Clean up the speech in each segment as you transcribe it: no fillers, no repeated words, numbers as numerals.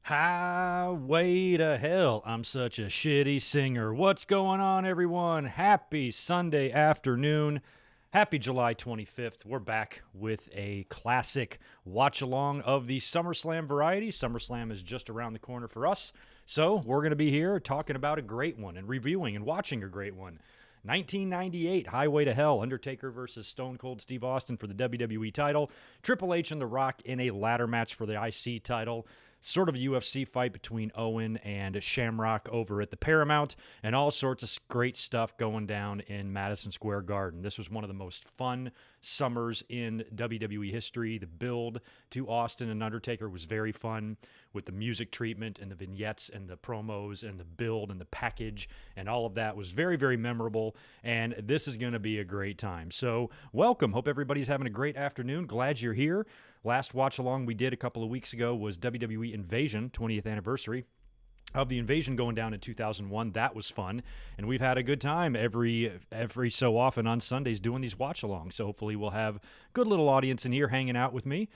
Highway to hell. I'm such a shitty singer. What's going on, everyone? Happy Sunday afternoon. Happy July 25th. We're back with a classic watch along of the SummerSlam variety. SummerSlam is just around the corner for us. So we're going to be here talking about a great one and reviewing and watching a great one. 1998, Highway to Hell, Undertaker versus Stone Cold Steve Austin for the WWE title. Triple H and The Rock in a ladder match for the IC title. Sort of a UFC fight between Owen and Shamrock over at the Paramount, and all sorts of great stuff going down in Madison Square Garden. This was one of the most fun summers in WWE history. The build to Austin and Undertaker was very fun, with the music treatment and the vignettes and the promos and the build and the package, and all of that was very, very memorable, and this is going to be a great time. So welcome. Hope everybody's having a great afternoon. Glad you're here. Last watch along we did a couple of weeks ago was WWE Invasion, 20th anniversary of the Invasion going down in 2001. That was fun, and we've had a good time every so often on Sundays doing these watch-alongs, so hopefully we'll have a good little audience in here hanging out with me.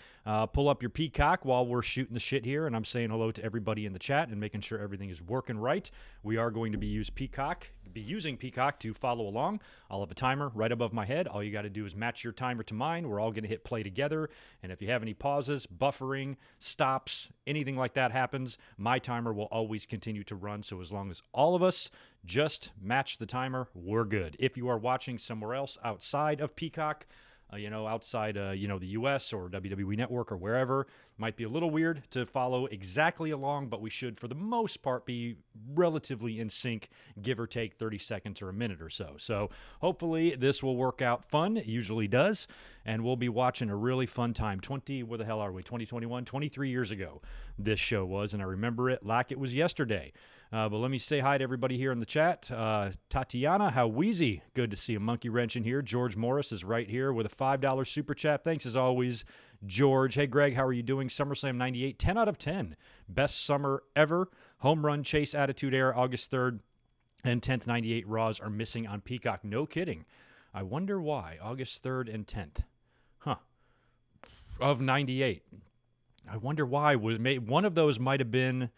Pull up your Peacock while we're shooting the shit here, and I'm saying hello to everybody in the chat and making sure everything is working right. We are going to be using Peacock to follow along. I'll have a timer right above my head. All you got to do is match your timer to mine. We're all going to hit play together, and if you have any pauses, buffering, stops, anything like that happens, my timer will always continue to run. So as long as all of us just match the timer, we're good. If you are watching somewhere else outside of Peacock, outside the U.S. or WWE Network or wherever, might be a little weird to follow exactly along, but we should, for the most part, be relatively in sync, give or take 30 seconds or a minute or so. So hopefully this will work out fun. It usually does, and we'll be watching a really fun time. Where the hell are we? 2021? 23 years ago this show was, and I remember it like it was yesterday. But let me say hi to everybody here in the chat. Tatiana, how wheezy. Good to see a monkey wrench in here. George Morris is right here with a $5 super chat. Thanks as always, George. Hey, Greg, how are you doing? SummerSlam 98, 10 out of 10. Best summer ever. Home run chase attitude era, August 3rd. And 10th 98 Raws are missing on Peacock. No kidding. I wonder why. August 3rd and 10th. Of 98. I wonder why. One of those might have been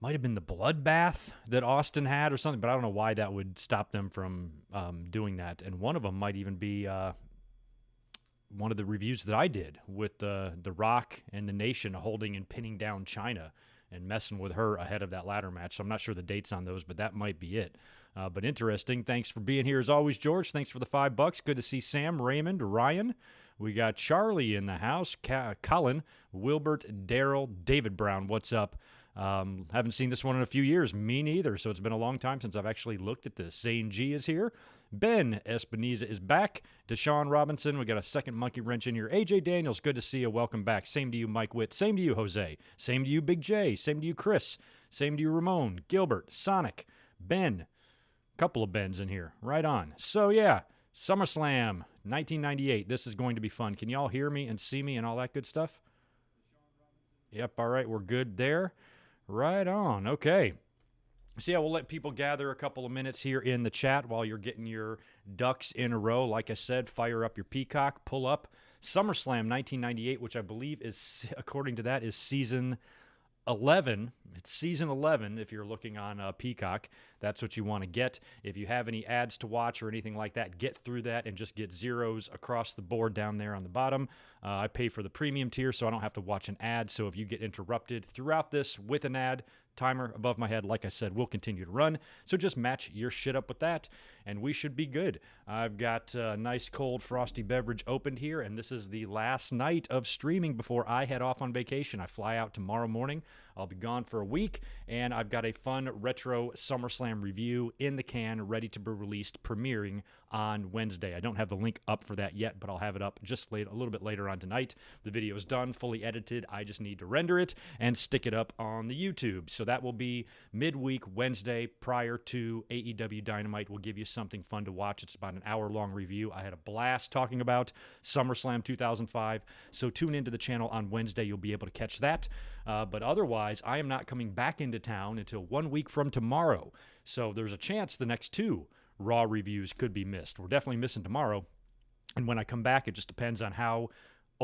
the bloodbath that Austin had or something, but I don't know why that would stop them from doing that. And one of them might even be one of the reviews that I did with the Rock and the Nation holding and pinning down China and messing with her ahead of that ladder match. So I'm not sure the dates on those, but that might be it. But interesting. Thanks for being here as always, George. Thanks for the $5. Good to see Sam, Raymond, Ryan. We got Charlie in the house, Colin, Wilbert, Daryl, David Brown. What's up? Haven't seen this one in a few years. Me neither. So it's been a long time since I've actually looked at this. Zane G is here. Ben Espinoza is back. Deshaun Robinson. We got a second monkey wrench in here. AJ Daniels, good to see you. Welcome back. Same to you, Mike Witt. Same to you, Jose. Same to you, Big J. Same to you, Chris. Same to you, Ramon, Gilbert, Sonic, Ben. Couple of Bens in here. Right on. So yeah, SummerSlam 1998. This is going to be fun. Can y'all hear me and see me and all that good stuff? Yep. All right. We're good there. Right on. Okay. So yeah, we'll let people gather a couple of minutes here in the chat while you're getting your ducks in a row. Like I said, fire up your Peacock, pull up SummerSlam 1998, which I believe is, according to that, is season 11. It's season 11 if you're looking on Peacock. That's what you want to get. If you have any ads to watch or anything like that, get through that and just get zeros across the board down there on the bottom. I pay for the premium tier, so I don't have to watch an ad. So if you get interrupted throughout this with an ad, timer above my head, like I said, will continue to run. So just match your shit up with that, and we should be good. I've got a nice cold frosty beverage opened here, and this is the last night of streaming before I head off on vacation. I fly out tomorrow morning. I'll be gone for a week, and I've got a fun retro SummerSlam review in the can, ready to be released, premiering on Wednesday. I don't have the link up for that yet, but I'll have it up just a little bit later on tonight. The video is done, fully edited. I just need to render it and stick it up on the YouTube. So that will be midweek Wednesday prior to AEW Dynamite. We'll give you something fun to watch. It's about an hour-long review. I had a blast talking about SummerSlam 2005. So tune into the channel on Wednesday. You'll be able to catch that. But otherwise, I am not coming back into town until 1 week from tomorrow. So there's a chance the next two Raw reviews could be missed. We're definitely missing tomorrow. And when I come back, it just depends on how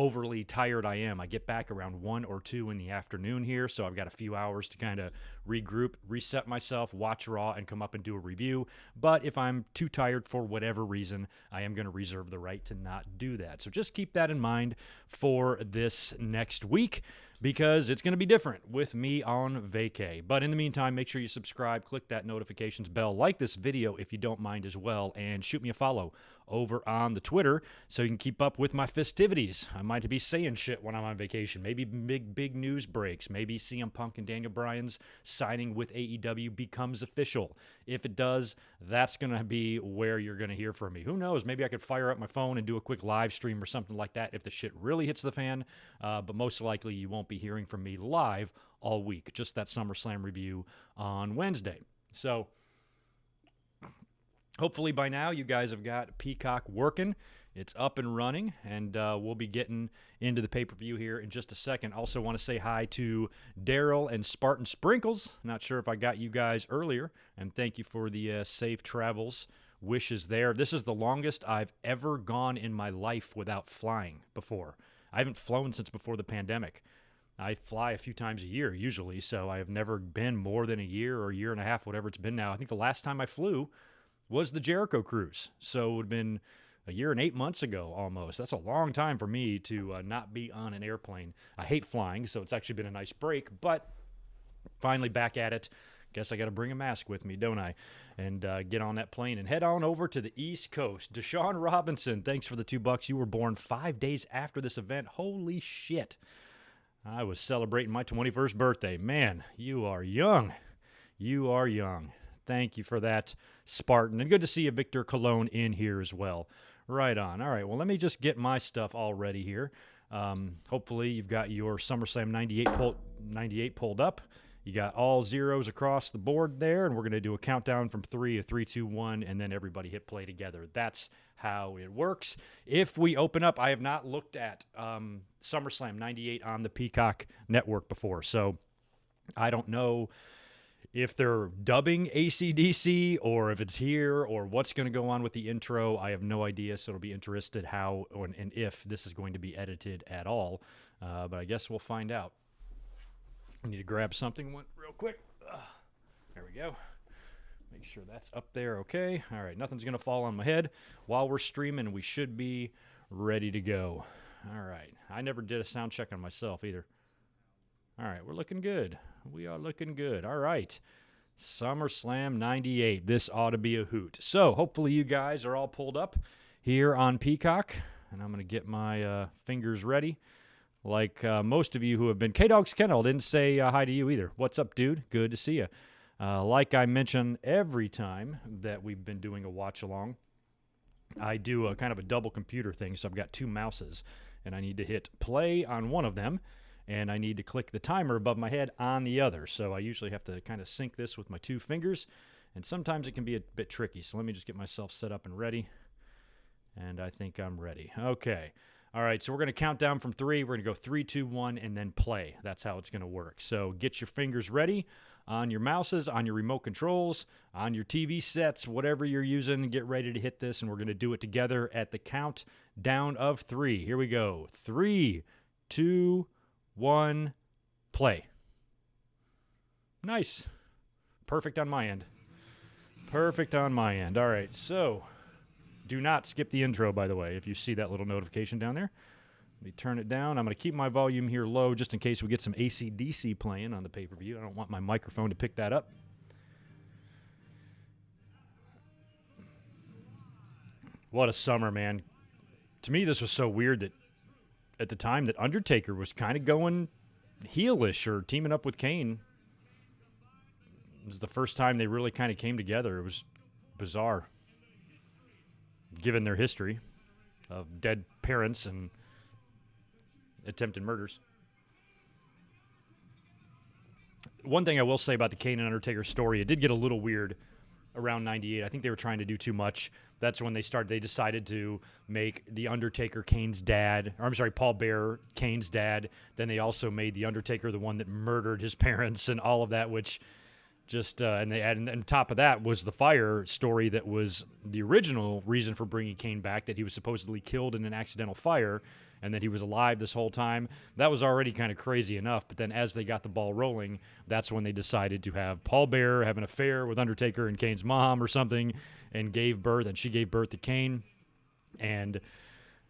overly tired I am. I get back around 1 or 2 in the afternoon here, so I've got a few hours to kind of regroup, reset myself, watch Raw, and come up and do a review. But if I'm too tired for whatever reason, I am going to reserve the right to not do that. So just keep that in mind for this next week, because it's going to be different with me on vacay. But in the meantime, make sure you subscribe, click that notifications bell, like this video if you don't mind as well, and shoot me a follow over on the Twitter so you can keep up with my festivities. I might be saying shit when I'm on vacation. Maybe big news breaks. Maybe CM Punk and Daniel Bryan's signing with AEW becomes official. If it does, that's going to be where you're going to hear from me. Who knows? Maybe I could fire up my phone and do a quick live stream or something like that if the shit really hits the fan. But most likely you won't be hearing from me live all week. Just that SummerSlam review on Wednesday. So hopefully by now you guys have got Peacock working. It's up and running, and we'll be getting into the pay-per-view here in just a second. Also want to say hi to Daryl and Spartan Sprinkles. Not sure if I got you guys earlier, and thank you for the safe travels wishes there. This is the longest I've ever gone in my life without flying before. I haven't flown since before the pandemic. I fly a few times a year usually, so I have never been more than a year or a year and a half, whatever it's been now. I think the last time I flew was the Jericho cruise, so it would have been a year and 8 months ago almost. That's a long time for me to not be on an airplane. I hate flying, so it's actually been a nice break, but finally back at it. Guess I got to bring a mask with me, don't I? And get on that plane and head on over to the East Coast. Deshaun Robinson, thanks for the $2. You were born 5 days after this event. Holy shit. I was celebrating my 21st birthday. Man, you are young. You are young. Thank you for that, Spartan. And good to see you, Victor Cologne, in here as well. Right on. All right, well, let me just get my stuff all ready here. Hopefully you've got your SummerSlam 98 pulled up. You got all zeros across the board there, and we're going to do a countdown from 3, a 3, 2, 1, and then everybody hit play together. That's how it works. If we open up, I have not looked at SummerSlam 98 on the Peacock network before, so I don't know if they're dubbing AC/DC or if it's here or what's going to go on with the intro. I have no idea, so it'll be interested how and if this is going to be edited at all, but I guess we'll find out. I need to grab something real quick. There we go. Make sure that's up there okay. All right, nothing's going to fall on my head. While we're streaming, we should be ready to go. All right. I never did a sound check on myself either. All right, we're looking good. We are looking good. All right. SummerSlam 98. This ought to be a hoot. So hopefully you guys are all pulled up here on Peacock, and I'm going to get my fingers ready. Like most of you who have been... K-Dog's Kennel didn't say hi to you either. What's up, dude? Good to see you. Like I mention every time that we've been doing a watch-along, I do a kind of a double computer thing, so I've got 2 mouses, and I need to hit play on one of them, and I need to click the timer above my head on the other. So I usually have to kind of sync this with my 2 fingers, and sometimes it can be a bit tricky. So let me just get myself set up and ready, and I think I'm ready. Okay. All right, so we're going to count down from 3. We're going to go 3, 2, 1, and then play. That's how it's going to work. So get your fingers ready on your mouses, on your remote controls, on your TV sets, whatever you're using. Get ready to hit this, and we're going to do it together at the count down of 3. Here we go. 3, 2, 1, play. Nice. Perfect on my end. Perfect on my end. All right, so... do not skip the intro, by the way, if you see that little notification down there. Let me turn it down. I'm going to keep my volume here low just in case we get some AC/DC playing on the pay-per-view. I don't want my microphone to pick that up. What a summer, man. To me, this was so weird that at the time that Undertaker was kind of going heelish or teaming up with Kane. It was the first time they really kind of came together. It was bizarre, given their history of dead parents and attempted murders. One thing I will say about the Kane and Undertaker story, it did get a little weird around 98. I think they were trying to do too much. That's when they decided to make The Undertaker Kane's dad, or I'm sorry, Paul Bearer Kane's dad. Then they also made The Undertaker the one that murdered his parents and all of that, which Just and they and on top of that was the fire story that was the original reason for bringing Kane back, that he was supposedly killed in an accidental fire and that he was alive this whole time. That was already kind of crazy enough, but then as they got the ball rolling, that's when they decided to have Paul Bearer have an affair with Undertaker and Kane's mom or something, and she gave birth to Kane. And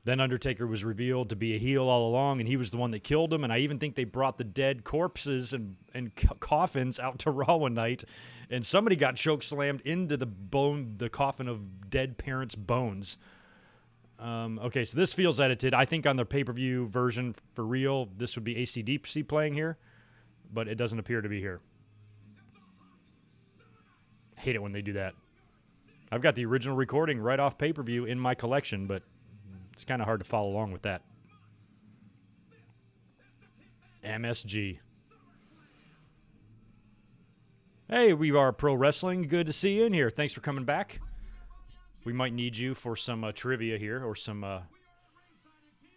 then Undertaker was revealed to be a heel all along, and he was the one that killed him. And I even think they brought the dead corpses and coffins out to Raw one night, and somebody got chokeslammed into the coffin of dead parents' bones. Okay, so this feels edited. I think on the pay-per-view version for real, this would be AC/DC playing here, but it doesn't appear to be here. Hate it when they do that. I've got the original recording right off pay-per-view in my collection, but it's kind of hard to follow along with that. MSG. Hey, we are Pro Wrestling. Good to see you in here. Thanks for coming back. We might need you for some trivia here, or some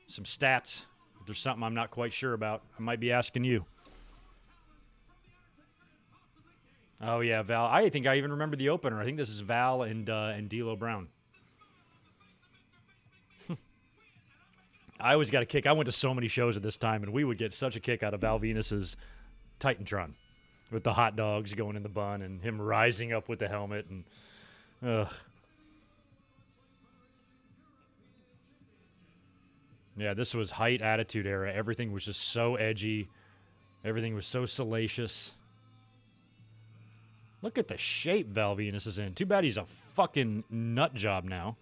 stats. If there's something I'm not quite sure about, I might be asking you. Oh yeah, Val. I think I even remember the opener. I think this is Val and D'Lo Brown. I always got a kick. I went to so many shows at this time, and we would get such a kick out of Val Venus's Titantron with the hot dogs going in the bun and him rising up with the helmet. And yeah, this was height Attitude Era. Everything was just so edgy. Everything was so salacious. Look at the shape Val Venus is in. Too bad he's a fucking nut job now.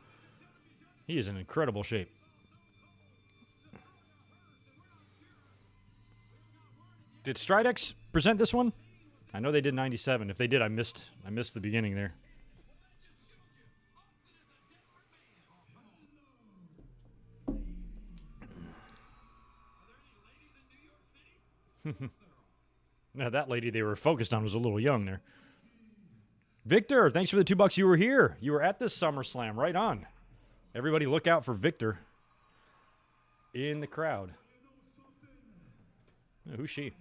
He is in incredible shape. Did Stridex present this one? I know they did 97. If they did, I missed the beginning there. Now, that lady they were focused on was a little young there. Victor, thanks for the $2. You were here. You were at this SummerSlam. Right on. Everybody look out for Victor in the crowd. Who's she?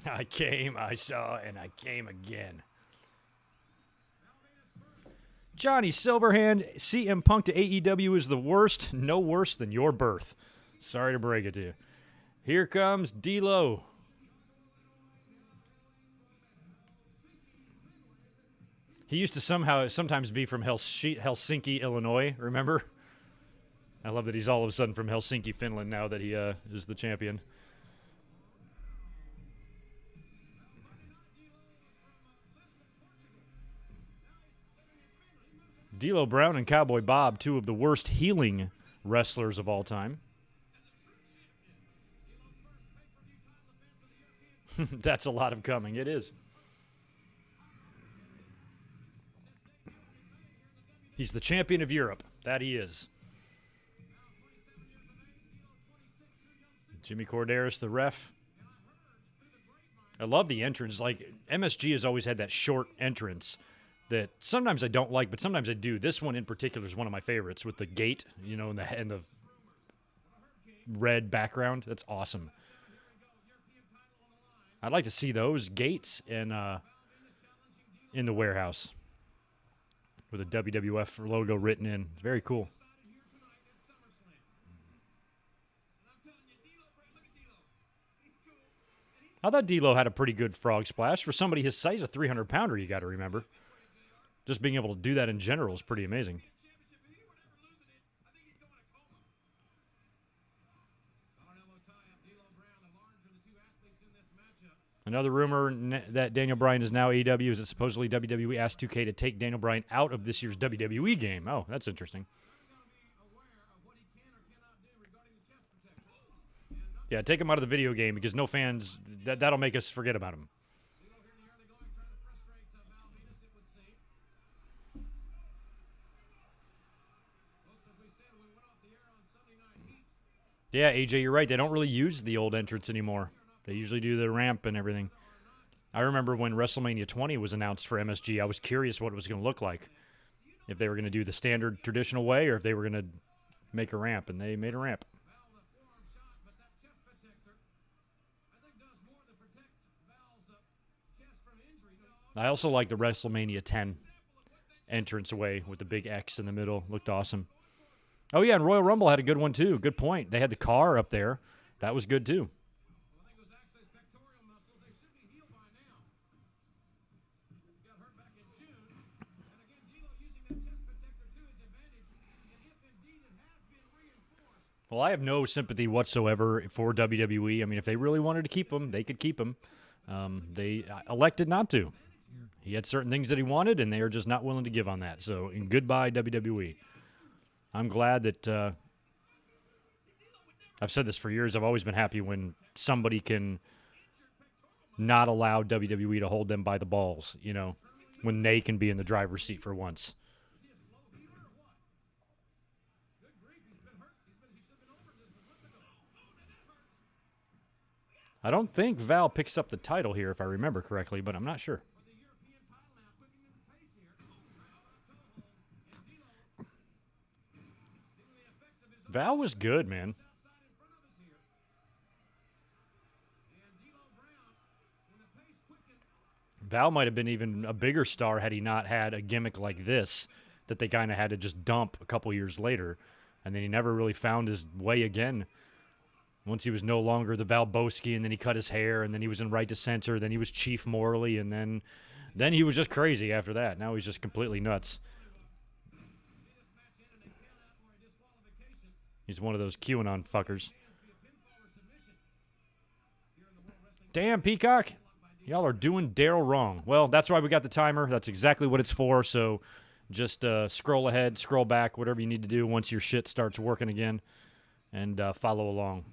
I came, I saw, and I came again. Johnny Silverhand, CM Punk to AEW is the worst, no worse than your birth. Sorry to break it to you. Here comes D'Lo. He used to sometimes be from Helsinki, Illinois, remember? I love that he's all of a sudden from Helsinki, Finland now that he is the champion. D'Lo Brown and Cowboy Bob, two of the worst healing wrestlers of all time. That's a lot of coming. It is. He's the champion of Europe. That he is. Jimmy Corderas, the ref. I love the entrance. Like, MSG has always had that short entrance that sometimes I don't like, but sometimes I do. This one in particular is one of my favorites with the gate, you know, and the red background. That's awesome. I'd like to see those gates in the warehouse with a WWF logo written in. It's very cool. I thought D'Lo had a pretty good frog splash. For somebody his size, a 300-pounder, you got to remember. Just being able to do that in general is pretty amazing. Another rumor that Daniel Bryan is now AEW is that supposedly WWE asked 2K to take Daniel Bryan out of this year's WWE game. Oh, that's interesting. Yeah, take him out of the video game because no fans, that'll make us forget about him. Yeah, AJ, you're right. They don't really use the old entrance anymore. They usually do the ramp and everything. I remember when WrestleMania 20 was announced for MSG, I was curious what it was going to look like. If they were going to do the standard traditional way or if they were going to make a ramp, and they made a ramp. I also like the WrestleMania 10 entranceway with the big X in the middle. Looked awesome. Oh, yeah, and Royal Rumble had a good one, too. Good point. They had the car up there. That was good, too. Well, I have no sympathy whatsoever for WWE. I mean, if they really wanted to keep him, they could keep him. They elected not to. He had certain things that he wanted, and they are just not willing to give on that. So, goodbye, WWE. I'm glad that I've said this for years. I've always been happy when somebody can not allow WWE to hold them by the balls, you know, when they can be in the driver's seat for once. I don't think Val picks up the title here, if I remember correctly, but I'm not sure. Val was good, man. Val might have been even a bigger star had he not had a gimmick like this that they kind of had to just dump a couple years later. And then he never really found his way again. Once he was no longer the Val Boski, and then he cut his hair, and then he was in Right to Center, then he was Chief Morley, and then he was just crazy after that. Now he's just completely nuts. He's one of those QAnon fuckers. Damn, Peacock. Y'all are doing Daryl wrong. Well, that's why we got the timer. That's exactly what it's for. So just scroll ahead, scroll back, whatever you need to do once your shit starts working again, and follow along.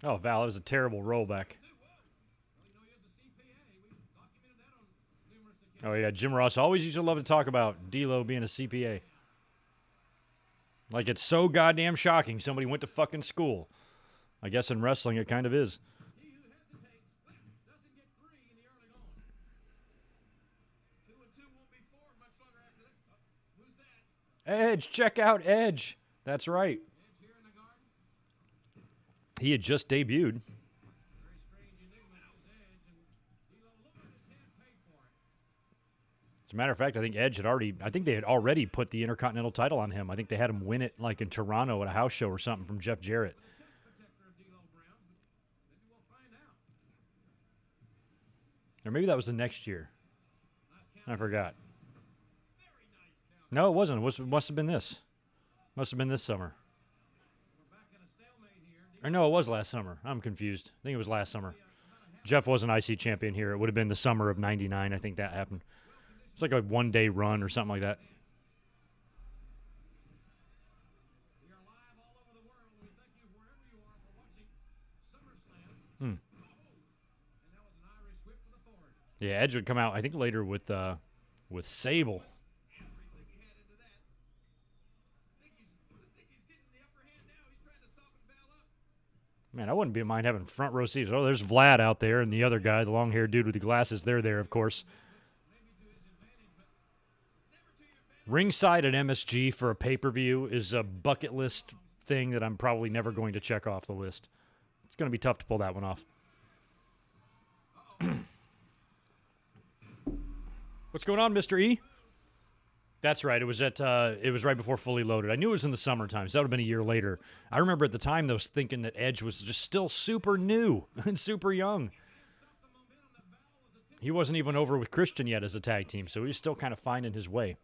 Oh, Val, it was a terrible rollback. Oh, yeah, Jim Ross always used to love to talk about D'Lo being a CPA. Like, it's so goddamn shocking somebody went to fucking school. I guess in wrestling it kind of is. Edge, check out Edge. That's right. He had just debuted. As a matter of fact, I think they had already put the Intercontinental title on him. I think they had him win it like in Toronto at a house show or something from Jeff Jarrett. Or maybe that was the next year. I forgot. No, it wasn't. It must have been this. Must have been this summer. Or no, it was last summer. I'm confused. I think it was last summer. Jeff wasn't IC champion here. It would have been the summer of '99. I think that happened. It's like a one-day run or something like that. Yeah, Edge would come out, I think, later with Sable. Man, I wouldn't mind having front row seats. Oh, there's Vlad out there, and the other guy, the long-haired dude with the glasses. They're there, of course. Ringside at MSG for a pay-per-view is a bucket list thing that I'm probably never going to check off the list. It's going to be tough to pull that one off. What's going on, Mr. E? That's right. It was right before Fully Loaded. I knew it was in the summertime, so that would have been a year later. I remember at the time, though, thinking that Edge was just still super new and super young. He wasn't even over with Christian yet as a tag team, so he was still kind of finding his way.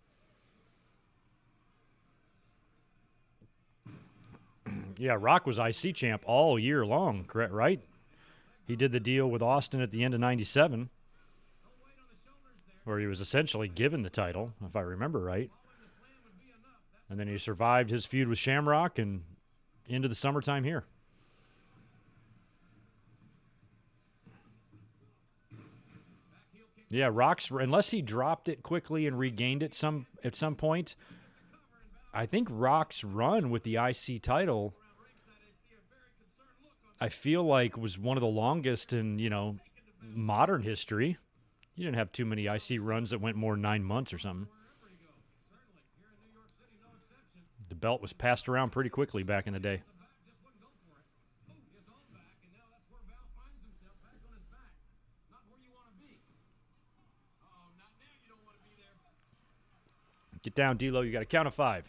Yeah, Rock was IC champ all year long, correct? Right? He did the deal with Austin at the end of '97. Where he was essentially given the title, if I remember right. And then he survived his feud with Shamrock and into the summertime here. Yeah, Rock's, unless he dropped it quickly and regained it at some point, I think Rock's run with the IC title, I feel like, was one of the longest in, modern history. You didn't have too many IC runs that went more than 9 months or something. belt was passed around pretty quickly back in the day. Get down, D'Lo. You got to count of 5.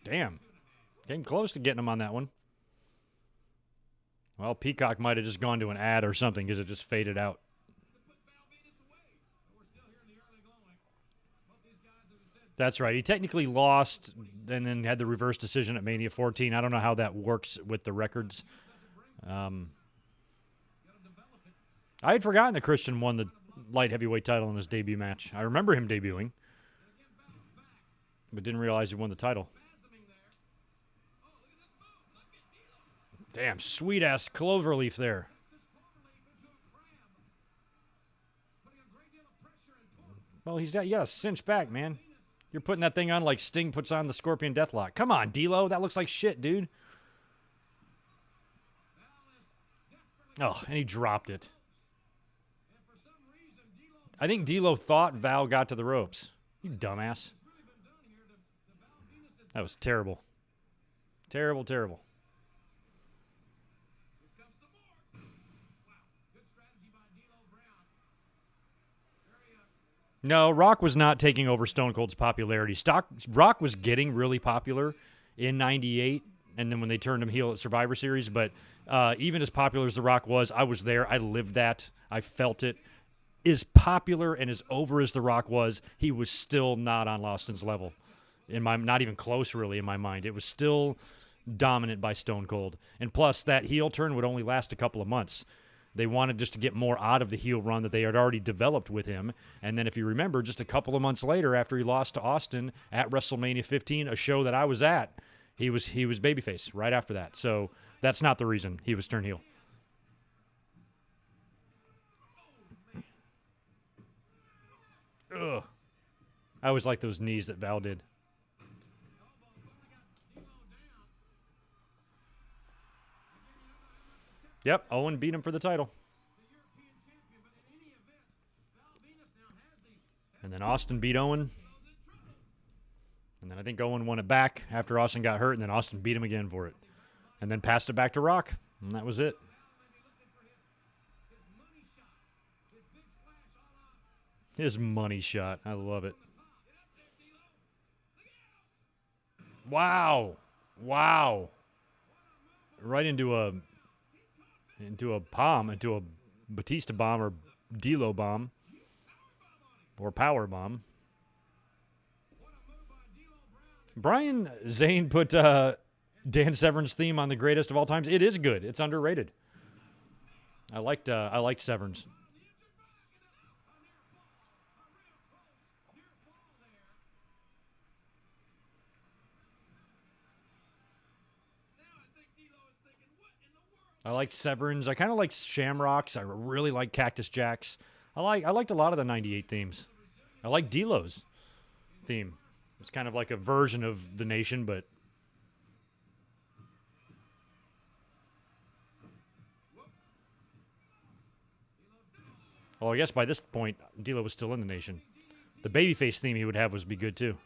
Damn. Getting close to getting him on that one. Well, Peacock might have just gone to an ad or something because it just faded out. That's right. He technically lost and then had the reverse decision at Mania 14. I don't know how that works with the records. I had forgotten that Christian won the light heavyweight title in his debut match. I remember him debuting, but didn't realize he won the title. Damn, sweet-ass cloverleaf there. Well, you got to cinch back, man. You're putting that thing on like Sting puts on the Scorpion Deathlock. Come on, D'Lo. That looks like shit, dude. Oh, and he dropped it. I think D'Lo thought Val got to the ropes. You dumbass. That was terrible. Terrible, terrible. No, Rock was not taking over Stone Cold's popularity. Rock was getting really popular in 98, and then when they turned him heel at Survivor Series, but even as popular as The Rock was, I was there. I lived that. I felt it. As popular and as over as The Rock was, he was still not on Austin's level. Not even close, really, in my mind. It was still dominant by Stone Cold. And plus, that heel turn would only last a couple of months. They wanted just to get more out of the heel run that they had already developed with him. And then if you remember, just a couple of months later, after he lost to Austin at WrestleMania 15, a show that I was at, he was babyface right after that. So that's not the reason he was turned heel. Ugh. I always like those knees that Val did. Yep, Owen beat him for the title. And then Austin beat Owen. And then I think Owen won it back after Austin got hurt, and then Austin beat him again for it. And then passed it back to Rock, and that was it. His money shot. I love it. Wow. Wow. Right into a bomb, into a Batista bomb or D'Lo bomb or power bomb. Brian Zane put Dan Severn's theme on the greatest of all times. It is good. It's underrated. I liked Severn's. I like Severn's. I kind of like Shamrock's. I really like Cactus Jack's. I liked a lot of the 98 themes. I like D'Lo's theme. It's kind of like a version of The Nation, but... Well, I guess by this point, D'Lo was still in The Nation. The babyface theme he would have would be good, too.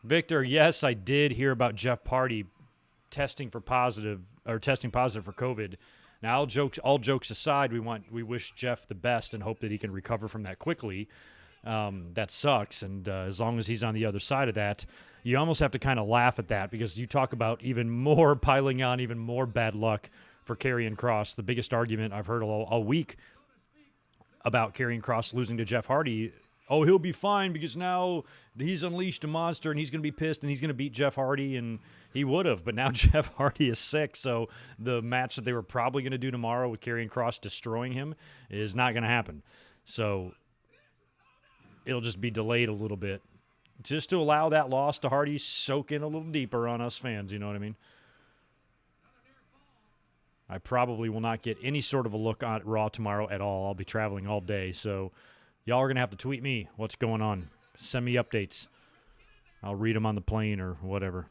Victor, yes, I did hear about Jeff Hardy testing positive for COVID. Now, all jokes aside, we wish Jeff the best and hope that he can recover from that quickly. That sucks, and as long as he's on the other side of that, you almost have to kind of laugh at that because you talk about even more piling on, even more bad luck for Karrion Kross. The biggest argument I've heard all week about Karrion Kross losing to Jeff Hardy. Oh, he'll be fine because now he's unleashed a monster and he's going to be pissed and he's going to beat Jeff Hardy, and he would have. But now Jeff Hardy is sick, so the match that they were probably going to do tomorrow with Karrion Kross destroying him is not going to happen. So it'll just be delayed a little bit just to allow that loss to Hardy soak in a little deeper on us fans, you know what I mean? I probably will not get any sort of a look at Raw tomorrow at all. I'll be traveling all day, so y'all are going to have to tweet me what's going on. Send me updates. I'll read them on the plane or whatever.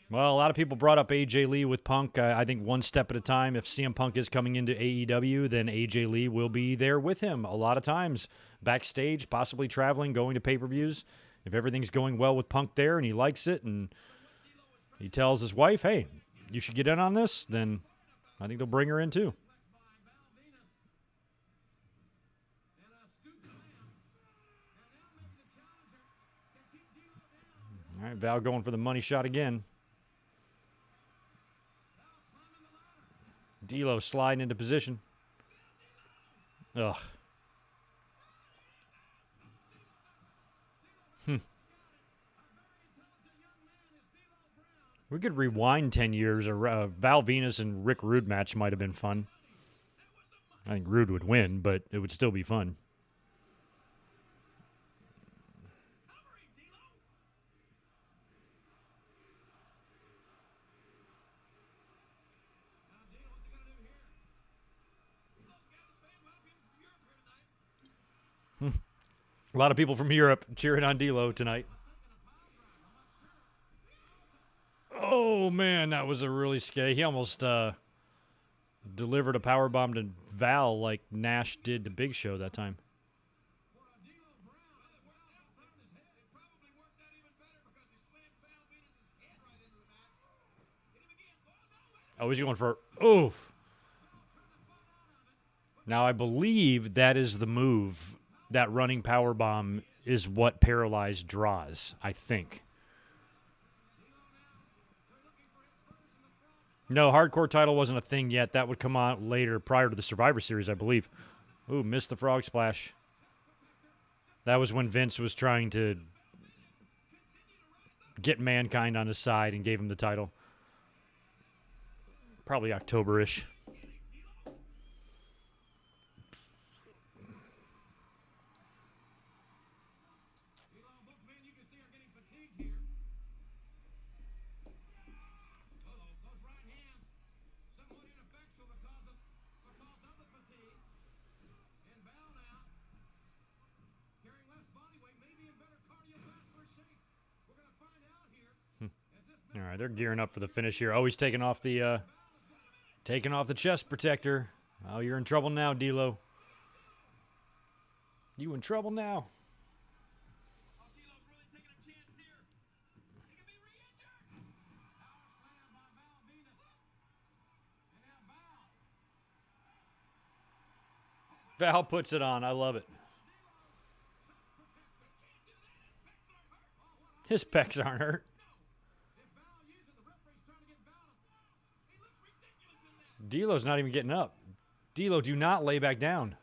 Well, a lot of people brought up AJ Lee with Punk. I think one step at a time. If CM Punk is coming into AEW, then AJ Lee will be there with him a lot of times. Backstage, possibly traveling, going to pay-per-views. If everything's going well with Punk there and he likes it and he tells his wife, hey, you should get in on this, then I think they'll bring her in too. All right, Val going for the money shot again. D'Lo sliding into position. Ugh. We could rewind 10 years. A Val Venus and Rick Rude match might have been fun. I think Rude would win, but it would still be fun. A lot of people from Europe cheering on D'Lo tonight. Oh, man, that was a really scary. He almost delivered a powerbomb to Val like Nash did to Big Show that time. Oh, he's going for... Oof. Now, I believe that is the move. That running powerbomb is what Paralyzed draws, I think. No, Hardcore title wasn't a thing yet. That would come out later, prior to the Survivor Series, I believe. Ooh, missed the frog splash. That was when Vince was trying to get Mankind on his side and gave him the title. Probably October-ish. All right, they're gearing up for the finish here. Oh, he's taking off the chest protector. Oh, you're in trouble now, D'Lo. You in trouble now. Val puts it on. I love it. His pecs aren't hurt. D'Lo's not even getting up. D'Lo, do not lay back down.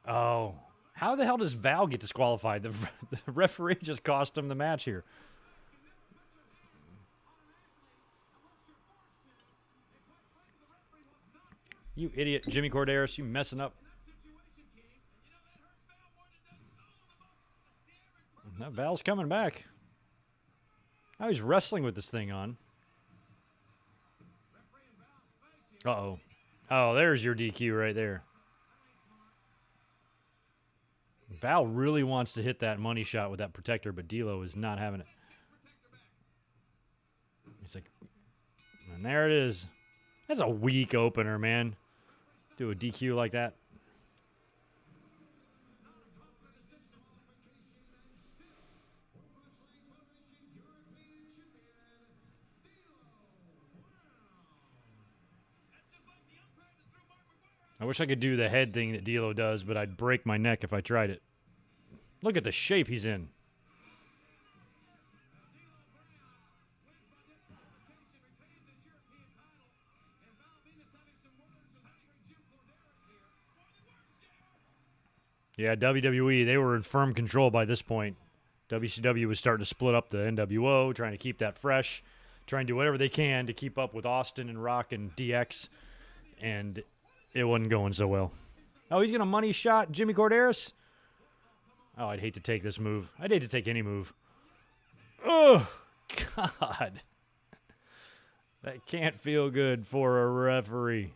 Oh. How the hell does Val get disqualified? The referee just cost him the match here. You idiot, Jimmy Corderas, you messing up. Now Val's coming back. Now he's wrestling with this thing on. Uh-oh. Oh, there's your DQ right there. Val really wants to hit that money shot with that protector, but D'Lo is not having it. He's like, and there it is. That's a weak opener, man. Do a DQ like that. I wish I could do the head thing that D'Lo does, but I'd break my neck if I tried it. Look at the shape he's in. Yeah, WWE, they were in firm control by this point. WCW was starting to split up the NWO, trying to keep that fresh, trying to do whatever they can to keep up with Austin and Rock and DX, and it wasn't going so well. Oh, he's going to money shot Jimmy Corderas? Oh, I'd hate to take this move. I'd hate to take any move. Oh, God. That can't feel good for a referee.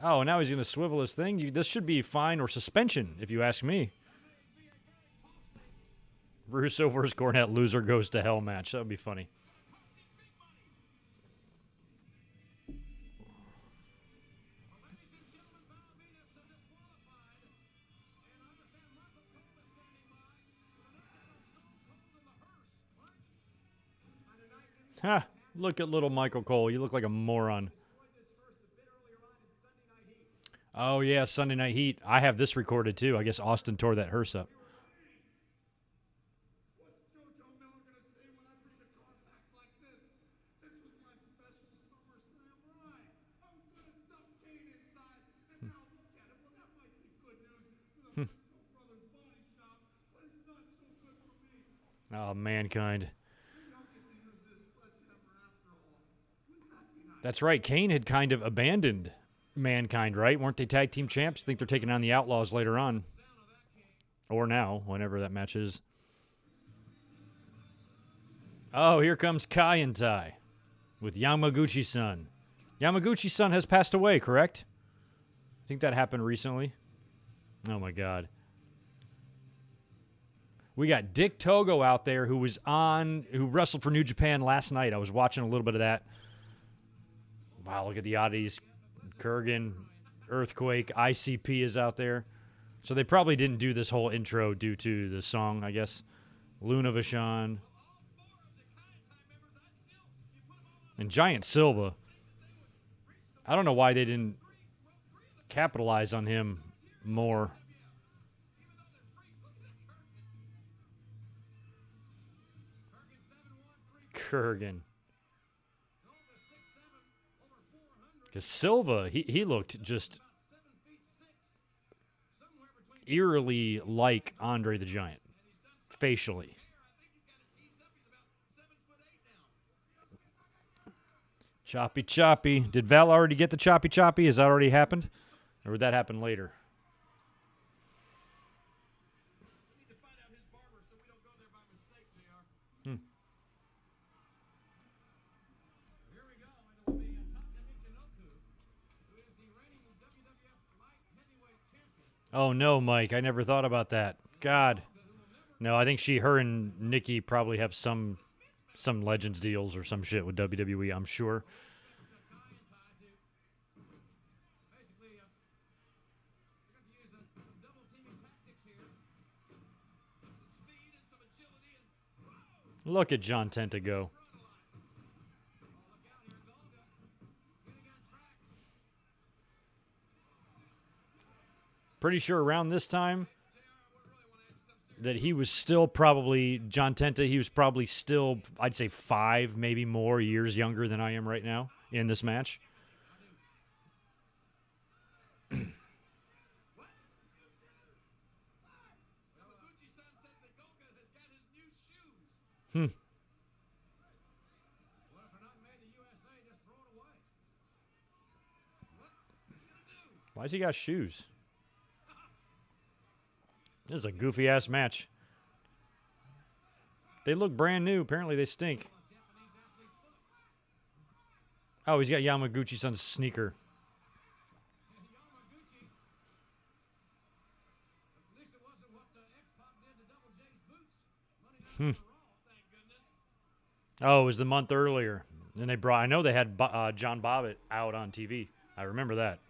Oh, now he's going to swivel his thing. This should be fine or suspension, if you ask me. Russo versus Cornette, loser goes to hell match. That would be funny. Ha! Look at little Michael Cole. You look like a moron. Oh, yeah, Sunday Night Heat. I have this recorded, too. I guess Austin tore that hearse up. Oh, Mankind. That's right. Kane had kind of abandoned Mankind, right? Weren't they tag team champs? I think they're taking on the Outlaws later on. Or now, whenever that match is. Oh, here comes Kai and Tai with Yamaguchi-san. Yamaguchi-san has passed away, correct? I think that happened recently. Oh, my God. We got Dick Togo out there who wrestled for New Japan last night. I was watching a little bit of that. Wow, look at the oddities. Kurgan, Earthquake, ICP is out there. So they probably didn't do this whole intro due to the song, I guess. Luna Vachon. And Giant Silva. I don't know why they didn't capitalize on him more. Kurgan. Because Silva, he looked just eerily like Andre the Giant, facially. Choppy Choppy. Did Val already get the Choppy Choppy? Has that already happened? Or would that happen later? Oh, no, Mike. I never thought about that. God. No, I think her and Nikki probably have some Legends deals or some shit with WWE, I'm sure. Look at John Tenta go. Pretty sure around this time that he was still probably, John Tenta, he was probably still, I'd say 5, maybe more years younger than I am right now in this match. Why's he got shoes? This is a goofy-ass match. They look brand new. Apparently they stink. Oh, he's got Yamaguchi-san's sneaker. Oh, it was the month earlier. And they brought, I know they had John Bobbitt out on TV. I remember that.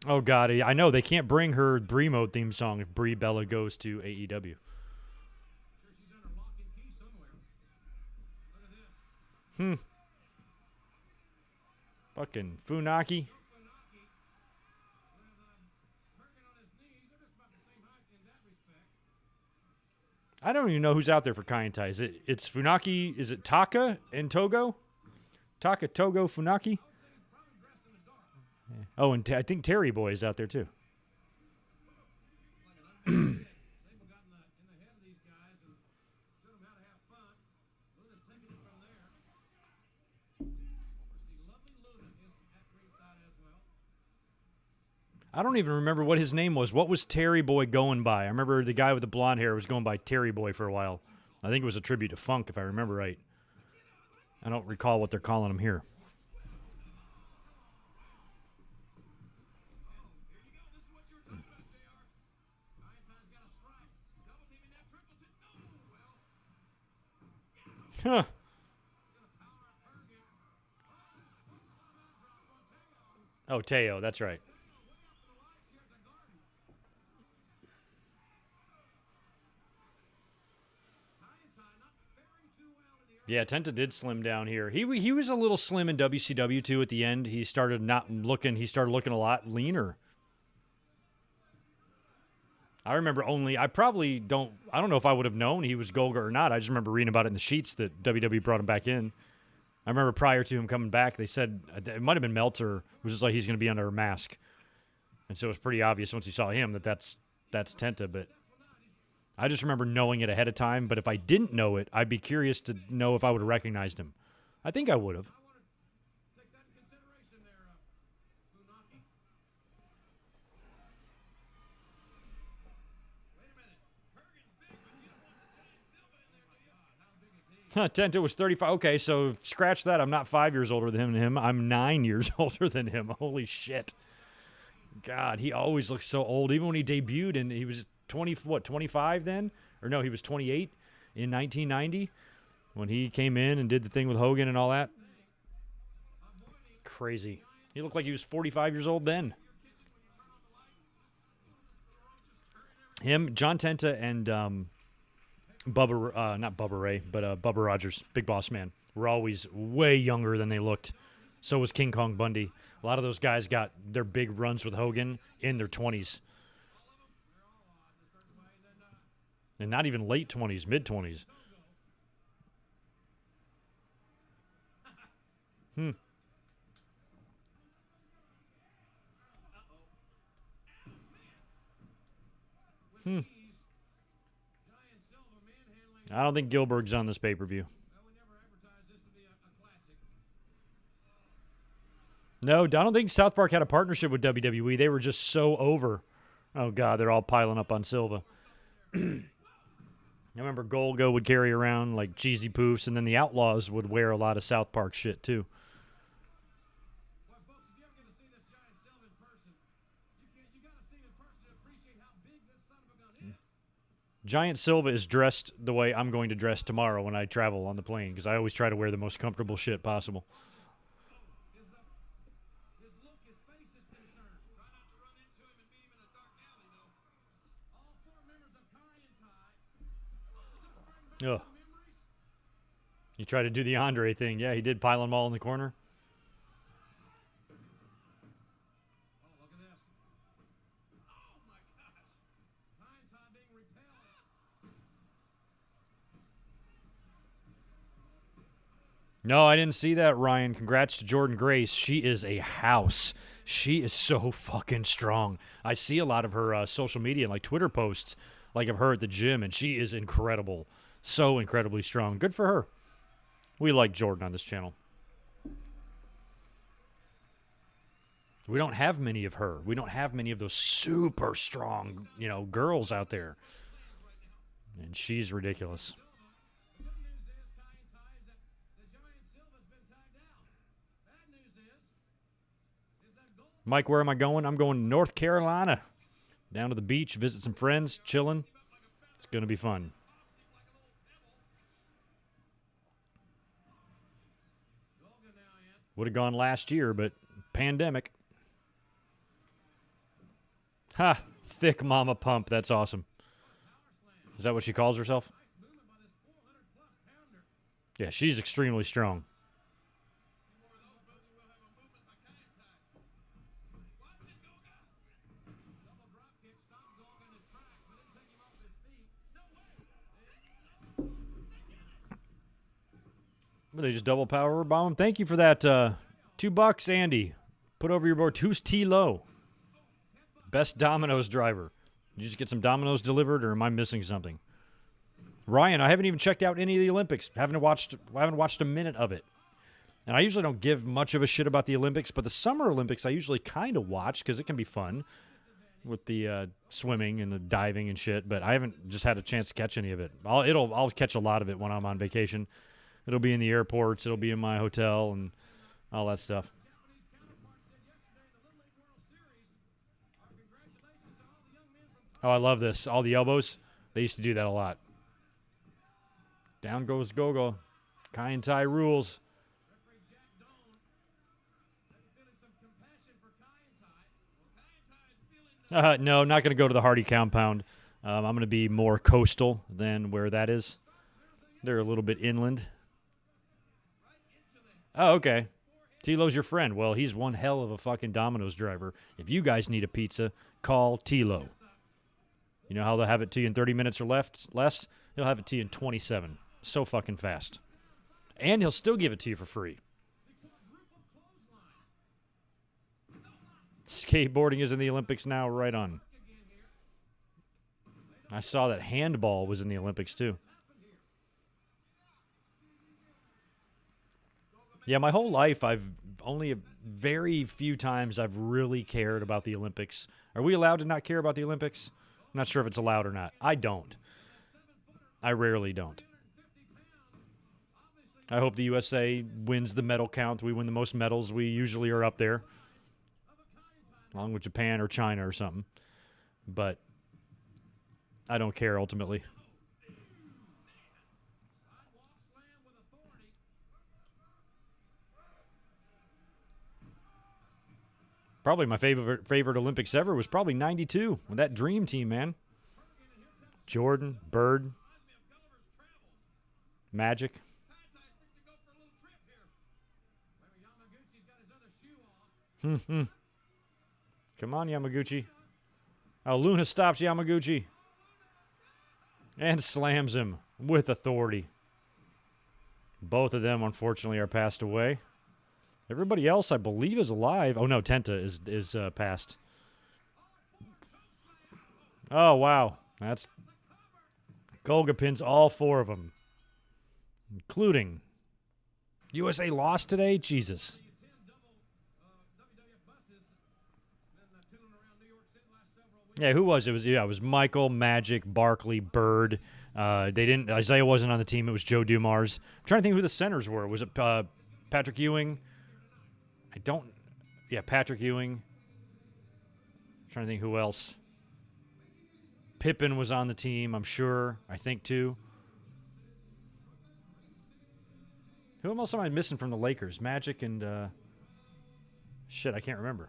Oh, God. I know. They can't bring her Brie Mode theme song if Brie Bella goes to AEW. Fucking Funaki. I don't even know who's out there for Kai and Tai. It's Funaki. Is it Taka and Togo? Taka, Togo, Funaki? Oh, and I think Terry Boy is out there too. I don't even remember what his name was. What was Terry Boy going by? I remember the guy with the blonde hair was going by Terry Boy for a while. I think it was a tribute to Funk, if I remember right. I don't recall what they're calling him here. Huh. Oh, Teo, that's right. Yeah, Tenta did slim down here. He was a little slim in WCW too at the end. He started looking a lot leaner. I remember I don't know if I would have known he was Golga or not. I just remember reading about it in the sheets that WWE brought him back in. I remember prior to him coming back, they said it might have been Meltzer was just like he's going to be under a mask. And so it was pretty obvious once you saw him that's Tenta, but I just remember knowing it ahead of time, but if I didn't know it, I'd be curious to know if I would have recognized him. I think I would have. Tenta was 35. Okay, so scratch that. I'm not 5 years older than him. I'm 9 years older than him. Holy shit. God, he always looks so old. Even when he debuted, and he was 25 then? Or no, he was 28 in 1990 when he came in and did the thing with Hogan and all that. Crazy. He looked like he was 45 years old then. Him, John Tenta, and not Bubba Ray, but Bubba Rogers, Big Boss Man, were always way younger than they looked. So was King Kong Bundy. A lot of those guys got their big runs with Hogan in their 20s. And not even late 20s, mid-20s. I don't think Gilbert's on this pay-per-view. No, I don't think South Park had a partnership with WWE. They were just so over. Oh, God, they're all piling up on Silva. I remember Golgo would carry around like cheesy poofs, and then the Outlaws would wear a lot of South Park shit, too. Giant Silva is dressed the way I'm going to dress tomorrow when I travel on the plane, because I always try to wear the most comfortable shit possible. Ugh. You try to do the Andre thing. Yeah, he did pile them all in the corner. No, I didn't see that, Ryan. Congrats to Jordan Grace. She is a house. She is so fucking strong. I see a lot of her social media and like Twitter posts like of her at the gym, and she is incredible. So incredibly strong. Good for her. We like Jordan on this channel. We don't have many of her. We don't have many of those super strong, girls out there. And she's ridiculous. Mike, where am I going? I'm going to North Carolina. Down to the beach, visit some friends, chilling. It's going to be fun. Would have gone last year, but pandemic. Ha! Thick mama pump. That's awesome. Is that what she calls herself? Yeah, she's extremely strong. They just double power bomb him. Thank you for that. $2, Andy. Put over your board. Who's T-Low? Best Domino's driver. Did you just get some Domino's delivered, or am I missing something? Ryan, I haven't even checked out any of the Olympics. I haven't watched a minute of it. And I usually don't give much of a shit about the Olympics, but the Summer Olympics I usually kind of watch because it can be fun with the swimming and the diving and shit. But I haven't just had a chance to catch any of it. I'll catch a lot of it when I'm on vacation. It'll be in the airports. It'll be in my hotel and all that stuff. Oh, I love this. All the elbows. They used to do that a lot. Down goes Gogo. Kai and Tai rules. No, not going to go to the Hardy compound. I'm going to be more coastal than where that is. They're a little bit inland. Oh, okay. Tilo's your friend. Well, he's one hell of a fucking Domino's driver. If you guys need a pizza, call Tilo. You know how they'll have it to you in 30 minutes or less? He'll have it to you in 27. So fucking fast. And he'll still give it to you for free. Skateboarding is in the Olympics now, right on. I saw that handball was in the Olympics too. Yeah, my whole life, I've only very few times I've really cared about the Olympics. Are we allowed to not care about the Olympics? I'm not sure if it's allowed or not. I don't. I rarely don't. I hope the USA wins the medal count. We win the most medals. We usually are up there, along with Japan or China or something. But I don't care ultimately. Probably my favorite Olympics ever was probably 92 with that dream team, man. Jordan, Bird, Magic. Come on, Yamaguchi. Oh, Luna stops Yamaguchi and slams him with authority. Both of them, unfortunately, are passed away. Everybody else, I believe, is alive. Oh, no, Tenta is passed. Oh, wow. That's Golga pins all four of them, including USA lost today? Jesus. Yeah, who was it? It was Michael, Magic, Barkley, Bird. Isaiah wasn't on the team. It was Joe Dumars. I'm trying to think who the centers were. Was it Patrick Ewing? Patrick Ewing. I'm trying to think who else. Pippen was on the team, I'm sure. I think, too. Who else am I missing from the Lakers? Magic and... I can't remember.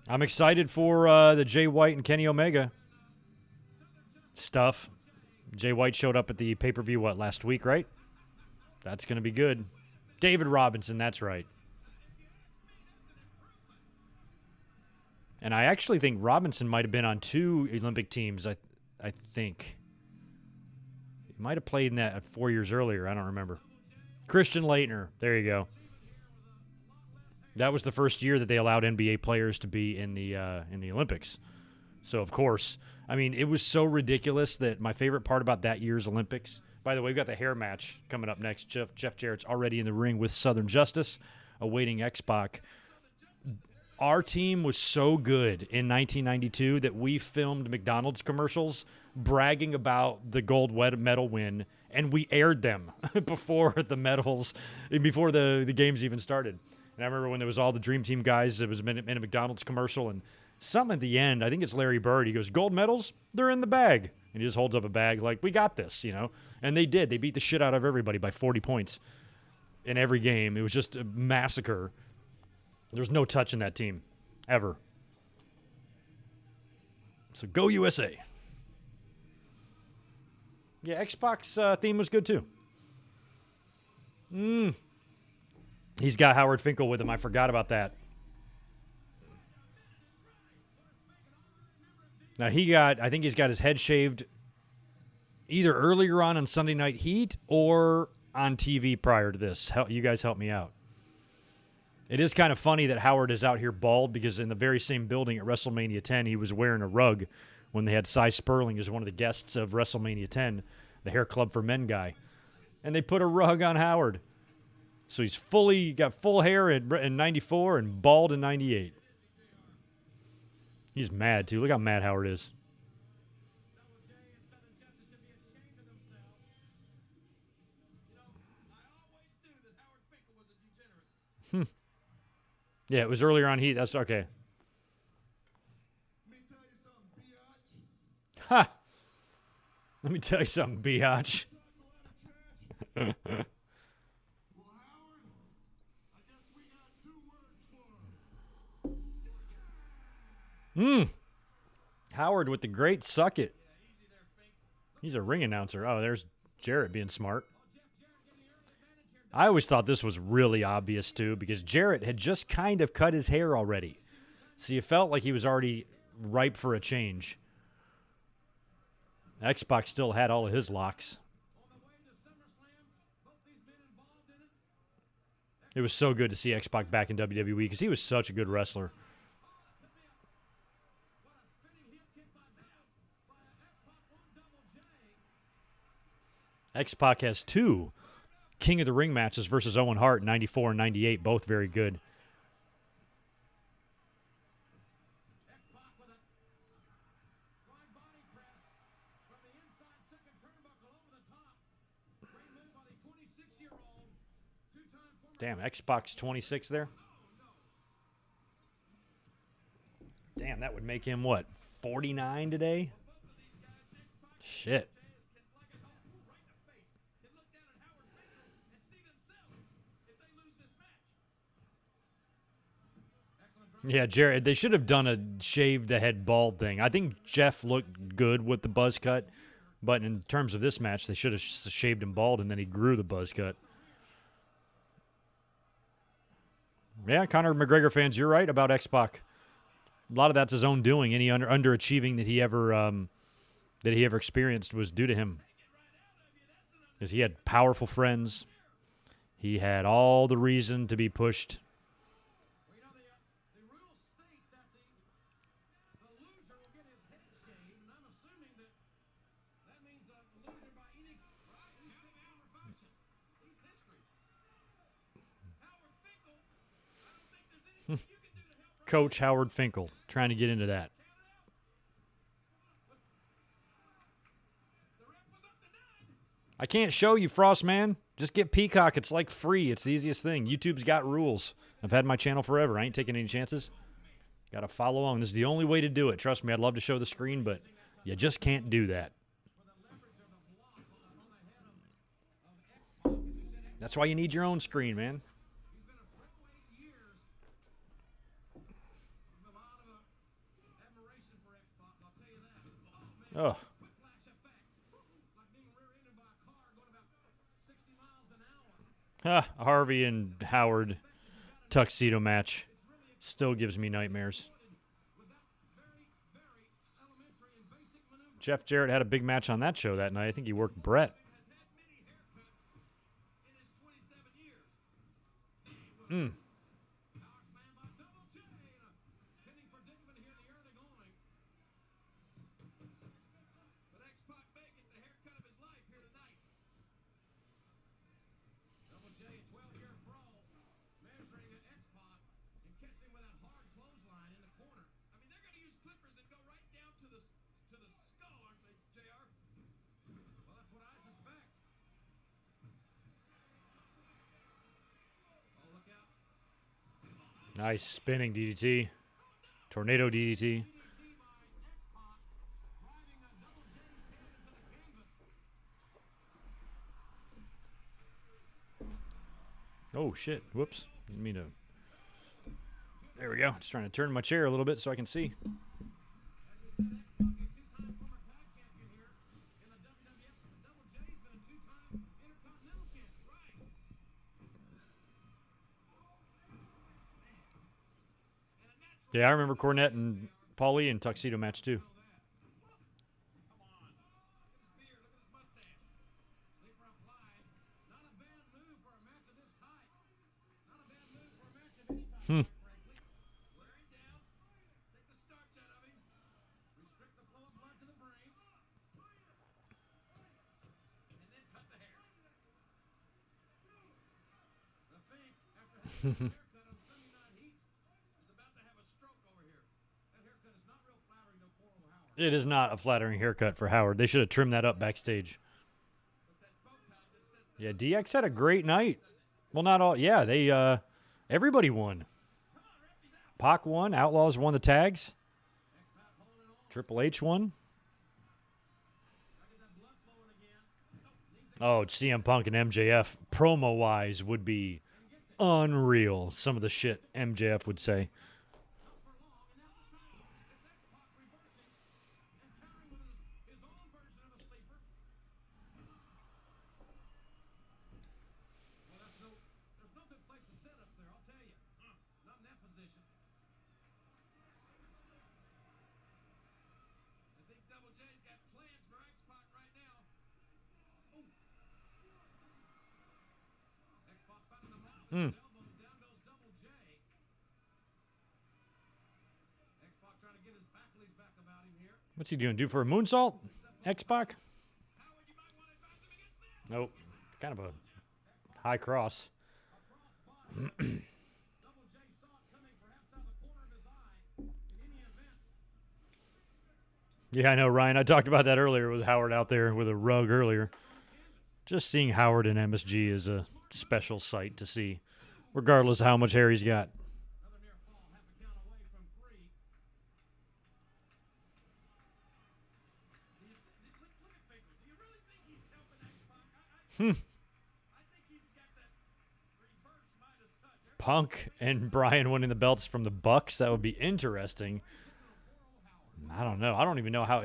I'm excited for the Jay White and Kenny Omega stuff. Jay White showed up at the pay-per-view, last week, right? That's going to be good. David Robinson, that's right. And I actually think Robinson might have been on 2 Olympic teams, I think. He might have played in that 4 years earlier. I don't remember. Christian Laettner. There you go. That was the first year that they allowed NBA players to be in the Olympics. So, of course, I mean, it was so ridiculous that my favorite part about that year's Olympics, by the way, we've got the hair match coming up next. Jeff Jarrett's already in the ring with Southern Justice, awaiting X-Pac. Our team was so good in 1992 that we filmed McDonald's commercials bragging about the gold medal win, and we aired them before the medals, before the games even started. And I remember when there was all the Dream Team guys, it was in a McDonald's commercial, and some at the end, I think it's Larry Bird, he goes, gold medals, they're in the bag. And he just holds up a bag like, we got this, you know. And they did. They beat the shit out of everybody by 40 points in every game. It was just a massacre. There's no touch in that team, ever. So go USA. Yeah, Xbox theme was good too. He's got Howard Finkel with him. I forgot about that. Now I think he's got his head shaved either earlier on Sunday Night Heat or on TV prior to this. You guys help me out. It is kind of funny that Howard is out here bald because in the very same building at WrestleMania 10, he was wearing a rug when they had Cy Sperling as one of the guests of WrestleMania 10, the Hair Club for Men guy. And they put a rug on Howard. So he's got full hair in 94 and bald in 98. He's mad, too. Look how mad Howard is. Yeah, it was earlier on Heat. That's okay. Let me tell you something, biatch. Howard with the great suck it. He's a ring announcer. Oh, there's Jarrett being smart. I always thought this was really obvious, too, because Jarrett had just kind of cut his hair already. So you felt like he was already ripe for a change. X-Pac still had all of his locks. It was so good to see X-Pac back in WWE because he was such a good wrestler. X-Pac has 2 King of the Ring matches versus Owen Hart, 94 and 98, both very good. Damn, X-Pac's 26 there? Damn, that would make him, what, 49 today? Shit. Yeah, Jared, they should have done a shave the head bald thing. I think Jeff looked good with the buzz cut, but in terms of this match, they should have shaved him bald and then he grew the buzz cut. Yeah, Conor McGregor fans, you're right about X-Pac. A lot of that's his own doing. Any underachieving that he ever experienced was due to him. Because he had powerful friends. He had all the reason to be pushed. Coach Howard Finkel trying to get into that. I can't show you, Frost Man. Just get Peacock. It's like free. It's the easiest thing. YouTube's got rules. I've had my channel forever. I ain't taking any chances. Got to follow along. This is the only way to do it. Trust me, I'd love to show the screen, but you just can't do that. That's why you need your own screen, man. Oh. Harvey and Howard tuxedo match still gives me nightmares. Jeff Jarrett had a big match on that show that night. I think he worked Brett. Nice spinning DDT. Tornado DDT. Oh, shit. Whoops. Didn't mean to. There we go. Just trying to turn my chair a little bit so I can see. Yeah, I remember Cornette and Paulie in tuxedo match too. It is not a flattering haircut for Howard. They should have trimmed that up backstage. Yeah, DX had a great night. Well, not all. Yeah, they everybody won. Pac won. Outlaws won the tags. Triple H won. Oh, CM Punk and MJF promo-wise would be unreal. Some of the shit MJF would say. Mm. What's he doing? Do for a moonsault? X-Pac? Nope. Kind of a high cross. Yeah, I know, Ryan. I talked about that earlier with Howard out there with a rug earlier. Just seeing Howard in MSG is a special sight to see, regardless of how much hair he's got. Punk and Bryan winning the belts from the Bucks, that would be interesting. I don't know. I don't even know how,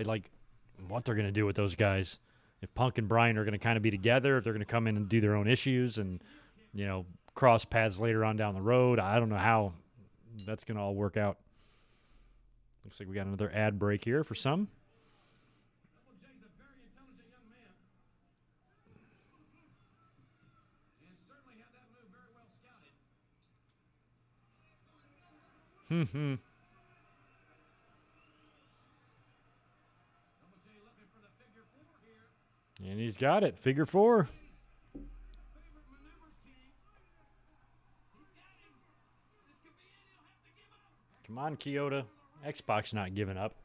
what they're going to do with those guys. If Punk and Bryan are going to kind of be together, if they're going to come in and do their own issues and, cross paths later on down the road. I don't know how that's going to all work out. Looks like we got another ad break here for some. And he's got it. Figure 4. Come on, Kyoto. X-Pac's not giving up.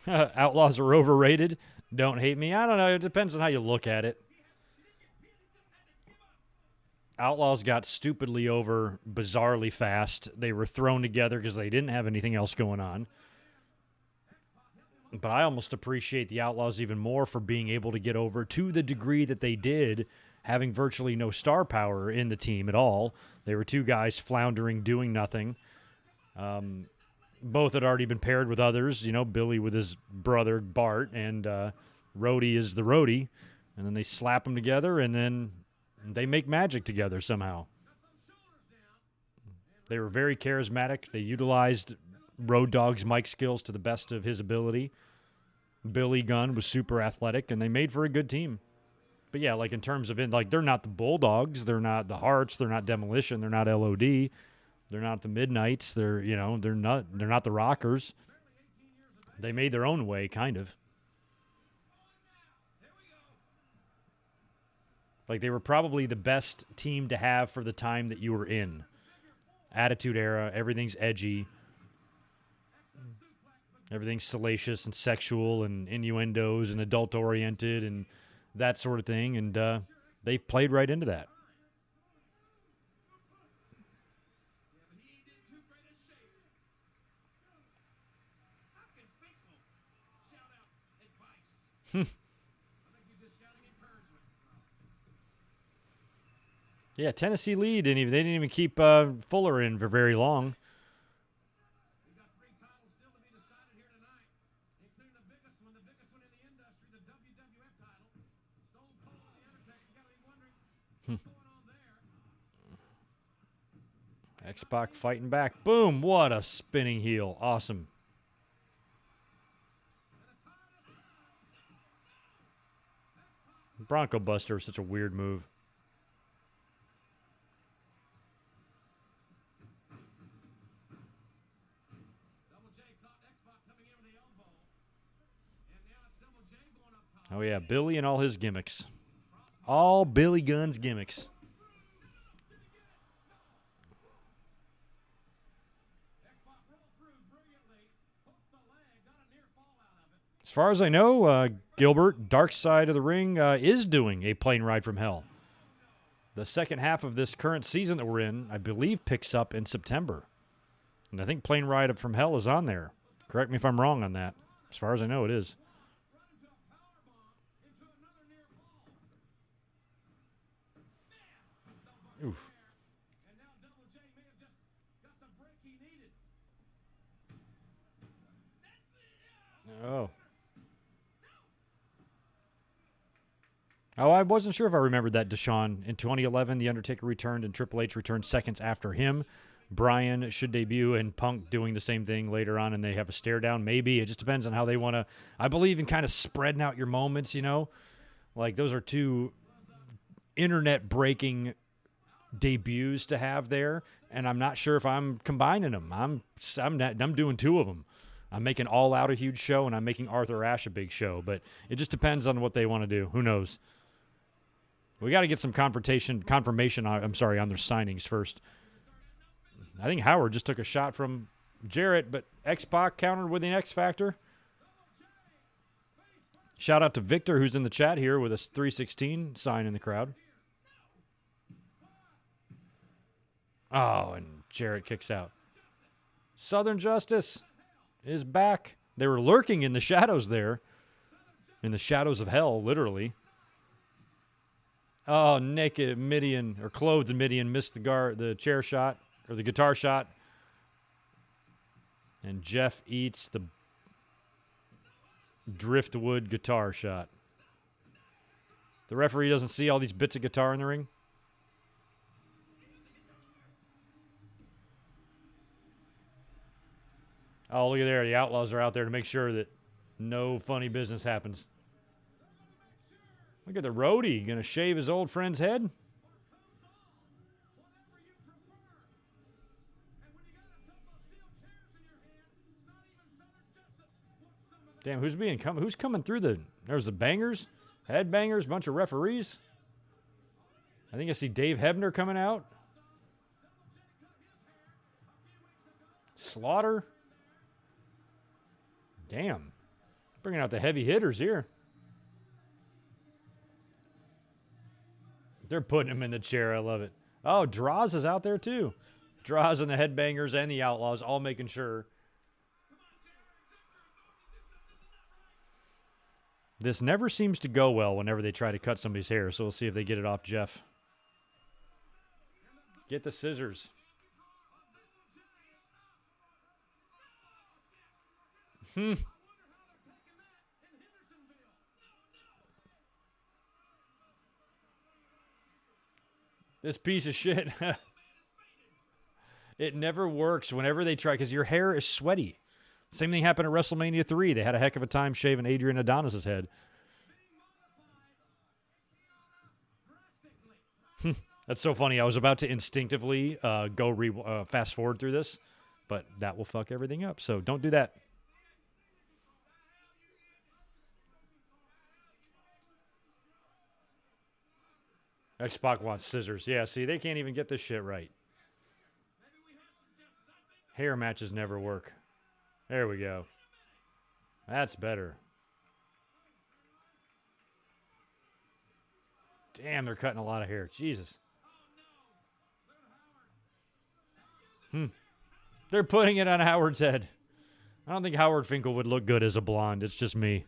Outlaws are overrated. Don't hate me. I don't know. It depends on how you look at it. Outlaws got stupidly over bizarrely fast. They were thrown together because they didn't have anything else going on. But I almost appreciate the Outlaws even more for being able to get over to the degree that they did, having virtually no star power in the team at all. They were two guys floundering, doing nothing. Both had already been paired with others, Billy with his brother Bart, and Rhodey is the Rhodey. And then they slap them together, and then they make magic together somehow. They were very charismatic. They utilized Road Dogg's mic skills to the best of his ability. Billy Gunn was super athletic, and they made for a good team. But yeah, in terms of they're not the Bulldogs, they're not the Hearts, they're not Demolition, they're not LOD, they're not the Midnights, they're not the Rockers. They made their own way, kind of. They were probably the best team to have for the time that you were in. Attitude Era, everything's edgy. Everything's salacious and sexual and innuendos and adult-oriented and that sort of thing. And they played right into that. Yeah, Tennessee lead. They didn't even keep Fuller in for very long. X-Pac fighting back. Boom. What a spinning heel. Awesome. Bronco Buster is such a weird move. Oh, yeah. Billy and all his gimmicks. All Billy Gunn's gimmicks. As far as I know, Gilbert, Dark Side of the Ring, is doing a plane ride from hell. The second half of this current season that we're in, I believe, picks up in September. And I think Plane Ride from Hell is on there. Correct me if I'm wrong on that. As far as I know, it is. Oof. Oh. Oh, I wasn't sure if I remembered that, Deshaun. In 2011, The Undertaker returned and Triple H returned seconds after him. Bryan should debut and Punk doing the same thing later on, and they have a stare down. Maybe. It just depends on how they want to. I believe in kind of spreading out your moments, you know? Like, those are two internet-breaking debuts to have there, and I'm not sure if I'm combining them. I'm doing two of them. I'm making All Out a huge show, and I'm making Arthur Ashe a big show, but it just depends on what they want to do. Who knows? We got to get some confirmation on their signings first. I think Howard just took a shot from Jarrett, but X-Pac countered with an X Factor. Shout out to Victor, who's in the chat here with a 316 sign in the crowd. Oh, and Jarrett kicks out. Southern Justice is back. They were lurking in the shadows there. In the shadows of hell, literally. Oh, naked Midian, or clothed Midian, missed the chair shot, or the guitar shot. And Jeff eats the driftwood guitar shot. The referee doesn't see all these bits of guitar in the ring. Oh, look at there. The Outlaws are out there to make sure that no funny business happens. Look at the roadie. Going to shave his old friend's head? Damn, who's coming through there's the bangers, head bangers, bunch of referees. I think I see Dave Hebner coming out. Slaughter. Damn. Bringing out the heavy hitters here. They're putting him in the chair. I love it. Oh, Droz is out there too. Droz and the Headbangers and the Outlaws all making sure. This never seems to go well whenever they try to cut somebody's hair, so we'll see if they get it off Jeff. Get the scissors. This piece of shit. It never works whenever they try, because your hair is sweaty. Same thing happened at WrestleMania 3. They had a heck of a time shaving Adrian Adonis' head. That's so funny. I was about to instinctively fast forward through this, but that will fuck everything up. So don't do that. X-Pac wants scissors. Yeah, see, they can't even get this shit right. Hair matches never work. There we go. That's better. Damn, they're cutting a lot of hair. Jesus. They're putting it on Howard's head. I don't think Howard Finkel would look good as a blonde. It's just me.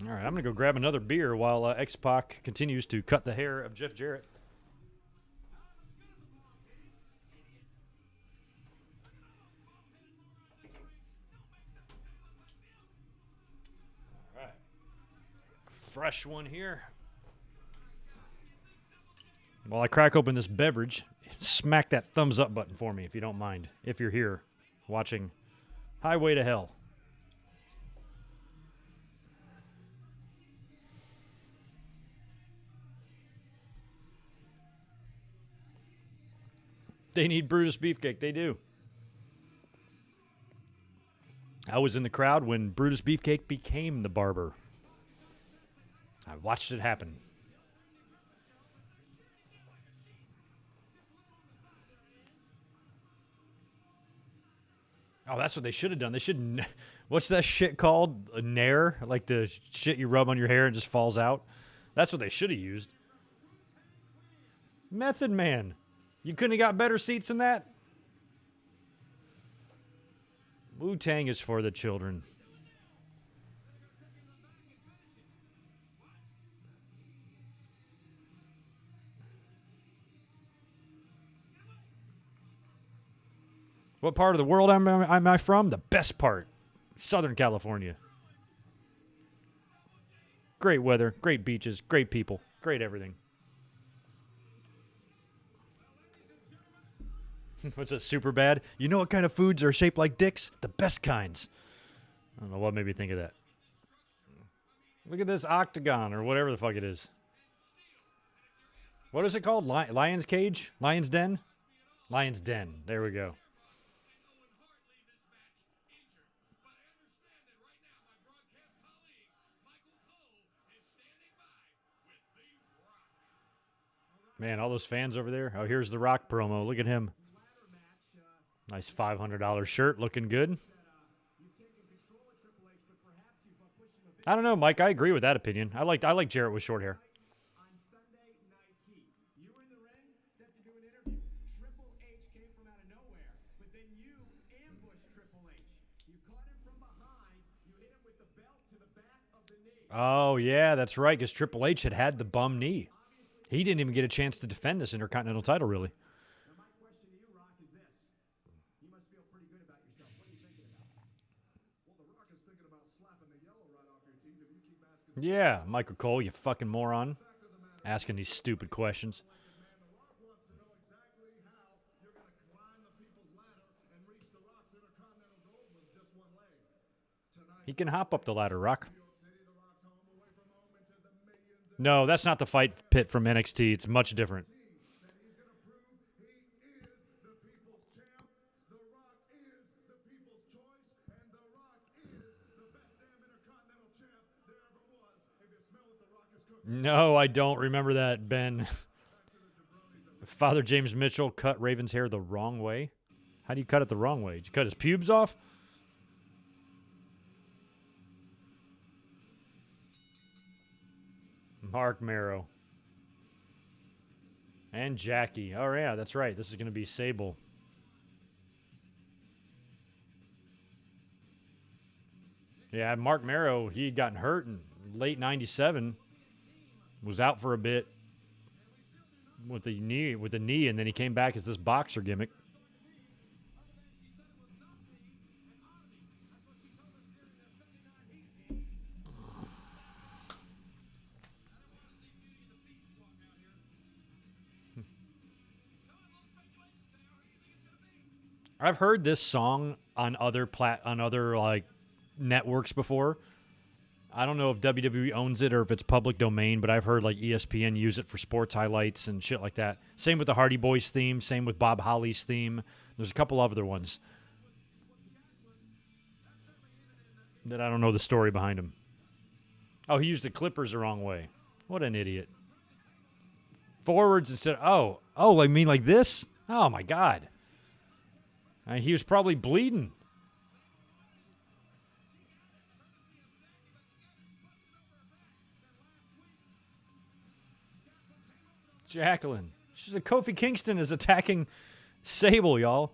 All right, I'm going to go grab another beer while X-Pac continues to cut the hair of Jeff Jarrett. All right. Fresh one here. While I crack open this beverage, smack that thumbs up button for me if you don't mind, if you're here watching Highway to Hell. They need Brutus Beefcake. They do. I was in the crowd when Brutus Beefcake became the barber. I watched it happen. Oh, that's what they should have done. They should. What's that shit called? A nair? Like the shit you rub on your hair and just falls out? That's what they should have used. Method Man. You couldn't have got better seats than that? Wu-Tang is for the children. What part of the world am I from? The best part. Southern California. Great weather, great beaches, great people, great everything. What's that, super bad? You know what kind of foods are shaped like dicks? The best kinds. I don't know what made me think of that. Look at this octagon or whatever the fuck it is. What is it called? Lion's Cage? Lion's Den? Lion's Den. There we go. Man, all those fans over there. Oh, here's the Rock promo. Look at him. Nice $500 shirt. Looking good. I don't know, Mike. I agree with that opinion. I like Jarrett with short hair. Oh, yeah, that's right, because Triple H had the bum knee. He didn't even get a chance to defend this Intercontinental title, really. Now, my question to you, Rock, is this. You must feel pretty good about yourself. What are you thinking about? Well, The Rock is thinking about slapping the yellow right off your teeth if you keep asking. Yeah, Michael Cole, you fucking moron. Asking these stupid questions. The Rock wants to know exactly how you're going to climb the people's ladder and reach The Rock's Intercontinental gold with just one leg. Tonight, He can hop up the ladder, Rock. New York City, The Rock's home away from home into the millions. No, that's not the fight pit from NXT. It's much different. That he's going to prove he is the people's champ. The Rock is the people's choice, and The Rock is the best damn Intercontinental champ there ever was. If you smell what The Rock is cooking. No, I don't remember that, Ben. Father James Mitchell cut Raven's hair the wrong way. How do you cut it the wrong way? Did you cut his pubes off? Mark Marrow. And Jackie. Oh, yeah, that's right. This is going to be Sable. Yeah, Mark Marrow, he had gotten hurt in late 97. Was out for a bit with the knee, and then he came back as this boxer gimmick. I've heard this song on other like networks before. I don't know if WWE owns it or if it's public domain, but I've heard like ESPN use it for sports highlights and shit like that. Same with the Hardy Boys theme, same with Bob Holly's theme. There's a couple other ones that I don't know the story behind them. Oh, he used the clippers the wrong way. What an idiot. Forwards instead. Oh, I mean like this? Oh my God. He was probably bleeding. Jacqueline. She's a Kofi Kingston is attacking Sable, y'all.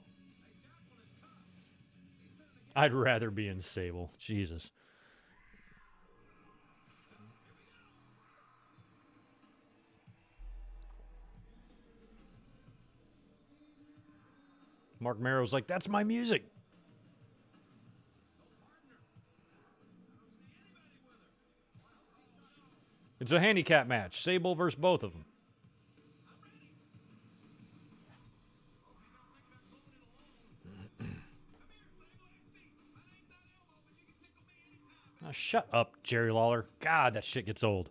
I'd rather be in Sable. Jesus. Mark Marrow's like, that's my music. It's a handicap match. Sable versus both of them. Oh, shut up, Jerry Lawler. God, that shit gets old.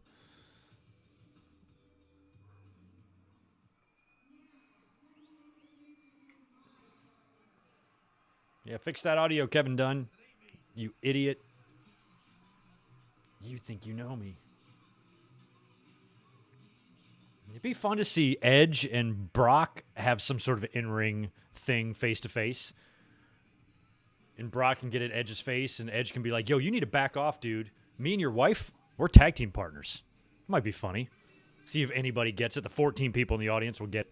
Yeah, fix that audio, Kevin Dunn. You idiot. You think you know me. It'd be fun to see Edge and Brock have some sort of in-ring thing face-to-face. And Brock can get at Edge's face, and Edge can be like, yo, you need to back off, dude. Me and your wife, we're tag team partners. Might be funny. See if anybody gets it. The 14 people in the audience will get.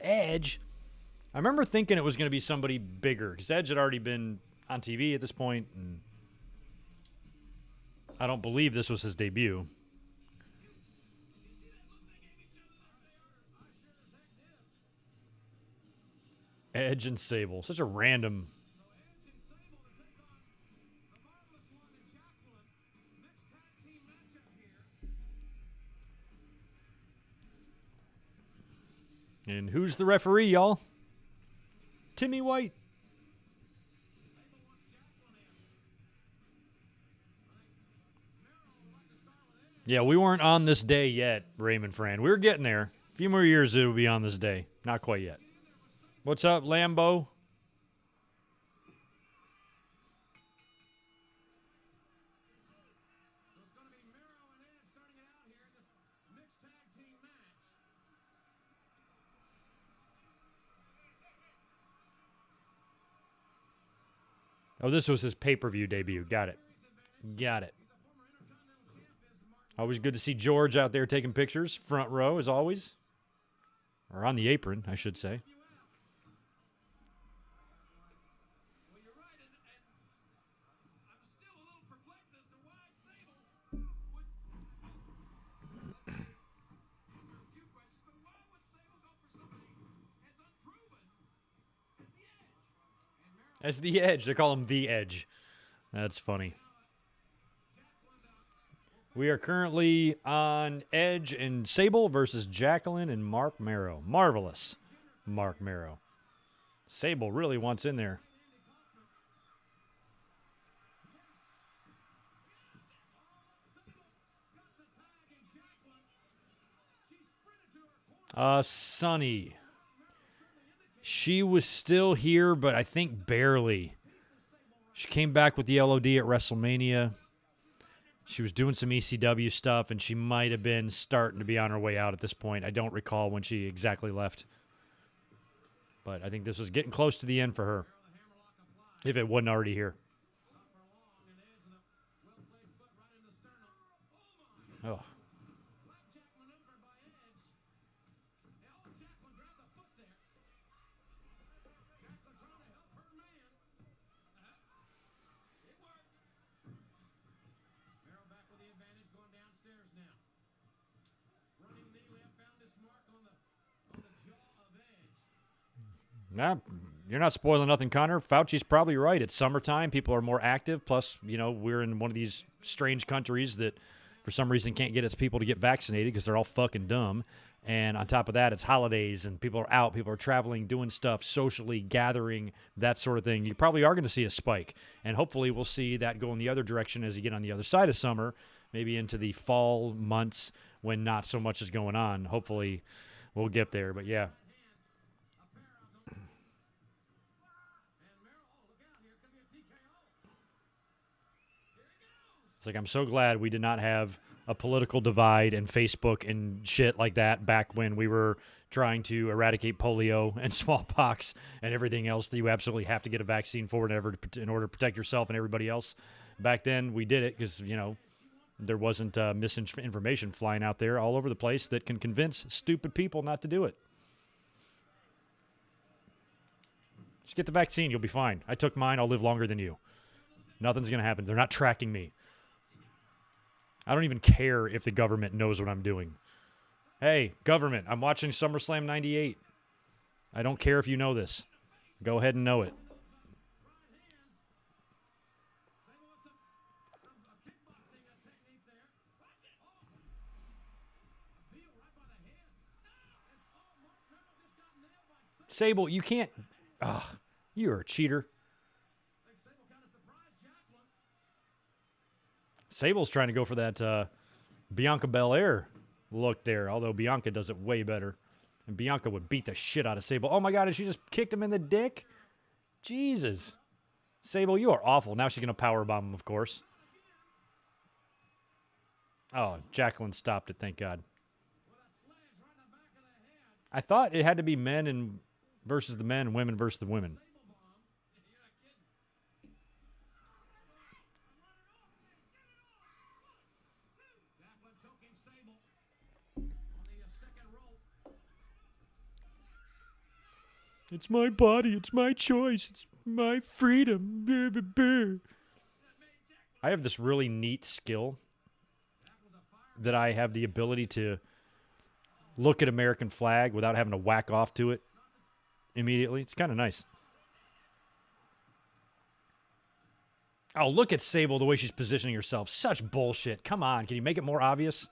Edge. I remember thinking it was going to be somebody bigger because Edge had already been on TV at this point. And I don't believe this was his debut. Edge and Sable. Such a random. And who's the referee, y'all? Timmy White. Yeah, we weren't on this day yet, Raymond Fran. We were getting there. A few more years it would be on this day. Not quite yet. What's up, Lambo? Oh, this was his pay-per-view debut. Got it. Got it. Always good to see George out there taking pictures. Front row, as always. Or on the apron, I should say. As the Edge. They call him the Edge. That's funny. We are currently on Edge and Sable versus Jacqueline and Mark Marrow. Marvelous Mark Marrow. Sable really wants in there. Sunny. She was still here, but I think barely. She came back with the LOD at WrestleMania. She was doing some ECW stuff, and she might have been starting to be on her way out at this point. I don't recall when she exactly left. But I think this was getting close to the end for her, if it wasn't already here. Oh. Nah, you're not spoiling nothing, Connor. Fauci's probably right. It's summertime. People are more active. Plus, you know, we're in one of these strange countries that for some reason can't get its people to get vaccinated because they're all fucking dumb. And on top of that, it's holidays and people are out. People are traveling, doing stuff, socially, gathering, that sort of thing. You probably are going to see a spike. And hopefully we'll see that go in the other direction as you get on the other side of summer, maybe into the fall months when not so much is going on. Hopefully we'll get there. But, yeah. It's like, I'm so glad we did not have a political divide and Facebook and shit like that back when we were trying to eradicate polio and smallpox and everything else that you absolutely have to get a vaccine for in order to protect yourself and everybody else. Back then, we did it because, you know, there wasn't misinformation flying out there all over the place that can convince stupid people not to do it. Just get the vaccine. You'll be fine. I took mine. I'll live longer than you. Nothing's going to happen. They're not tracking me. I don't even care if the government knows what I'm doing. Hey, government, I'm watching SummerSlam 98. I don't care if you know this. Go ahead and know it. Sable, you can't... Ugh, you're a cheater. Sable's trying to go for that Bianca Belair look there, although Bianca does it way better. And Bianca would beat the shit out of Sable. Oh, my God, and she just kicked him in the dick? Jesus. Sable, you are awful. Now she's going to powerbomb him, of course. Oh, Jacqueline stopped it, thank God. I thought it had to be men versus the men and women versus the women. It's my body. It's my choice. It's my freedom. I have this really neat skill that I have the ability to look at American flag without having to whack off to it immediately. It's kind of nice. Oh, look at Sable, the way she's positioning herself. Such bullshit. Come on. Can you make it more obvious?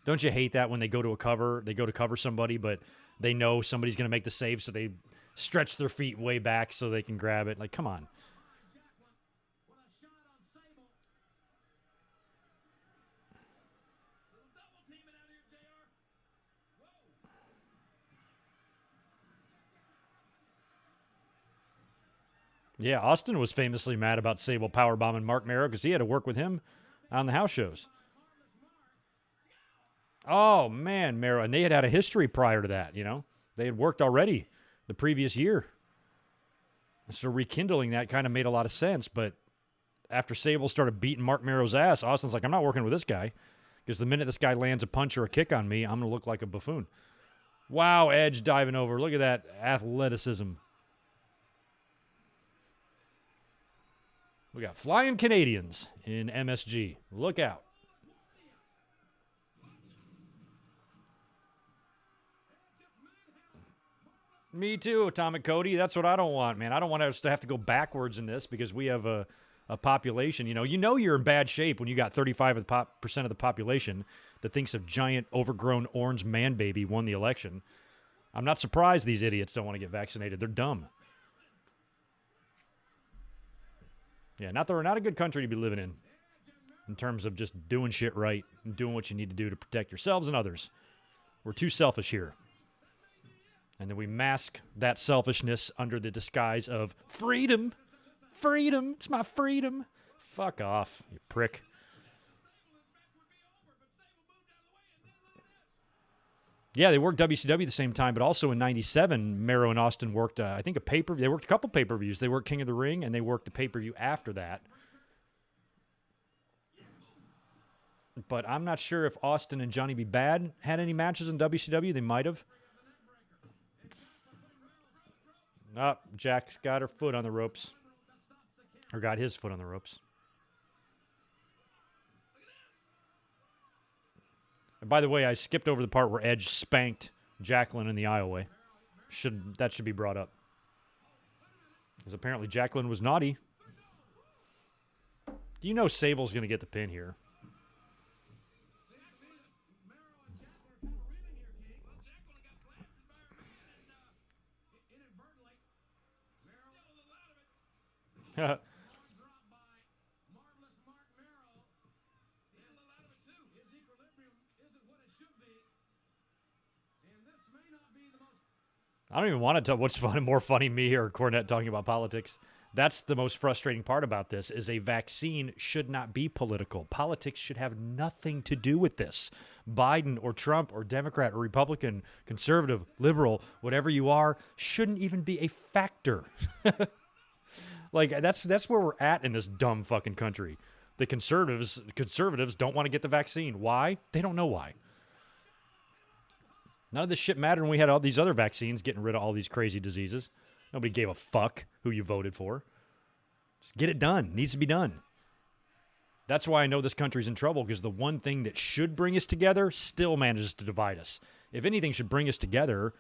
Don't you hate that when they go to cover somebody, but they know somebody's going to make the save, so they stretch their feet way back so they can grab it? Like, come on. Yeah, Austin was famously mad about Sable powerbombing Mark Merrow because he had to work with him on the house shows. Oh, man, Merrow. And they had a history prior to that, you know. They had worked already the previous year. So rekindling that kind of made a lot of sense. But after Sable started beating Mark Merrow's ass, Austin's like, I'm not working with this guy. Because the minute this guy lands a punch or a kick on me, I'm going to look like a buffoon. Wow, Edge diving over. Look at that athleticism. We got flying Canadians in MSG. Look out. Me too, Atomic Cody. That's what I don't want, man. I don't want us to have to go backwards in this because we have a population. You know you're in bad shape when you got 35% of the population that thinks a giant, overgrown orange man baby won the election. I'm not surprised these idiots don't want to get vaccinated. They're dumb. Yeah, not a good country to be living in terms of just doing shit right and doing what you need to do to protect yourselves and others. We're too selfish here. And then we mask that selfishness under the disguise of freedom. Freedom. It's my freedom. Fuck off, you prick. Yeah, they worked WCW at the same time, but also in '97, Merrow and Austin worked, I think, They worked a couple pay-per-views. They worked King of the Ring, and they worked the pay-per-view after that. But I'm not sure if Austin and Johnny B. Bad had any matches in WCW. They might have. Oh, Jack's got her foot on the ropes. Or got his foot on the ropes. And by the way, I skipped over the part where Edge spanked Jacqueline in the aisleway. That should be brought up. Because apparently Jacqueline was naughty. You know Sable's going to get the pin here. I don't even want to tell what's more funny, me or Cornette talking about politics. That's the most frustrating part about this, is a vaccine should not be political. Politics should have nothing to do with this. Biden or Trump or Democrat or Republican, conservative, liberal, whatever you are, shouldn't even be a factor. Like, that's where we're at in this dumb fucking country. The conservatives don't want to get the vaccine. Why? They don't know why. None of this shit mattered when we had all these other vaccines getting rid of all these crazy diseases. Nobody gave a fuck who you voted for. Just get it done. It needs to be done. That's why I know this country's in trouble, because the one thing that should bring us together still manages to divide us. If anything should bring us together,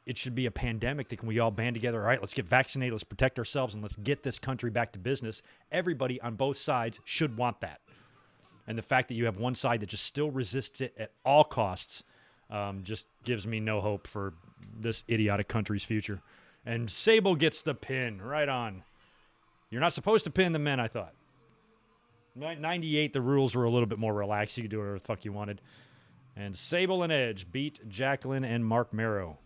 it should be a pandemic that we all band together. All right, let's get vaccinated. Let's protect ourselves, and let's get this country back to business. Everybody on both sides should want that. And the fact that you have one side that just still resists it at all costs just gives me no hope for this idiotic country's future. And Sable gets the pin. Right on. You're not supposed to pin the men, I thought. 98, the rules were a little bit more relaxed. You could do whatever the fuck you wanted. And Sable and Edge beat Jacqueline and Mark Merrow.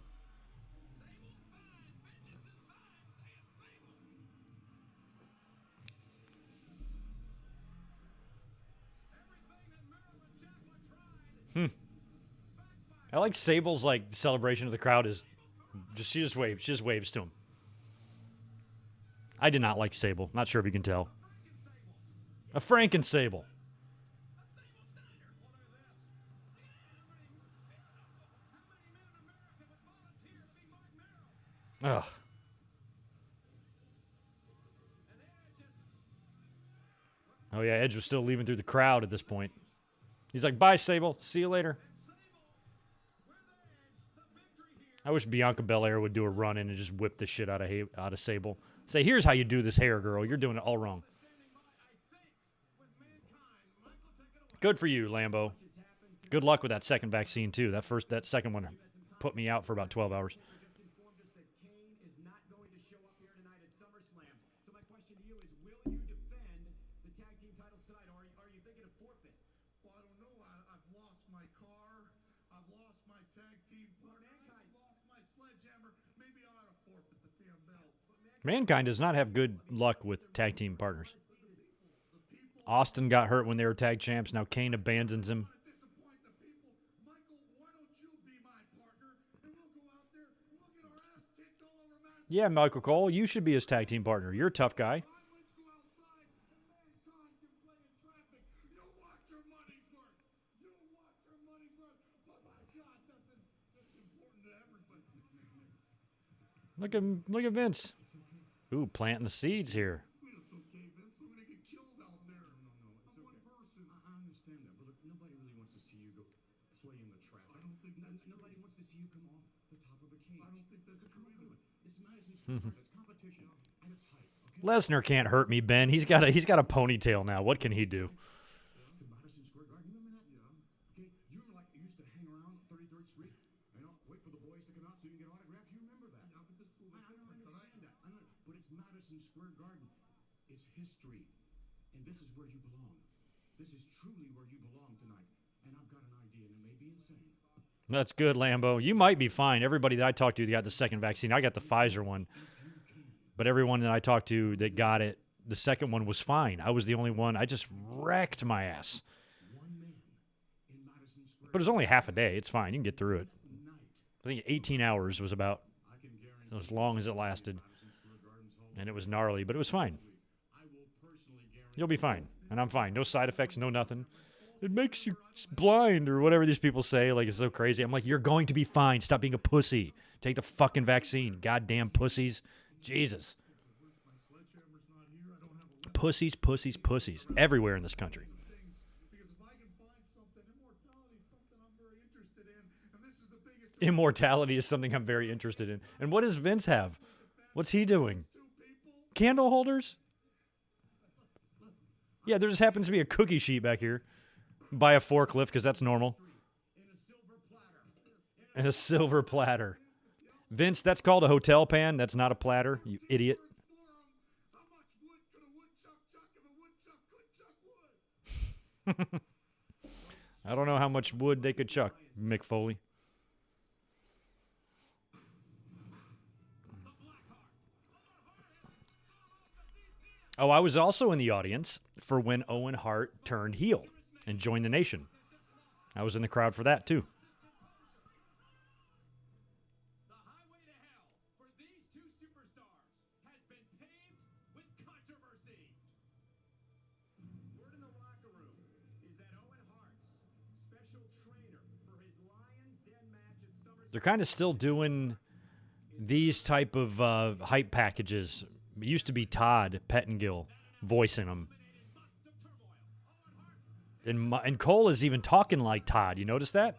I like Sable's celebration of the crowd is she just waves to him. I did not like Sable. Not sure if you can tell. A Franken Sable. Ugh. Oh, yeah, Edge was still leaving through the crowd at this point. He's like, bye, Sable. See you later. I wish Bianca Belair would do a run-in and just whip the shit out of Sable. Say, here's how you do this hair, girl. You're doing it all wrong. Good for you, Lambo. Good luck with that second vaccine, too. That second one put me out for about 12 hours. Just informed us that Kane is not going to show up here tonight at SummerSlam. So my question to you is, will you defend the tag team titles tonight, or are you thinking of forfeit? Well, I don't know. I've lost my car. I've lost my tag team partner. I've lost my sledgehammer. Maybe I ought to forfeit the damn belt. Mankind does not have good luck with tag team partners. Austin got hurt when they were tag champs. Now Kane abandons him. Disappoint the people. Michael, why don't you be my partner? And we'll go out there and we'll get our ass kicked all over Madison. Yeah, Michael Cole, you should be his tag team partner. You're a tough guy. Let's go outside and Mankind can play in traffic. You'll watch your money's worth. You'll watch your money's worth. But my God, that's important to everybody. Look at Vince. Ooh, planting the seeds here. It's okay, Vince. Somebody get killed out there. No, one person. I understand that, but look, nobody really wants to see you go play in the traffic. I don't think that's Nobody wants to see you come off the top of a cage. I don't think that's Come on, true. come on. This is Madison Square Garden. It's competition at its height. Okay. Lesnar can't hurt me, Ben. He's got a ponytail now. What can he do? To Madison Square Garden. You remember that? Yeah. Okay. You remember like you used to hang around 33rd Street? You know, wait for the boys to come out so you can get autographs. You remember that? Yeah, but this will I don't understand that. I know, but it's Madison Square Garden. It's history, and this is where you belong. This is truly where you belong tonight. And I've got an idea, and it may be insane. That's good, Lambo. You might be fine. Everybody that I talked to got the second vaccine. I got the Pfizer one. But everyone that I talked to that got it, the second one was fine. I was the only one. I just wrecked my ass. One man in Madison Square But it was only half a day. It's fine. You can get through it. night. I think 18 hours was about I can guarantee as long as it lasted. Madison Square Garden's home. And it was gnarly, but it was fine. I will personally guarantee. You'll be fine. And I'm fine. No side effects, no nothing. It makes you blind or whatever these people say. Like, it's so crazy. I'm like, you're going to be fine. Stop being a pussy. Take the fucking vaccine. Goddamn pussies. Jesus. Pussies, pussies, pussies. Everywhere in this country. because if I can find something, immortality is something I'm very interested in, and this is the biggest Immortality is something I'm very interested in. And what does Vince have? What's he doing? two people. Candle holders? Yeah, there just happens to be a cookie sheet back here. By a forklift, because that's normal. And a silver platter. Vince, that's called a hotel pan. That's not a platter, you idiot. How much wood could a woodchuck chuck if a woodchuck could chuck wood? I don't know how much wood they could chuck, Mick Foley. Oh, I was also in the audience for when Owen Hart turned heel and joined the Nation. I was in the crowd for that, too. The highway to hell for these two superstars has been paved with controversy. Word in the locker room is that Owen Hart's special trainer for his Lions Den match at SummerSlam. They're kind of still doing these type of hype packages. It used to be Todd Pettengill voicing them. And Cole is even talking like Todd. You notice that?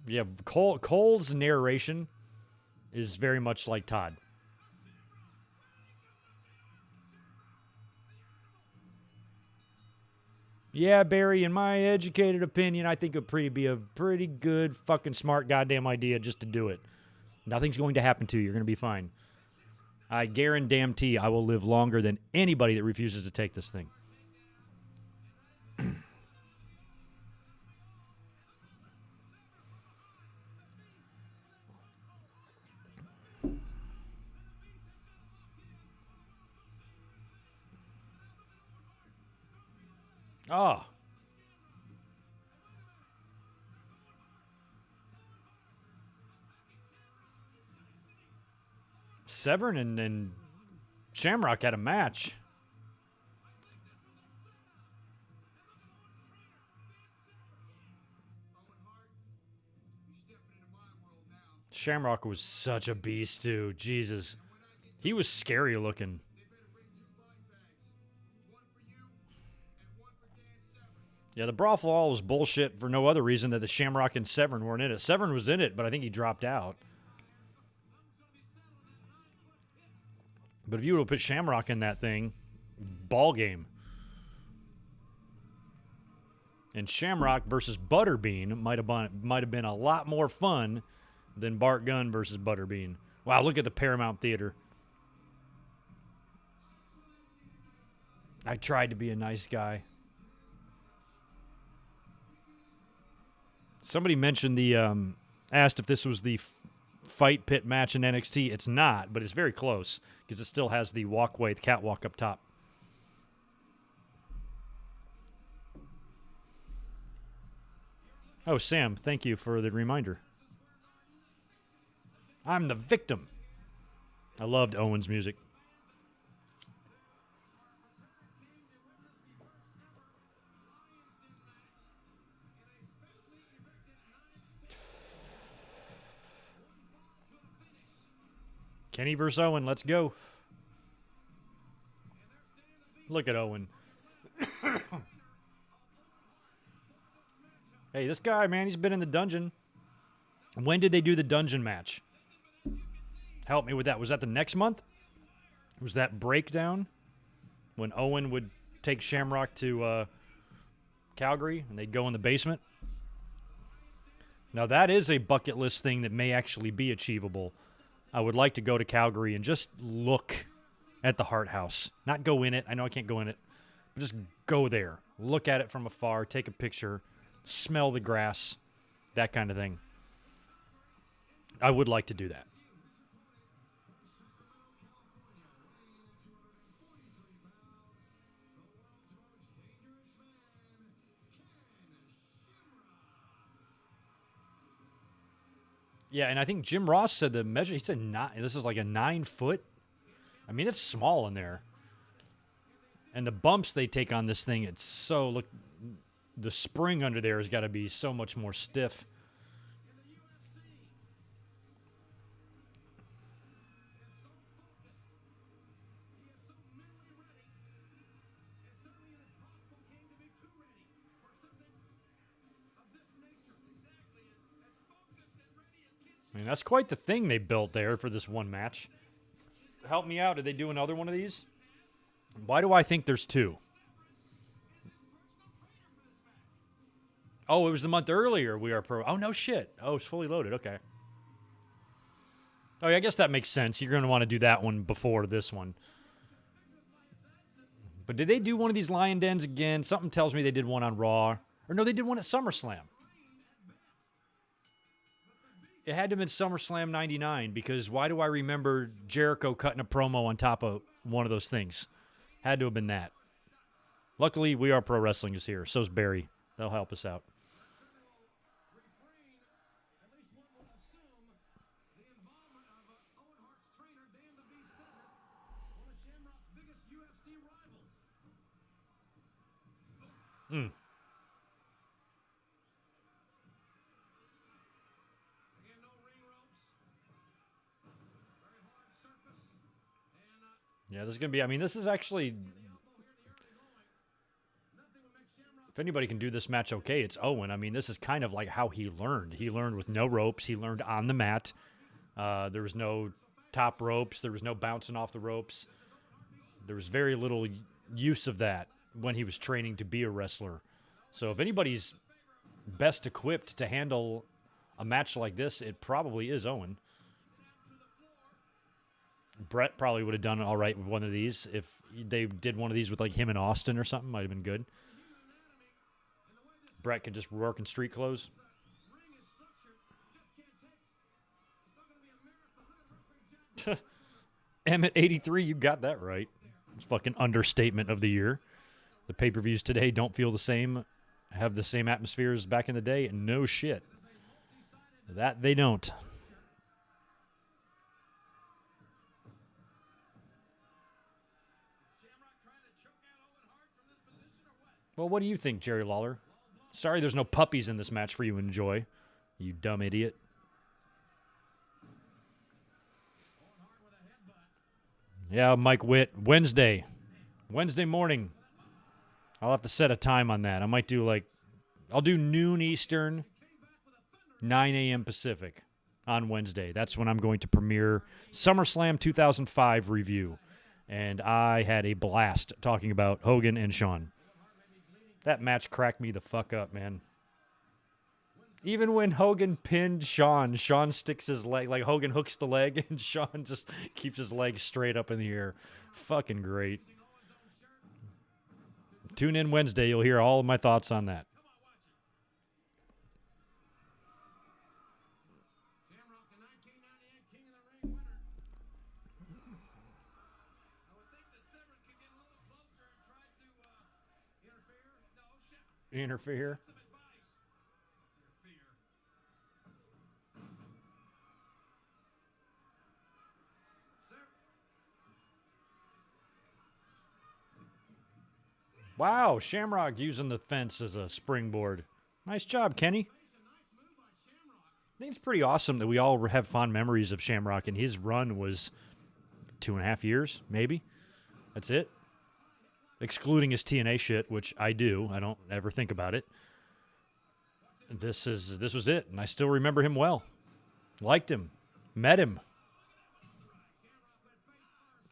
Yeah, Cole's narration is very much like Todd. Yeah, Barry, in my educated opinion, I think it'd be a pretty good fucking smart goddamn idea just to do it. Nothing's going to happen to you. You're going to be fine. I guarantee I will live longer than anybody that refuses to take this thing. Oh. Severn and Shamrock had a match. Shamrock was such a beast, too. Jesus. He was scary looking. Yeah, the brawl for all was bullshit for no other reason that the Shamrock and Severn weren't in it. Severn was in it, but I think he dropped out. But if you would have put Shamrock in that thing, ball game. And Shamrock versus Butterbean might have been a lot more fun than Bart Gunn versus Butterbean. Wow, look at the Paramount Theater. I tried to be a nice guy. Somebody mentioned asked if this was the fight pit match in NXT. It's not, but it's very close because it still has the walkway, the catwalk up top. Oh, Sam, thank you for the reminder. I'm the victim. I loved Owen's music. Kenny versus Owen, let's go. Look at Owen. Hey, this guy, man, he's been in the dungeon. When did they do the dungeon match? Help me with that. Was that the next month? Was that breakdown? When Owen would take Shamrock to Calgary and they'd go in the basement? Now, that is a bucket list thing that may actually be achievable. I would like to go to Calgary and just look at the Hart House. Not go in it. I know I can't go in it. But just go there. Look at it from afar. Take a picture. Smell the grass. That kind of thing. I would like to do that. Yeah, and I think Jim Ross said the measure, he said this is like a 9 foot. I mean, it's small in there. And the bumps they take on this thing, it's so, look, the spring under there has got to be so much more stiff. I mean, that's quite the thing they built there for this one match. Help me out. Did they do another one of these? Why do I think there's two? Oh, it was the month earlier. We Are Pro. Oh, no shit. Oh, it's fully loaded. Okay. Oh, yeah, I guess that makes sense. You're going to want to do that one before this one. But did they do one of these Lion Dens again? Something tells me they did one on Raw. Or no, they did one at SummerSlam. It had to have been SummerSlam 99 because why do I remember Jericho cutting a promo on top of one of those things? Had to have been that. Luckily, We Are Pro Wrestling is here. So's Barry. They'll help us out. Yeah, this is going to be, I mean, this is actually, if anybody can do this match okay, it's Owen. I mean, this is kind of like how he learned. He learned with no ropes. He learned on the mat. There was no top ropes. There was no bouncing off the ropes. There was very little use of that when he was training to be a wrestler. So if anybody's best equipped to handle a match like this, it probably is Owen. Brett probably would have done all right with one of these. If they did one of these with like him and Austin or something, might have been good. Brett could just work in street clothes. Emmett 83, you got that right. It's fucking understatement of the year. The pay-per-views today don't feel the same, have the same atmosphere as back in the day. No shit. That they don't. Well, what do you think, Jerry Lawler? Sorry there's no puppies in this match for you to enjoy, you dumb idiot. Yeah, Mike Witt. Wednesday morning. I'll have to set a time on that. I might do I'll do noon Eastern, 9 a.m. Pacific on Wednesday. That's when I'm going to premiere SummerSlam 2005 review. And I had a blast talking about Hogan and Shawn. That match cracked me the fuck up, man. Even when Hogan pinned Shawn sticks his leg, like Hogan hooks the leg, and Shawn just keeps his leg straight up in the air. Fucking great. Tune in Wednesday. You'll hear all of my thoughts on that. Shamrock, the 1998 King of the Ring winner. I would think that Severn could get a little closer and try to interfere. No, Interfere. some advice. Interfere. Wow, Shamrock using the fence as a springboard. Nice job, Kenny. I think it's pretty awesome that we all have fond memories of Shamrock, and his run was 2.5 years, maybe. That's it. Excluding his TNA shit, which I do. I don't ever think about it. This was it, and I still remember him well. Liked him. Met him.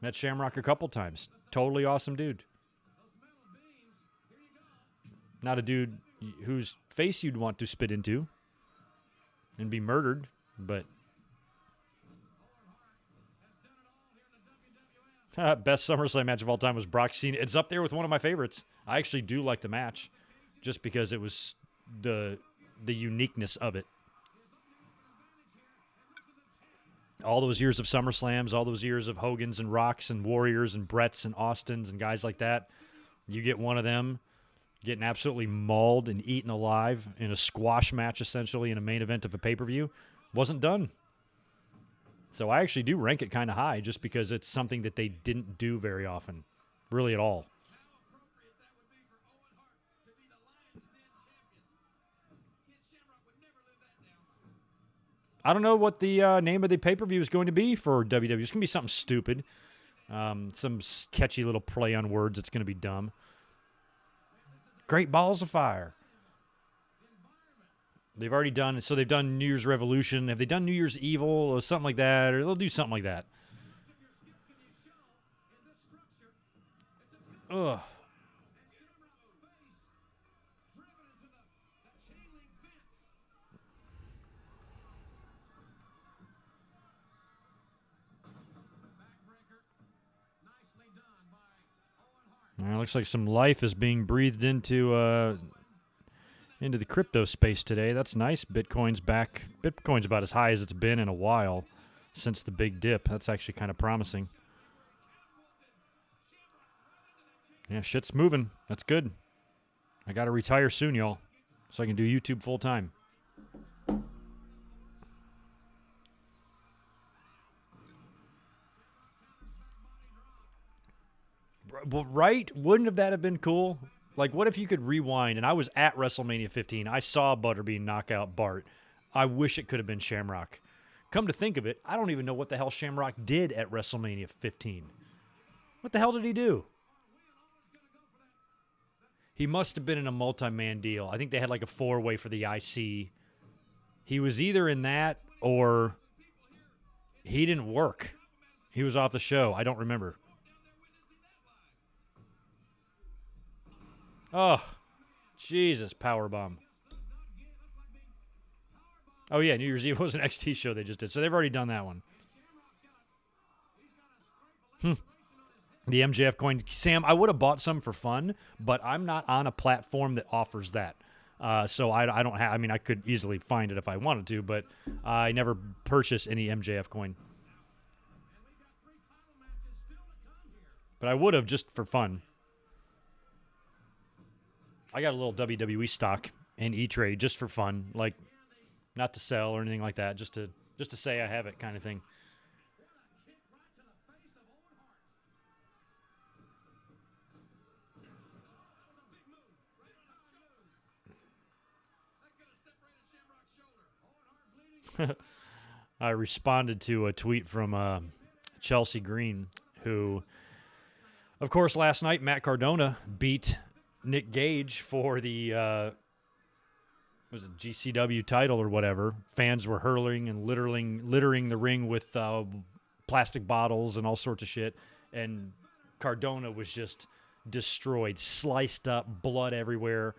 Met Shamrock a couple times. Totally awesome dude. Not a dude whose face you'd want to spit into and be murdered, but best SummerSlam match of all time was Brock Cena. It's up there with one of my favorites. I actually do like the match just because it was the uniqueness of it. All those years of SummerSlams, all those years of Hogans and Rocks and Warriors and Bretts and Austins and guys like that, you get one of them getting absolutely mauled and eaten alive in a squash match, essentially, in a main event of a pay-per-view, wasn't done. So I actually do rank it kind of high just because it's something that they didn't do very often, really at all. I don't know what the name of the pay-per-view is going to be for WWE. It's going to be something stupid. Some catchy little play on words. It's going to be dumb. Great Balls of Fire. They've already done, so they've done New Year's Revolution. Have they done New Year's Evil or something like that? Or they'll do something like that. Ugh. It looks like some life is being breathed into the crypto space today. That's nice. Bitcoin's back. Bitcoin's about as high as it's been in a while since the big dip. That's actually kind of promising. Yeah, shit's moving. That's good. I got to retire soon, y'all, so I can do YouTube full time. Well, right? Wouldn't have that have been cool? Like, what if you could rewind? And I was at WrestleMania 15. I saw Butterbean knock out Bart. I wish it could have been Shamrock. Come to think of it, I don't even know what the hell Shamrock did at WrestleMania 15. What the hell did he do? He must have been in a multi-man deal. I think they had like a 4-way for the IC. He was either in that or he didn't work. He was off the show. I don't remember. Oh, Jesus, powerbomb. Oh, yeah, New Year's Eve was an XT show they just did, so they've already done that one. The MJF coin. Sam, I would have bought some for fun, but I'm not on a platform that offers that. So I don't have, I mean, I could easily find it if I wanted to, but I never purchased any MJF coin. But I would have just for fun. I got a little WWE stock in E-Trade just for fun, like not to sell or anything like that, just to say I have it kind of thing. I responded to a tweet from Chelsea Green, who, of course, last night Matt Cardona beat Nick Gage for the was it GCW title or whatever. Fans were hurling and littering the ring with plastic bottles and all sorts of shit, and Cardona was just destroyed, sliced up, blood everywhere.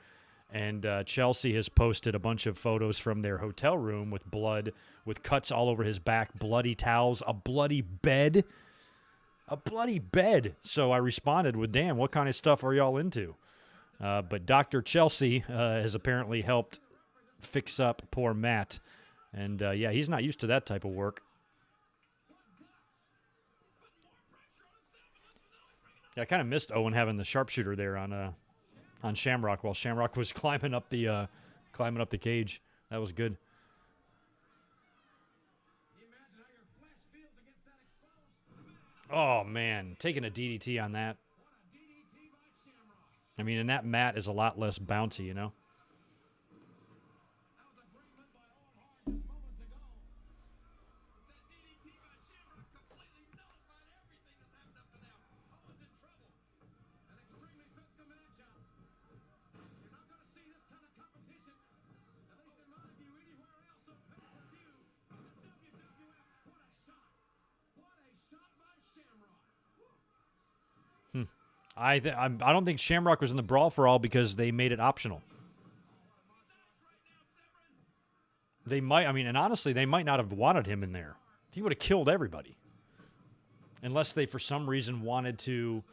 And Chelsea has posted a bunch of photos from their hotel room with blood, with cuts all over his back, bloody towels, a bloody bed. A bloody bed. So I responded with, damn, what kind of stuff are y'all into? But Dr. Chelsea has apparently helped fix up poor Matt. And, yeah, he's not used to that type of work. Yeah, I kind of missed Owen having the sharpshooter there on Shamrock while Shamrock was climbing up the cage. That was good. Oh man, taking a DDT on that. I mean, and that mat is a lot less bouncy, you know. I don't think Shamrock was in the brawl for all because they made it optional. They might, I mean, and honestly, they might not have wanted him in there. He would have killed everybody. Unless they, for some reason, wanted to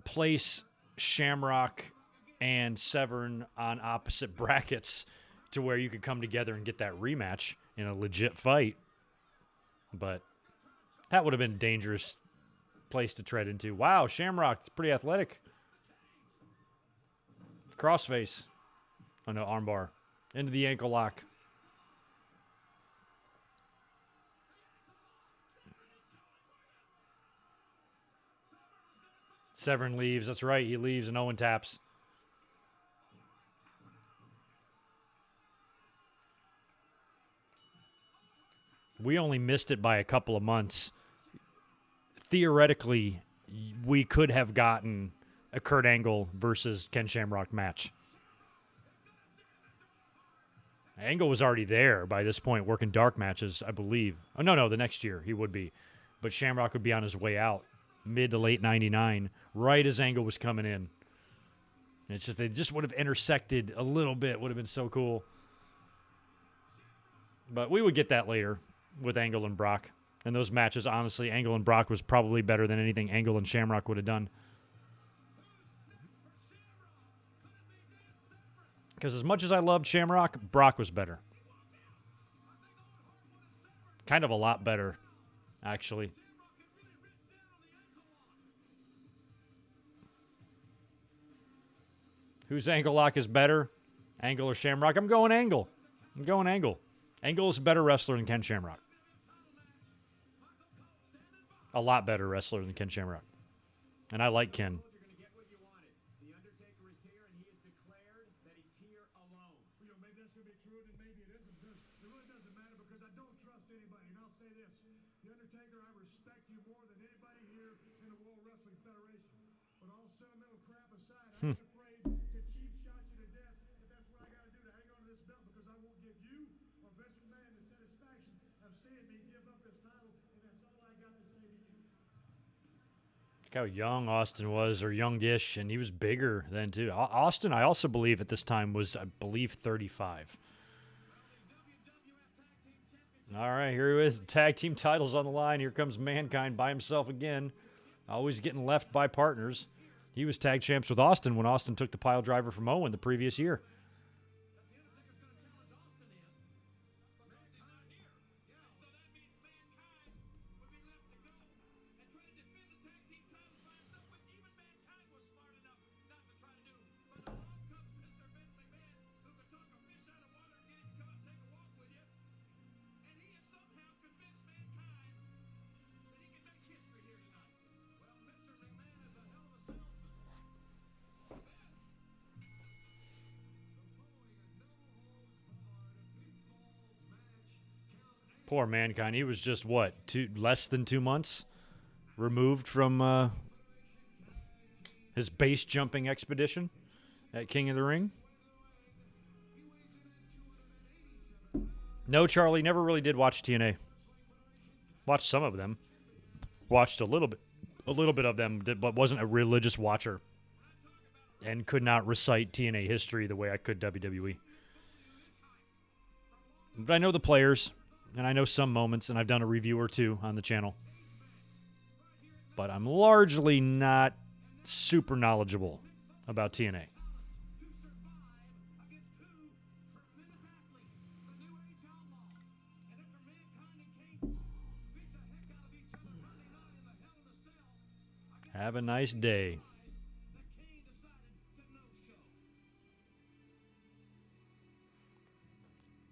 place Shamrock and Severn on opposite brackets to where you could come together and get that rematch in a legit fight. But that would have been a dangerous place to tread into. Wow, Shamrock, it's pretty athletic. Crossface. Oh no, armbar. Into the ankle lock. Severn leaves. That's right, he leaves and Owen taps. We only missed it by a couple of months. Theoretically, we could have gotten a Kurt Angle versus Ken Shamrock match. Angle was already there by this point, working dark matches, I believe. Oh, no, the next year he would be. But Shamrock would be on his way out, mid to late 99, right as Angle was coming in. And it's just, they just would have intersected a little bit, would have been so cool. But we would get that later with Angle and Brock. And those matches, honestly, Angle and Brock was probably better than anything Angle and Shamrock would have done. Because as much as I loved Shamrock, Brock was better. Kind of a lot better, actually. Whose ankle lock is better? Angle or Shamrock? I'm going Angle. Angle is a better wrestler than Ken Shamrock. A lot better wrestler than Ken Shamrock. And I like Ken. You're going to get what you wanted. The Undertaker is here, and he has declared that he's here alone. You know, maybe that's going to be true, and maybe it isn't. It really doesn't matter because I don't trust anybody. And I'll say this. The Undertaker, I respect you more than anybody here in the World Wrestling Federation. But all sentimental crap aside, I'm not afraid to cheap shot you to death if that's what I got to do to hang on to this belt because I won't give you or Vince McMahon the satisfaction of seeing me give up this title, and that's all I got to say to you. Look how young Austin was, or youngish, and he was bigger then too. Austin, I also believe at this time was, 35. All right, here he is. Tag team titles on the line. Here comes Mankind by himself again. Always getting left by partners. He was tag champs with Austin when Austin took the pile driver from Owen the previous year. Poor Mankind. He was just, what, less than 2 months removed from his base jumping expedition at King of the Ring. No, Charlie, never really did watch TNA. Watched some of them. Watched a little bit of them, but wasn't a religious watcher. And could not recite TNA history the way I could WWE. But I know the players, and I know some moments, and I've done a review or two on the channel. But I'm largely not super knowledgeable about TNA. Have a nice day.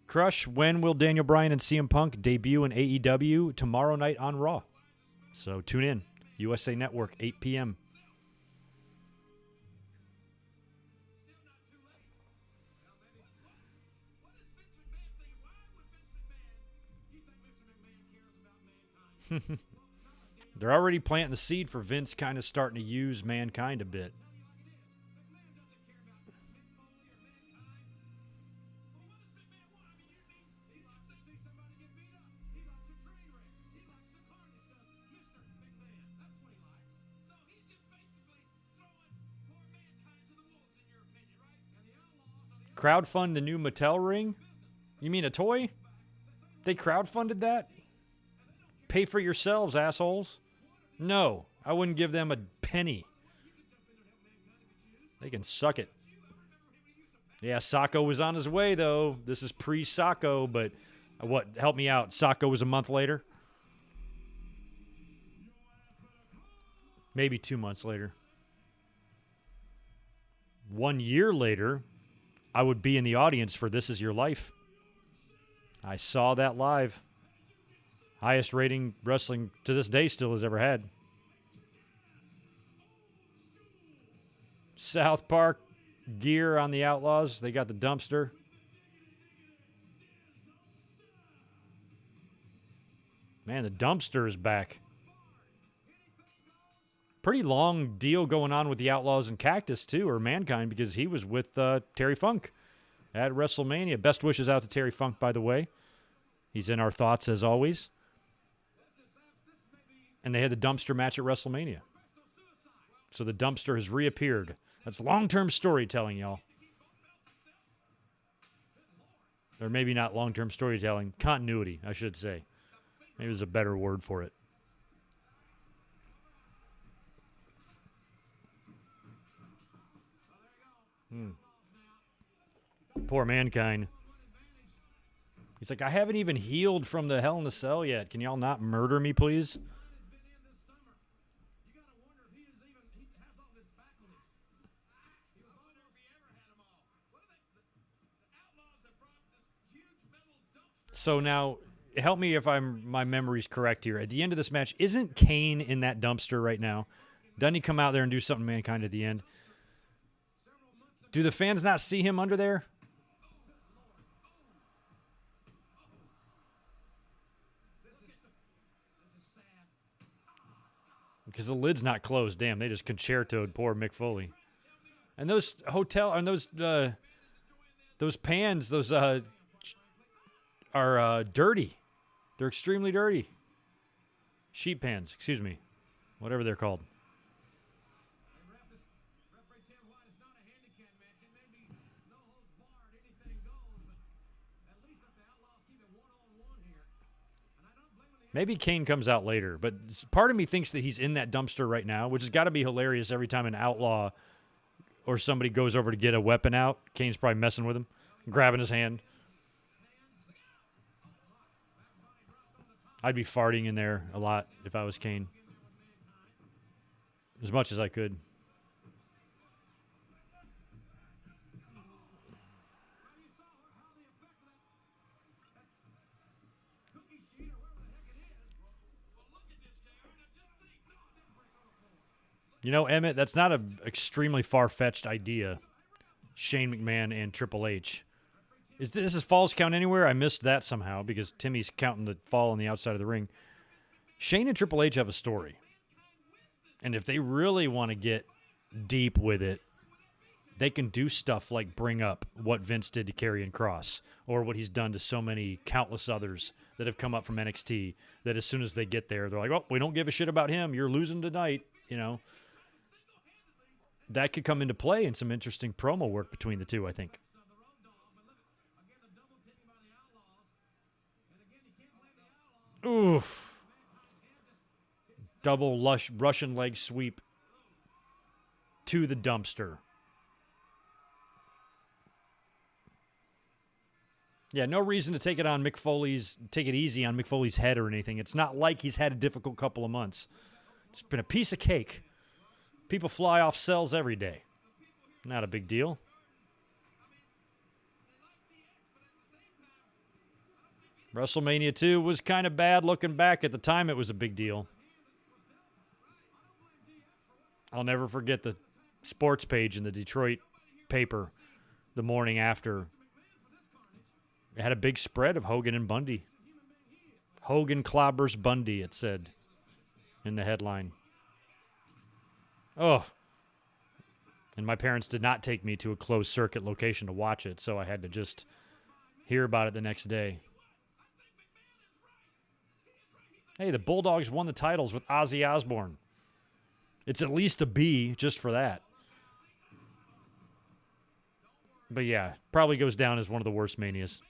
Crush, when will Daniel Bryan and CM Punk debut in AEW? Tomorrow night on Raw. So tune in. USA Network, 8 p.m. They're already planting the seed for Vince kind of starting to use Mankind a bit. Crowdfund the new Mattel ring? You mean a toy? They crowdfunded that? Pay for yourselves, assholes. No, I wouldn't give them a penny. They can suck it. Yeah, Sacco was on his way, though. This is pre-Sacco, but what? Help me out. Sacco was a month later? Maybe 2 months later. 1 year later, I would be in the audience for This Is Your Life. I saw that live. Highest rating wrestling to this day still has ever had. South Park gear on the Outlaws. They got the dumpster. Man, the dumpster is back. Pretty long deal going on with the Outlaws and Cactus, too, or Mankind, because he was with Terry Funk at WrestleMania. Best wishes out to Terry Funk, by the way. He's in our thoughts, as always. And they had the dumpster match at WrestleMania. So the dumpster has reappeared. That's long-term storytelling, y'all. Or maybe not long-term storytelling. Continuity, I should say. Maybe there's a better word for it. Poor Mankind. He's like, I haven't even healed from the Hell in the Cell yet. Can y'all not murder me, please? So now, help me if my memory's correct here. At the end of this match, isn't Kane in that dumpster right now? Doesn't he come out there and do something Mankind at the end? Do the fans not see him under there? Because the lid's not closed. Damn, they just concertoed poor Mick Foley. And those those pans, are dirty. They're extremely dirty. Sheet pans, excuse me. Whatever they're called. Maybe Kane comes out later, but part of me thinks that he's in that dumpster right now, which has got to be hilarious every time an outlaw or somebody goes over to get a weapon out. Kane's probably messing with him, grabbing his hand. I'd be farting in there a lot if I was Kane. As much as I could. You know, Emmett, that's not an extremely far-fetched idea. Shane McMahon and Triple H. This is Falls Count Anywhere? I missed that somehow because Timmy's counting the fall on the outside of the ring. Shane and Triple H have a story. And if they really want to get deep with it, they can do stuff like bring up what Vince did to Karrion Kross or what he's done to so many countless others that have come up from NXT that as soon as they get there, they're like, oh, we don't give a shit about him. You're losing tonight, you know. That could come into play in some interesting promo work between the two, I think. Oof. Double Russian leg sweep to the dumpster. Yeah, no reason to take it easy on Mick Foley's head or anything. It's not like he's had a difficult couple of months. It's been a piece of cake. People fly off cells every day. Not a big deal. WrestleMania 2 was kind of bad looking back. At the time, it was a big deal. I'll never forget the sports page in the Detroit paper the morning after. It had a big spread of Hogan and Bundy. Hogan clobbers Bundy, it said in the headline. Oh. And my parents did not take me to a closed circuit location to watch it, so I had to just hear about it the next day. Hey, the Bulldogs won the titles with Ozzy Osbourne. It's at least a B just for that. But yeah, probably goes down as one of the worst Manias.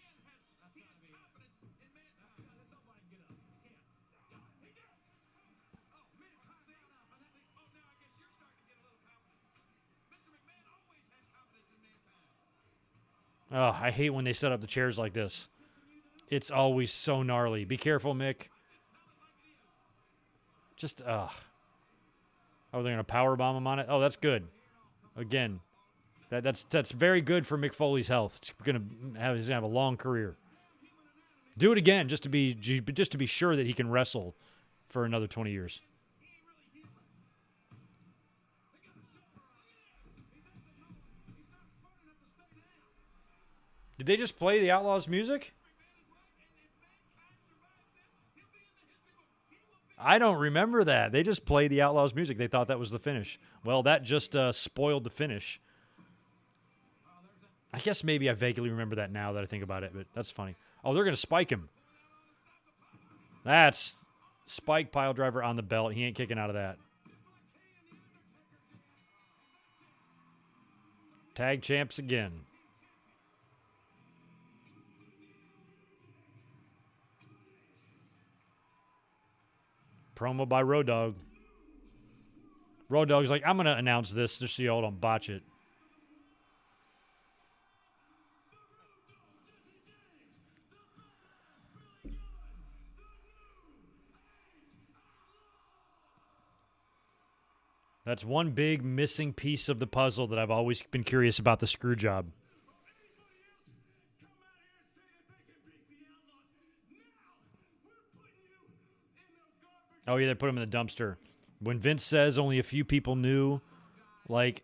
Oh, I hate when they set up the chairs like this. It's always so gnarly. Be careful, Mick. Just, Oh, they're going to powerbomb him on it? Oh, that's good. Again, that's very good for Mick Foley's health. He's going to have a long career. Do it again just to be sure that he can wrestle for another 20 years. Did they just play the Outlaws music? I don't remember that. They just played the Outlaws music. They thought that was the finish. Well, that just spoiled the finish. I guess maybe I vaguely remember that now that I think about it, but that's funny. Oh, they're going to spike him. That's spike pile driver on the belt. He ain't kicking out of that. Tag champs again. Promo by Road Dogg. Road Dogg's like, I'm going to announce this just so y'all don't botch it. That's one big missing piece of the puzzle that I've always been curious about the screw job. Oh, yeah, they put him in the dumpster. When Vince says only a few people knew, like,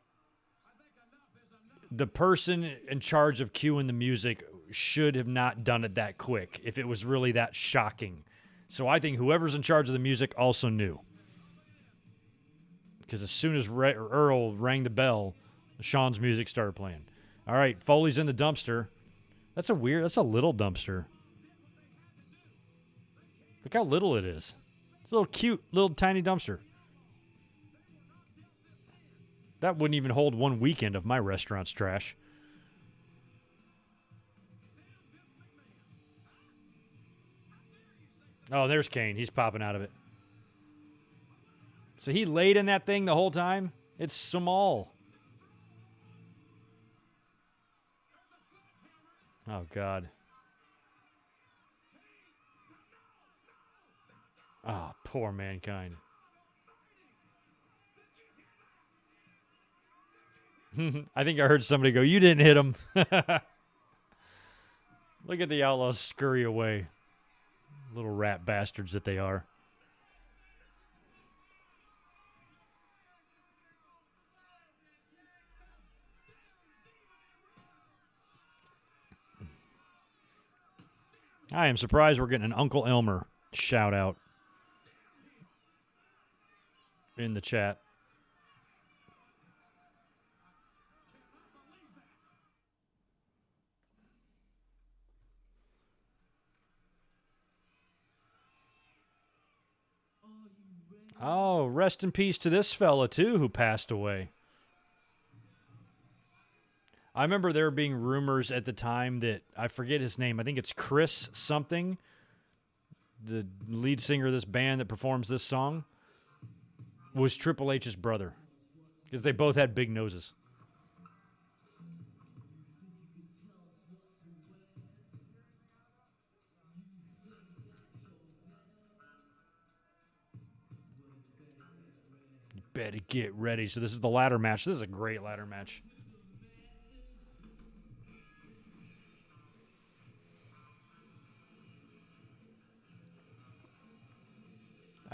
the person in charge of cueing the music should have not done it that quick if it was really that shocking. So I think whoever's in charge of the music also knew. Because as soon as Earl rang the bell, Sean's music started playing. All right, Foley's in the dumpster. That's a little dumpster. Look how little it is. It's a little cute, little tiny dumpster. That wouldn't even hold one weekend of my restaurant's trash. Oh, there's Kane. He's popping out of it. So he laid in that thing the whole time? It's small. Oh, God. Oh, poor Mankind. I think I heard somebody go, you didn't hit him. Look at the Outlaws scurry away. Little rat bastards that they are. I am surprised we're getting an Uncle Elmer shout out in the chat. Oh, rest in peace to this fella, too, who passed away. I remember there being rumors at the time that, I forget his name, I think it's Chris something, the lead singer of this band that performs this song, was Triple H's brother. Because they both had big noses. You better get ready. So this is the ladder match. This is a great ladder match.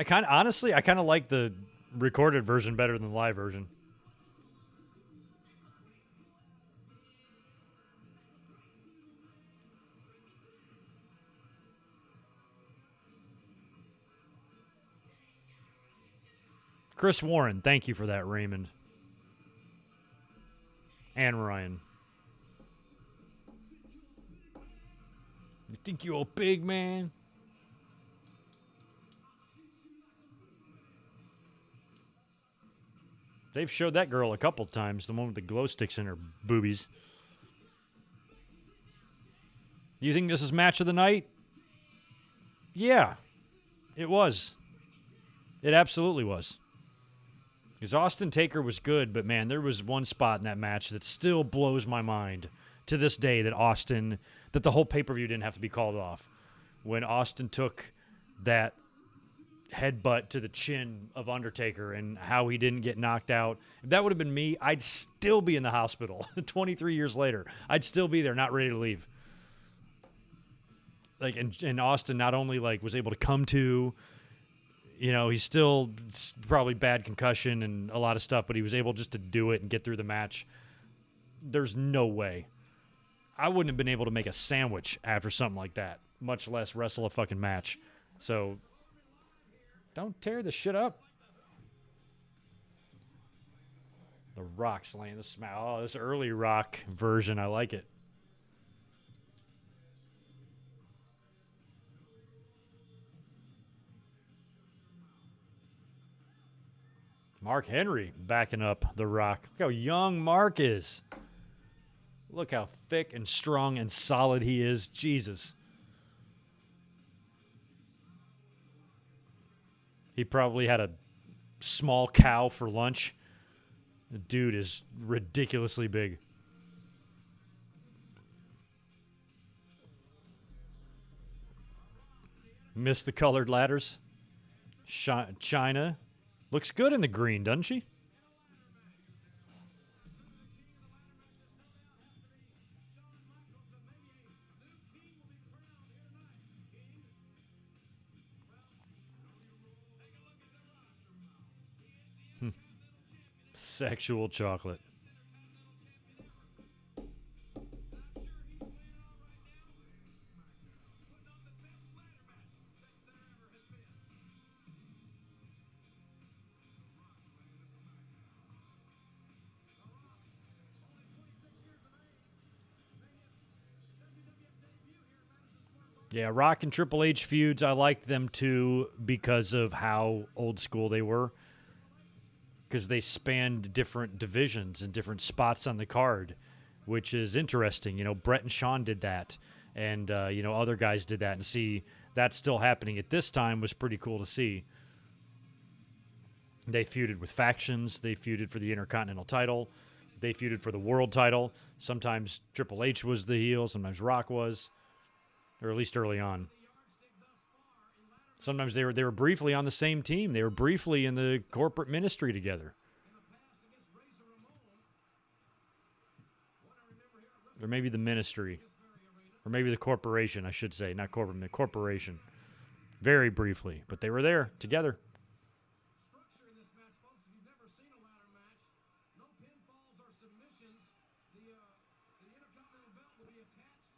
I kind of like the recorded version better than the live version. Chris Warren, thank you for that, Raymond. And Ryan. You think you're a big man? They've showed that girl a couple times, the one with the glow sticks in her boobies. You think this is match of the night? Yeah, it was. It absolutely was. Because Austin Taker was good, but man, there was one spot in that match that still blows my mind to this day that the whole pay-per-view didn't have to be called off. When Austin took that headbutt to the chin of Undertaker and how he didn't get knocked out. If that would have been me, I'd still be in the hospital 23 years later. I'd still be there, not ready to leave. Like, and Austin not only like was able to come to, you know, he's still probably bad concussion and a lot of stuff, but he was able just to do it and get through the match. There's no way. I wouldn't have been able to make a sandwich after something like that, much less wrestle a fucking match. So don't tear the shit up. The Rock slaying the smack. Oh, this early Rock version, I like it. Mark Henry backing up The Rock. Look how young Mark is. Look how thick and strong and solid he is. Jesus. He probably had a small cow for lunch. The dude is ridiculously big. Missed the colored ladders. China looks good in the green, doesn't she? Sexual chocolate. Yeah, Rock and Triple H feuds, I liked them too because of how old school they were. Because they spanned different divisions and different spots on the card, which is interesting. You know, Brett and Shawn did that, and, you know, other guys did that. And see that still happening at this time was pretty cool to see. They feuded with factions. They feuded for the Intercontinental title. They feuded for the world title. Sometimes Triple H was the heel. Sometimes Rock was, or at least early on. Sometimes they were briefly on the same team. They were briefly in the corporate ministry together. Or maybe the ministry. Or maybe the corporation, I should say. Not corporate, the corporation. Very briefly. But they were there together. Structure in this match, folks. If you've never seen a ladder match, no pinfalls or submissions. The Intercontinental belt will be attached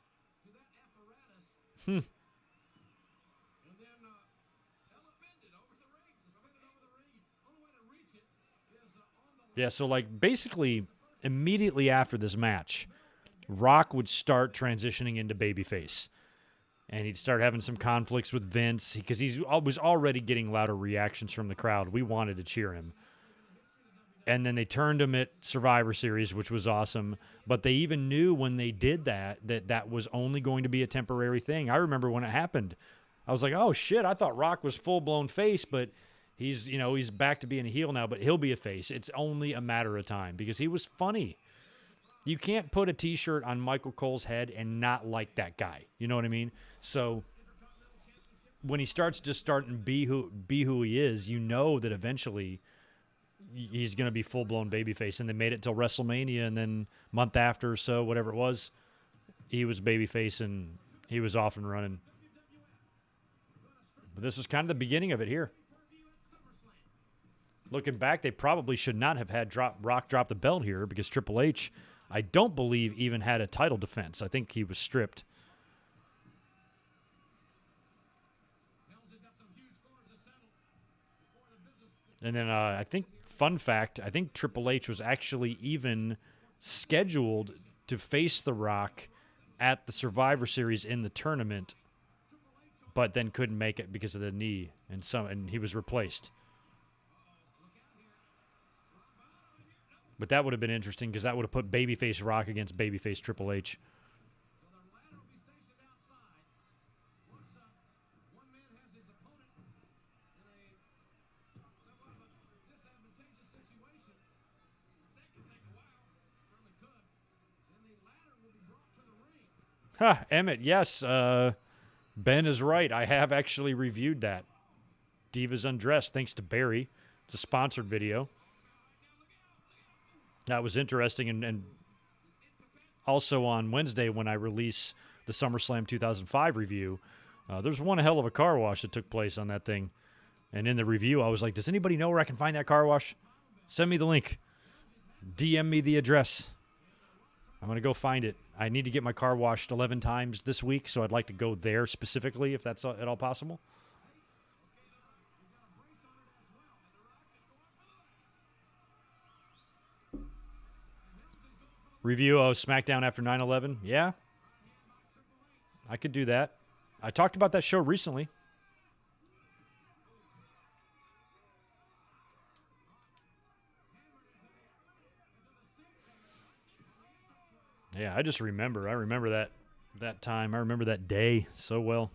to that apparatus. And then suspended over the ring. Suspended over the ring. Only way to reach Yeah, so like basically immediately after this match, Rock would start transitioning into babyface. And he'd start having some conflicts with Vince because he was already getting louder reactions from the crowd. We wanted to cheer him. And then they turned him at Survivor Series, which was awesome. But they even knew when they did that was only going to be a temporary thing. I remember when it happened. I was like, oh, shit, I thought Rock was full-blown face, but he's back to being a heel now, but he'll be a face. It's only a matter of time because he was funny. You can't put a T-shirt on Michael Cole's head and not like that guy. You know what I mean? So when he starts to be who he is, you know that eventually he's going to be full-blown babyface. And they made it till WrestleMania, and then month after or so, whatever it was, he was babyface and he was off and running. But this was kind of the beginning of it here. Looking back, they probably should not have had Rock drop the belt here because Triple H, I don't believe, even had a title defense. I think he was stripped. And then I think, fun fact, I think Triple H was actually even scheduled to face The Rock at the Survivor Series in the tournament, but then couldn't make it because of the knee, and he was replaced. But that would have been interesting because that would have put babyface Rock against babyface Triple H. Emmett, yes. Ben is right. I have actually reviewed that. Divas Undressed, thanks to Barry. It's a sponsored video. That was interesting. And also on Wednesday when I release the SummerSlam 2005 review, there's one hell of a car wash that took place on that thing. And in the review, I was like, does anybody know where I can find that car wash? Send me the link. DM me the address. I'm going to go find it. I need to get my car washed 11 times this week, so I'd like to go there specifically if that's at all possible. Review of SmackDown after 9/11. Yeah, I could do that. I talked about that show recently. Yeah, I just remember. I remember that time. I remember that day so well.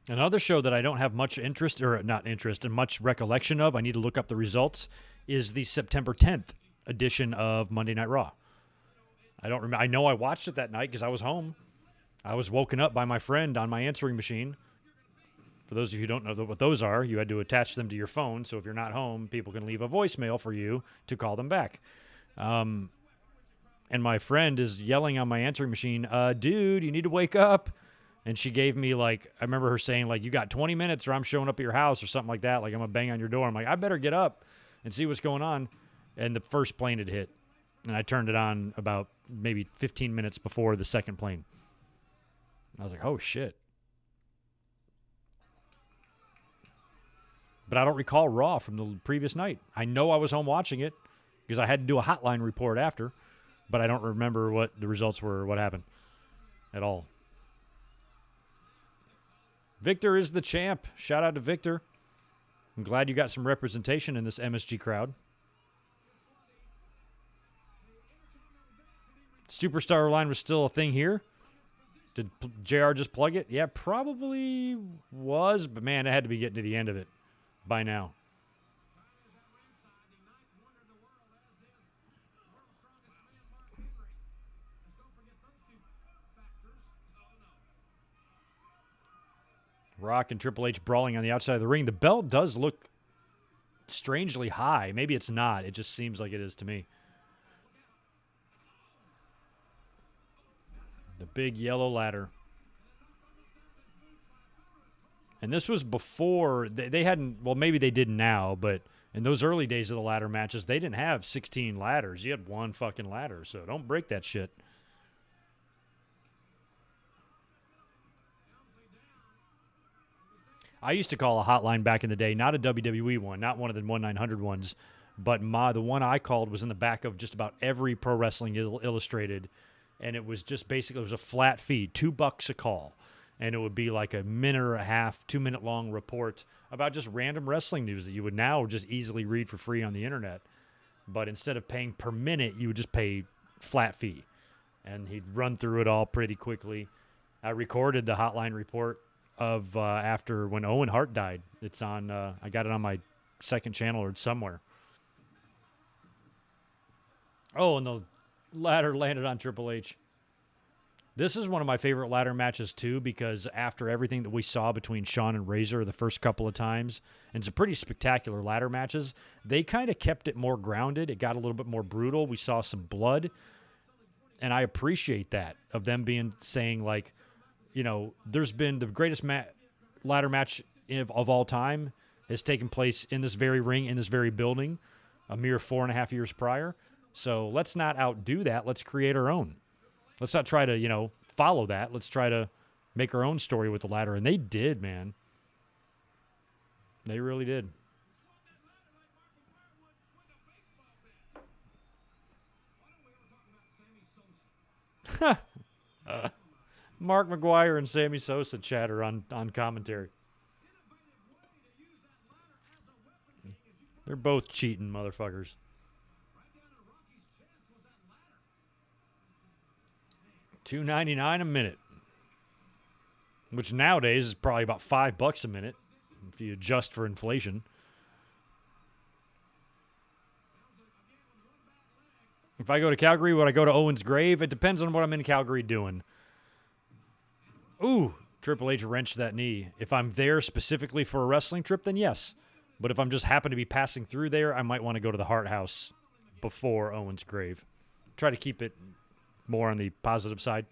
Another show that I don't have much interest, or not interest, and much recollection of, I need to look up the results, is the September 10th edition of Monday Night Raw. I don't remember. I know I watched it that night because I was home. I was woken up by my friend on my answering machine. For those of you who don't know what those are, you had to attach them to your phone, so if you're not home, people can leave a voicemail for you to call them back. And my friend is yelling on my answering machine, dude, you need to wake up. And she gave me, like, I remember her saying, like, you got 20 minutes or I'm showing up at your house or something like that. Like, I'm going to bang on your door. I'm like, I better get up and see what's going on. And the first plane had hit. And I turned it on about maybe 15 minutes before the second plane. I was like, oh, shit. But I don't recall Raw from the previous night. I know I was home watching it because I had to do a hotline report after. But I don't remember what the results were or what happened at all. Victor is the champ. Shout out to Victor. I'm glad you got some representation in this MSG crowd. Superstar line was still a thing here. Did JR just plug it? Yeah, probably was, but man, it had to be getting to the end of it by now. Rock and Triple H brawling on the outside of the ring. The belt does look strangely high. Maybe it's not. It just seems like it is to me. The big yellow ladder. And this was before they hadn't, well, maybe they did now, but in those early days of the ladder matches, they didn't have 16 ladders. You had one fucking ladder, so don't break that shit. I used to call a hotline back in the day, not a WWE one, not one of the 1-900 ones, but the one I called was in the back of just about every Pro Wrestling Illustrated, and it was just basically, it was a flat fee, $2 a call, and it would be like a minute or a half, 2-minute long report about just random wrestling news that you would now just easily read for free on the internet. But instead of paying per minute, you would just pay flat fee, and he'd run through it all pretty quickly. I recorded the hotline report of after when Owen Hart died. It's on, I got it on my second channel or somewhere. Oh, and the ladder landed on Triple H. This is one of my favorite ladder matches too, because after everything that we saw between Shawn and Razor the first couple of times, and some pretty spectacular ladder matches, they kind of kept it more grounded. It got a little bit more brutal. We saw some blood, and I appreciate that, of them saying like, you know, there's been the greatest ladder match of all time has taken place in this very ring, in this very building, a mere 4.5 years prior. So let's not outdo that. Let's create our own. Let's not try to, you know, follow that. Let's try to make our own story with the ladder. And they did, man. They really did. Mark McGuire and Sammy Sosa chatter on commentary. They're both cheating motherfuckers. $2.99 a minute, which nowadays is probably about $5 a minute if you adjust for inflation. If I go to Calgary, would I go to Owen's grave? It depends on what I'm in Calgary doing. Ooh, Triple H wrenched that knee. If I'm there specifically for a wrestling trip, then yes. But if I'm just happen to be passing through there, I might want to go to the Hart House before Owen's grave. Try to keep it more on the positive side.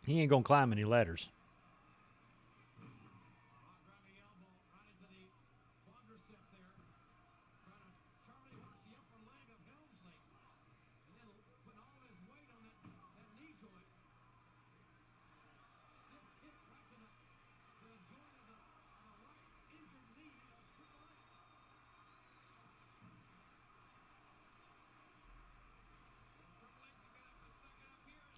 He ain't gonna climb any ladders.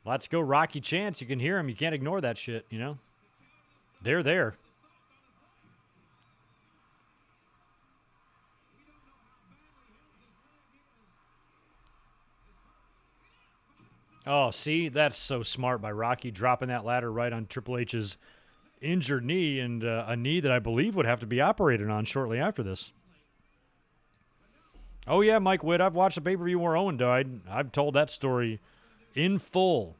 Let's go Rocky chants. You can hear him. You can't ignore that shit, you know? They're there. Oh, see? That's so smart by Rocky, dropping that ladder right on Triple H's injured knee, and a knee that I believe would have to be operated on shortly after this. Oh, yeah, Mike Witt. I've watched the pay-per-view where Owen died. I've told that story in full.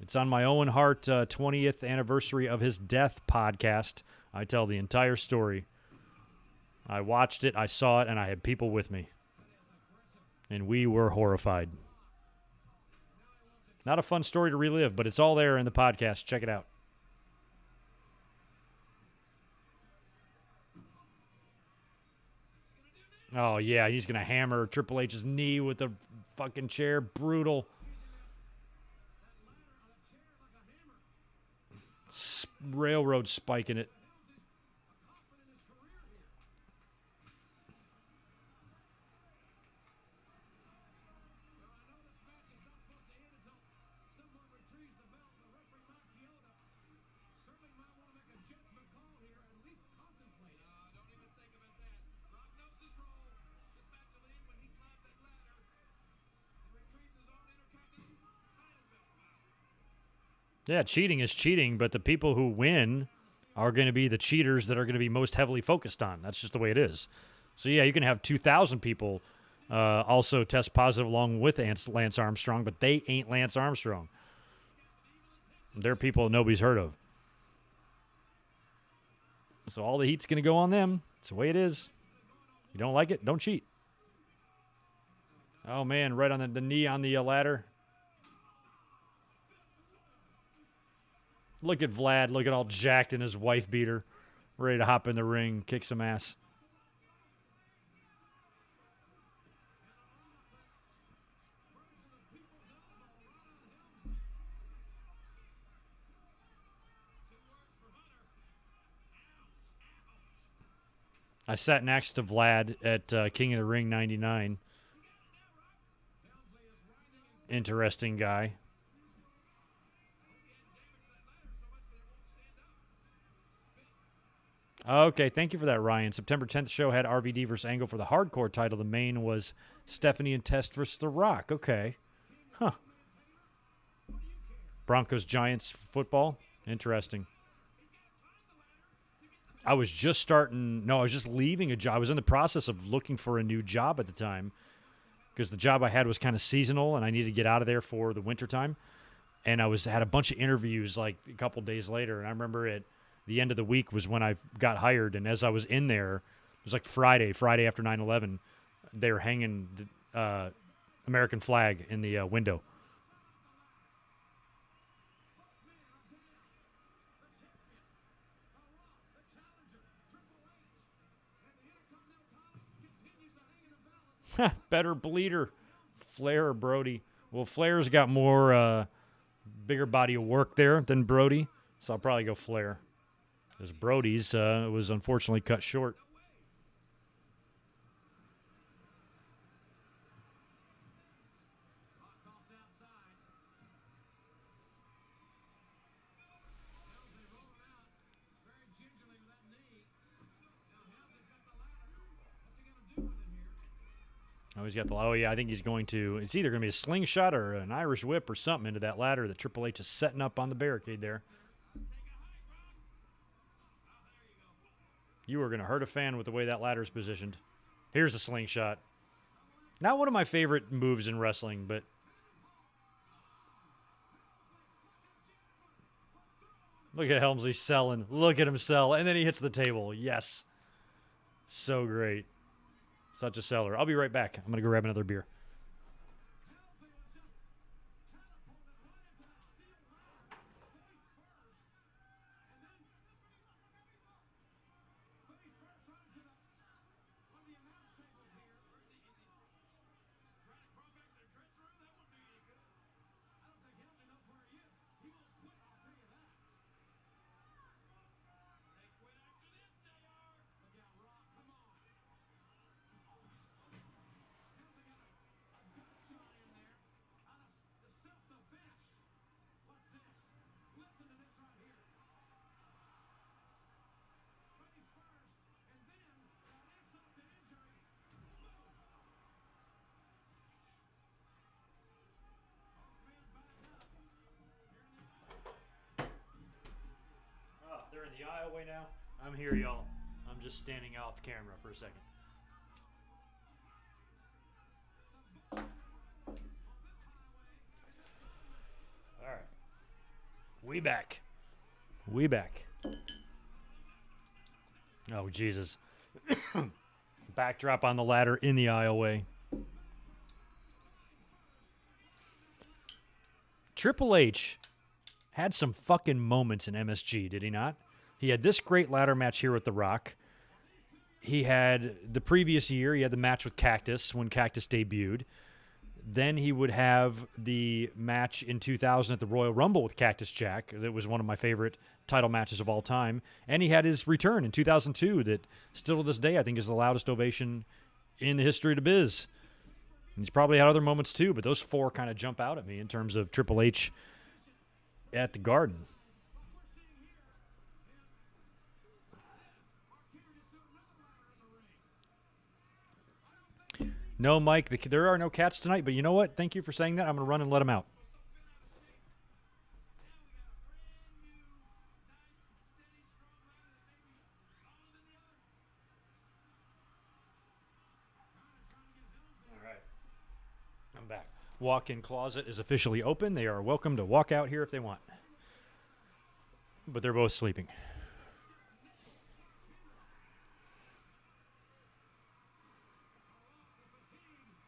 It's on my Owen Hart 20th anniversary of his death podcast. I tell the entire story. I watched it, I saw it, and I had people with me. And we were horrified. Not a fun story to relive, but it's all there in the podcast. Check it out. Oh, yeah, he's going to hammer Triple H's knee with the fucking chair. Brutal. Railroad spiking it. Yeah, cheating is cheating, but the people who win are going to be the cheaters that are going to be most heavily focused on. That's just the way it is. So, yeah, you can have 2,000 people also test positive along with Lance Armstrong, but they ain't Lance Armstrong. They're people nobody's heard of. So all the heat's going to go on them. It's the way it is. You don't like it? Don't cheat. Oh, man, right on the knee on the ladder. Look at Vlad looking all jacked in his wife beater. Ready to hop in the ring, kick some ass. I sat next to Vlad at King of the Ring 99. Interesting guy. Okay, thank you for that, Ryan. September 10th show had RVD versus Angle for the hardcore title. The main was Stephanie and Test versus The Rock. Okay. Huh. Broncos Giants football. Interesting. I was just leaving a job. I was in the process of looking for a new job at the time because the job I had was kind of seasonal and I needed to get out of there for the wintertime. And I had a bunch of interviews like a couple days later. And I remember at the end of the week was when I got hired. And as I was in there, it was like Friday after 9/11, they were hanging the American flag in the window. Better bleeder, Flair or Brody. Well, Flair's got more bigger body of work there than Brody, so I'll probably go Flair. Because Brody's was unfortunately cut short. Oh, he's got the. Oh, yeah, I think he's going to. It's either going to be a slingshot or an Irish whip or something into that ladder that Triple H is setting up on the barricade there. You are going to hurt a fan with the way that ladder is positioned. Here's a slingshot. Not one of my favorite moves in wrestling, but. Look at Helmsley selling. Look at him sell. And then he hits the table. Yes. So great. Such a seller. I'll be right back. I'm going to go grab another beer. They're in the aisleway now. I'm here, y'all. I'm just standing off camera for a second. All right. We back. We back. Oh, Jesus. Backdrop on the ladder in the aisleway. Triple H had some fucking moments in MSG, did he not? He had this great ladder match here with The Rock. He had the previous year, he had the match with Cactus when Cactus debuted. Then he would have the match in 2000 at the Royal Rumble with Cactus Jack. That was one of my favorite title matches of all time. And he had his return in 2002 that still to this day I think is the loudest ovation in the history of the biz. And he's probably had other moments too, but those four kind of jump out at me in terms of Triple H at the Garden. No, Mike, there are no cats tonight, but you know what? Thank you for saying that. I'm going to run and let them out. Walk-in closet is officially open. They are welcome to walk out here if they want. But they're both sleeping.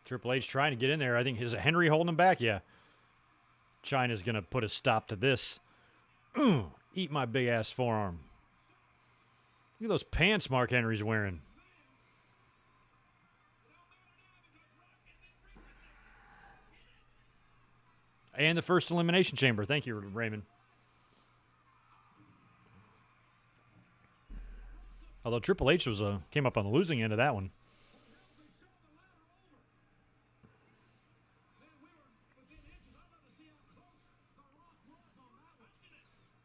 Triple H trying to get in there. I think, is it Henry holding him back? Yeah. Chyna's going to put a stop to this. Eat my big-ass forearm. Look at those pants Mark Henry's wearing. And the first Elimination Chamber. Thank you, Raymond. Although Triple H came up on the losing end of that one.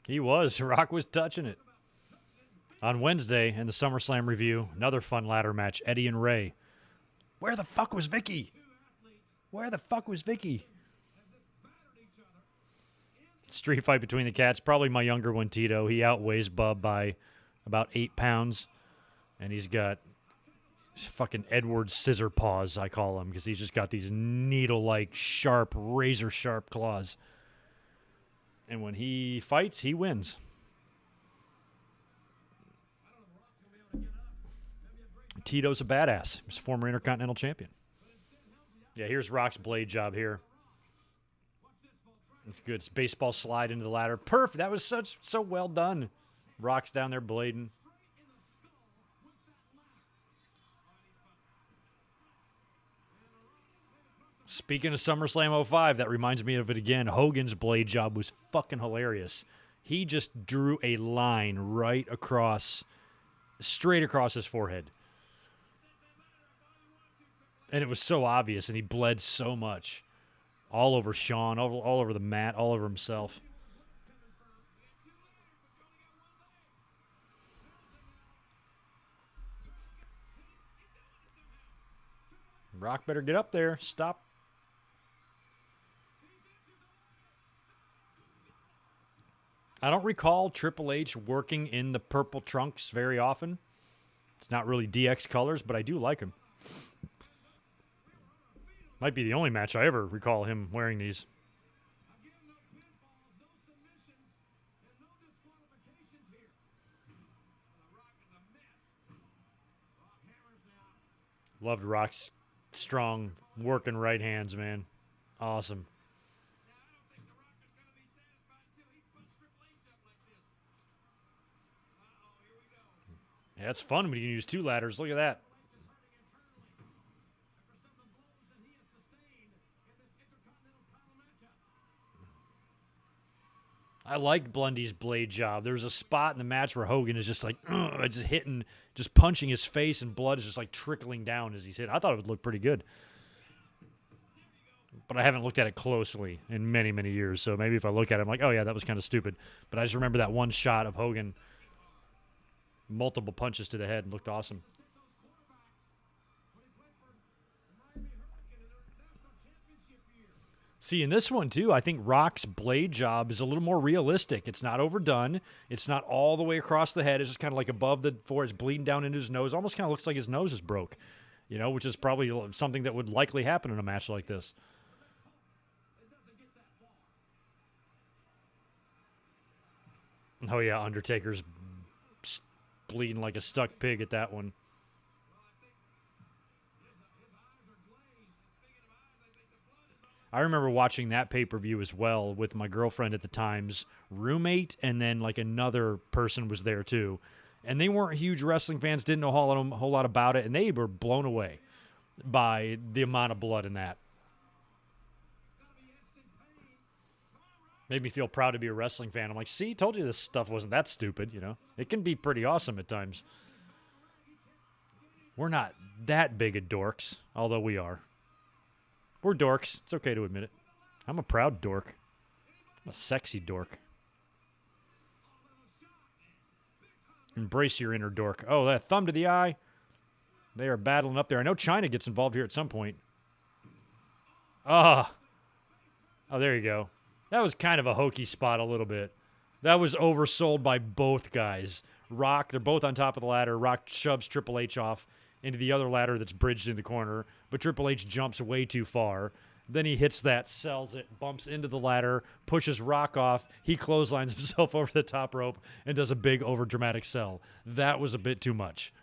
He was. Rock was touching it. On Wednesday in the SummerSlam review, another fun ladder match, Eddie and Ray. Where the fuck was Vicky? Where the fuck was Vicky? Street fight between the cats. Probably my younger one, Tito. He outweighs Bub by about 8 pounds. And he's got fucking Edward Scissor Paws, I call him, because he's just got these needle-like, sharp, razor-sharp claws. And when he fights, he wins. Tito's a badass. He's a former Intercontinental Champion. Yeah, here's Rock's blade job here. It's good. It's baseball slide into the ladder. Perfect. That was so well done. Rock's down there blading. Speaking of SummerSlam 05, that reminds me of it again. Hogan's blade job was fucking hilarious. He just drew a line right across, straight across his forehead. And it was so obvious, and he bled so much. All over Shawn, all over the mat, all over himself. Rock better get up there. Stop. I don't recall Triple H working in the purple trunks very often. It's not really DX colors, but I do like him. Might be the only match I ever recall him wearing these. Loved Rock's strong working right hands, man. Awesome. Yeah, it's fun when you can use 2 ladders. Look at that. I liked Blundy's blade job. There was a spot in the match where Hogan is just like, just punching his face, and blood is just like trickling down as he's hit. I thought it would look pretty good. But I haven't looked at it closely in many, many years. So maybe if I look at it, I'm like, oh yeah, that was kind of stupid. But I just remember that one shot of Hogan, multiple punches to the head, and looked awesome. See, in this one, too, I think Rock's blade job is a little more realistic. It's not overdone. It's not all the way across the head. It's just kind of like above the forehead. It's bleeding down into his nose. Almost kind of looks like his nose is broke, you know, which is probably something that would likely happen in a match like this. Oh, yeah, Undertaker's bleeding like a stuck pig at that one. I remember watching that pay-per-view as well with my girlfriend at the time's roommate, and then like another person was there too. And they weren't huge wrestling fans, didn't know a whole lot about it, and they were blown away by the amount of blood in that. Made me feel proud to be a wrestling fan. I'm like, see, told you this stuff wasn't that stupid, you know? It can be pretty awesome at times. We're not that big of dorks, although we are. We're dorks. It's okay to admit it. I'm a proud dork. I'm a sexy dork. Embrace your inner dork. Oh, that thumb to the eye. They are battling up there. I know Chyna gets involved here at some point. Oh, there you go. That was kind of a hokey spot a little bit. That was oversold by both guys. Rock, they're both on top of the ladder. Rock shoves Triple H off into the other ladder that's bridged in the corner, but Triple H jumps way too far. Then he hits that, sells it, bumps into the ladder, pushes Rock off. He clotheslines himself over the top rope and does a big overdramatic sell. That was a bit too much.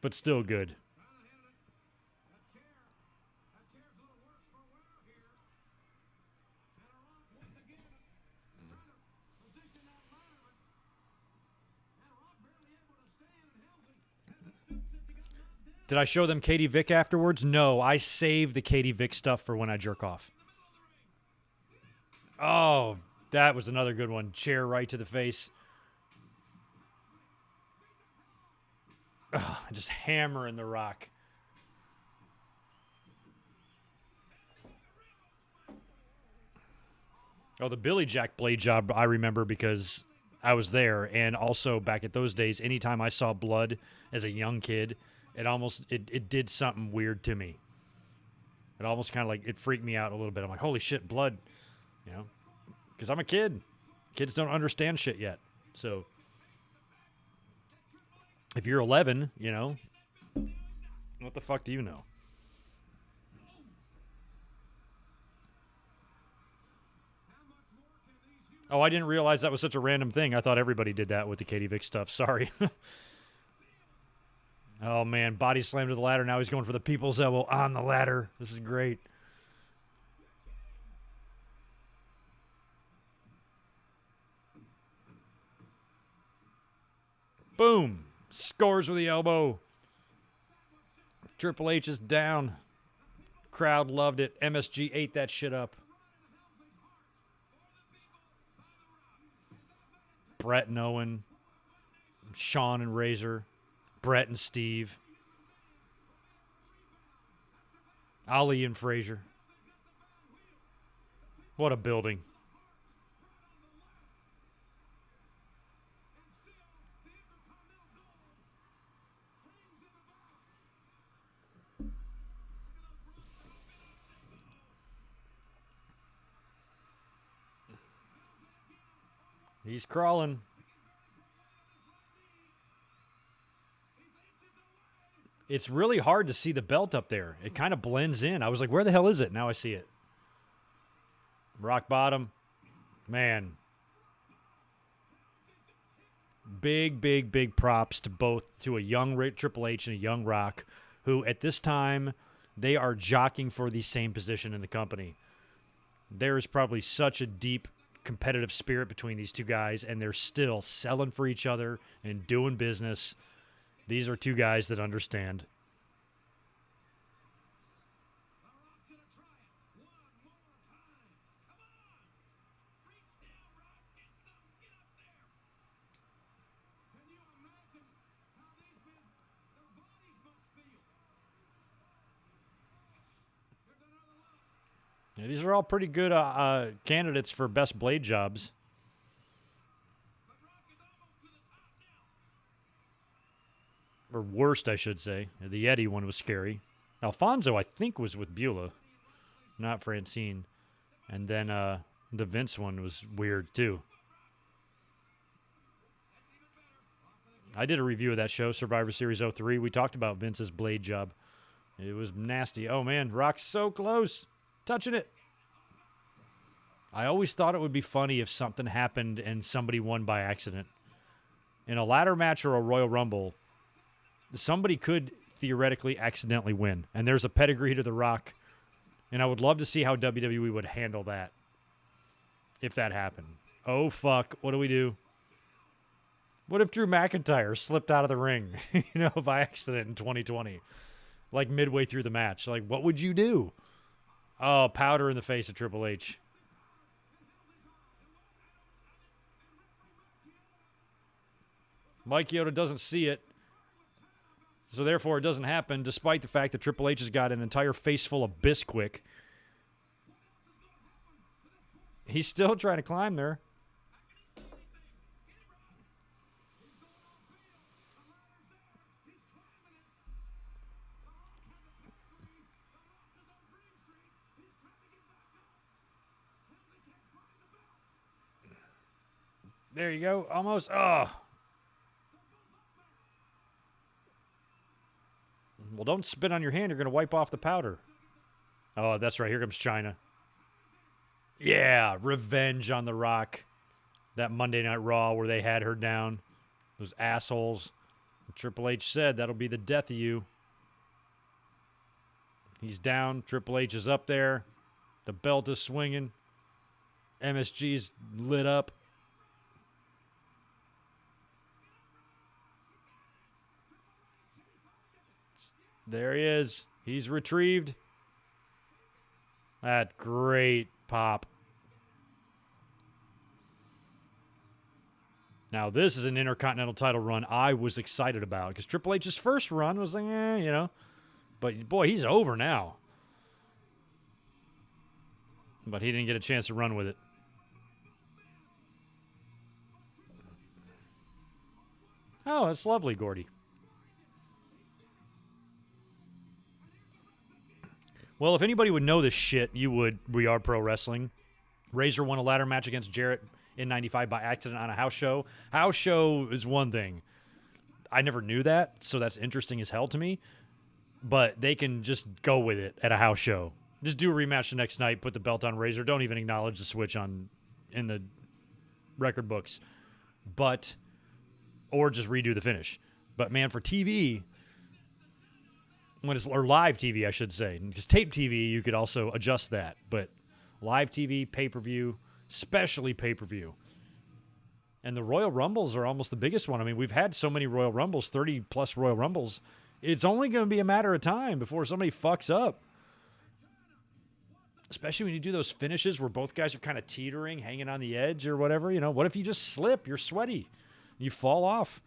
But still good. Did I show them Katie Vick afterwards? No, I saved the Katie Vick stuff for when I jerk off. Oh, that was another good one. Chair right to the face. Oh, just hammering the Rock. Oh, the Billy Jack blade job I remember because I was there. And also back at those days, anytime I saw blood as a young kid, it did something weird to me. It almost kind of like, it freaked me out a little bit. I'm like, holy shit, blood, you know, because I'm a kid. Kids don't understand shit yet. So if you're 11, you know, what the fuck do you know? Oh, I didn't realize that was such a random thing. I thought everybody did that with the Katie Vick stuff. Sorry. Oh, man, body slam to the ladder. Now he's going for the people's elbow on the ladder. This is great. Boom. Scores with the elbow. Triple H is down. Crowd loved it. MSG ate that shit up. Brett and Owen. Shawn and Razor. Brett and Steve. Ali and Frazier. What a building. He's crawling. It's really hard to see the belt up there. It kind of blends in. I was like, where the hell is it? Now I see it. Rock bottom. Man. Big, big, big props to a young Triple H and a young Rock, who at this time, they are jockeying for the same position in the company. There is probably such a deep competitive spirit between these two guys, and they're still selling for each other and doing business. These are two guys that understand. Yeah, these are all pretty good candidates for best blade jobs. Or worst, I should say. The Eddie one was scary. Alfonso, I think, was with Beulah, not Francine. And then the Vince one was weird, too. I did a review of that show, Survivor Series 03. We talked about Vince's blade job. It was nasty. Oh, man, Rock's so close. Touching it. I always thought it would be funny if something happened and somebody won by accident. In a ladder match or a Royal Rumble, somebody could theoretically accidentally win. And there's a pedigree to The Rock. And I would love to see how WWE would handle that if that happened. Oh, fuck. What do we do? What if Drew McIntyre slipped out of the ring, by accident in 2020? Like midway through the match. Like, what would you do? Oh, powder in the face of Triple H. Mike Yoda doesn't see it. So therefore it doesn't happen, despite the fact that Triple H has got an entire face full of Bisquick. He's still trying to climb there. There you go. Almost. Oh. Well, don't spit on your hand. You're going to wipe off the powder. Oh, that's right. Here comes China. Yeah, revenge on The Rock. That Monday Night Raw where they had her down. Those assholes. Triple H said that'll be the death of you. He's down. Triple H is up there. The belt is swinging. MSG's lit up. There he is. He's retrieved. That great pop. Now, this is an Intercontinental title run I was excited about because Triple H's first run was like, you know. But, boy, he's over now. But he didn't get a chance to run with it. Oh, that's lovely, Gordy. Well, if anybody would know this shit, you would. We Are Pro Wrestling. Razor won a ladder match against Jarrett in 95 by accident on a house show. House show is one thing. I never knew that, so that's interesting as hell to me. But they can just go with it at a house show. Just do a rematch the next night, put the belt on Razor. Don't even acknowledge the switch in the record books. Or just redo the finish. But, man, for TV, or live TV, I should say. Because tape TV, you could also adjust that. But live TV, pay-per-view, especially pay-per-view. And the Royal Rumbles are almost the biggest one. I mean, we've had so many Royal Rumbles, 30-plus Royal Rumbles. It's only going to be a matter of time before somebody fucks up. Especially when you do those finishes where both guys are kind of teetering, hanging on the edge or whatever. You know, what if you just slip? You're sweaty. You fall off.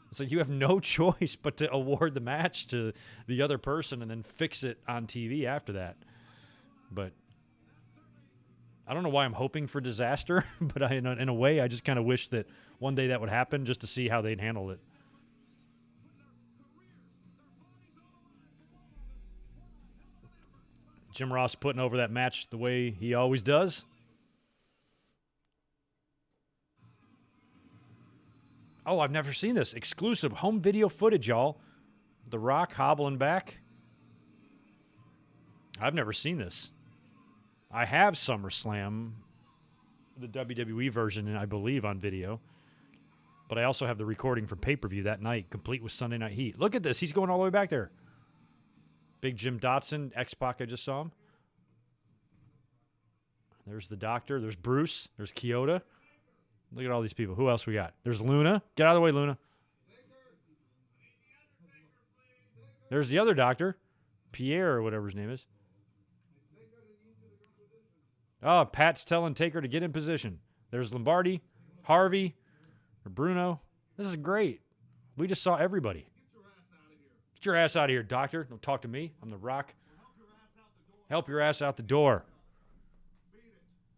It's like you have no choice but to award the match to the other person and then fix it on TV after that. But I don't know why I'm hoping for disaster, but in a way, I just kind of wish that one day that would happen just to see how they'd handle it. Jim Ross putting over that match the way he always does. Oh, I've never seen this. Exclusive home video footage, y'all. The Rock hobbling back. I've never seen this. I have SummerSlam, the WWE version, I believe, on video. But I also have the recording from pay-per-view that night, complete with Sunday Night Heat. Look at this. He's going all the way back there. Big Jim Dotson, X-Pac, I just saw him. There's the Doctor. There's Bruce. There's Kyoto. Look at all these people. Who else we got? There's Luna. Get out of the way, Luna. There's the other Doctor. Pierre or whatever his name is. Oh, Pat's telling Taker to get in position. There's Lombardi, Harvey, or Bruno. This is great. We just saw everybody. Get your ass out of here, Doctor. Don't talk to me. I'm the Rock. Help your ass out the door.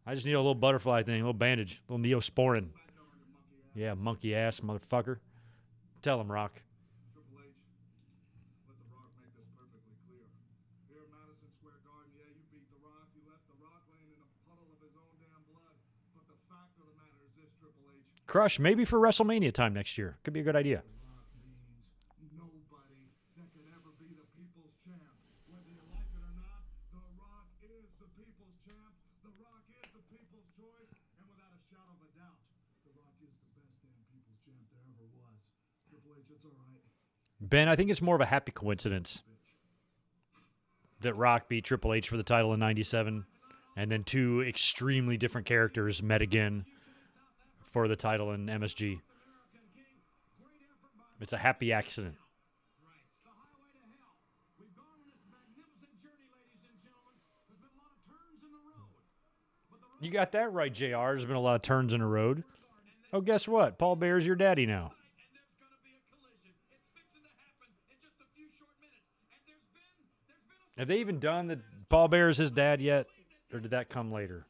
I just need a little butterfly thing, a little bandage, a little Neosporin. Yeah, monkey ass motherfucker. Tell him, Rock. Triple H, let The Rock make this perfectly clear. Here at Madison Square Garden, yeah, you beat The Rock. You left The Rock laying in a puddle of his own damn blood. But the fact of the matter is this, Triple H. Crush, maybe for WrestleMania time next year. Could be a good idea. Nobody that could ever be the people's champ. Whether you like it or not, The Rock is the people's champ. The Rock is the people's choice. And without a shadow of a doubt, The Rock is the best damn people's champ there ever was. Triple H, it's all right. Ben, I think it's more of a happy coincidence that Rock beat Triple H for the title in 97, and then two extremely different characters met again for the title in MSG. It's a happy accident. You got that right, JR. There's been a lot of turns in the road. Oh, guess what? Paul Bear's your daddy now. Have they even done that Paul Bear is his dad yet? Or did that come later?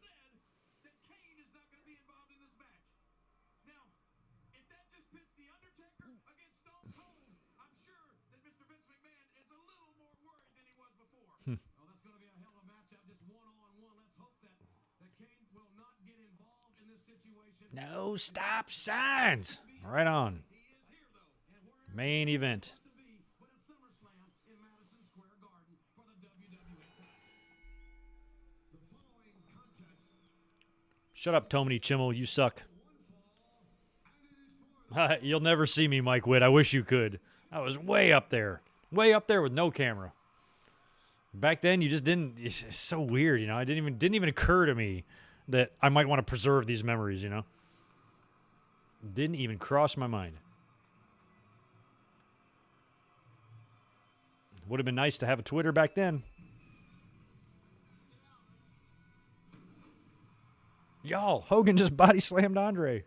No stop signs. Right on. Main event. Shut up, Tony Chimmel. You suck. You'll never see me, Mike Witt. I wish you could. I was way up there. Way up there with no camera. Back then, you just didn't. It's so weird, you know. It didn't even occur to me that I might want to preserve these memories, you know. Didn't even cross my mind. Would have been nice to have a Twitter back then. Y'all, Hogan just body slammed Andre.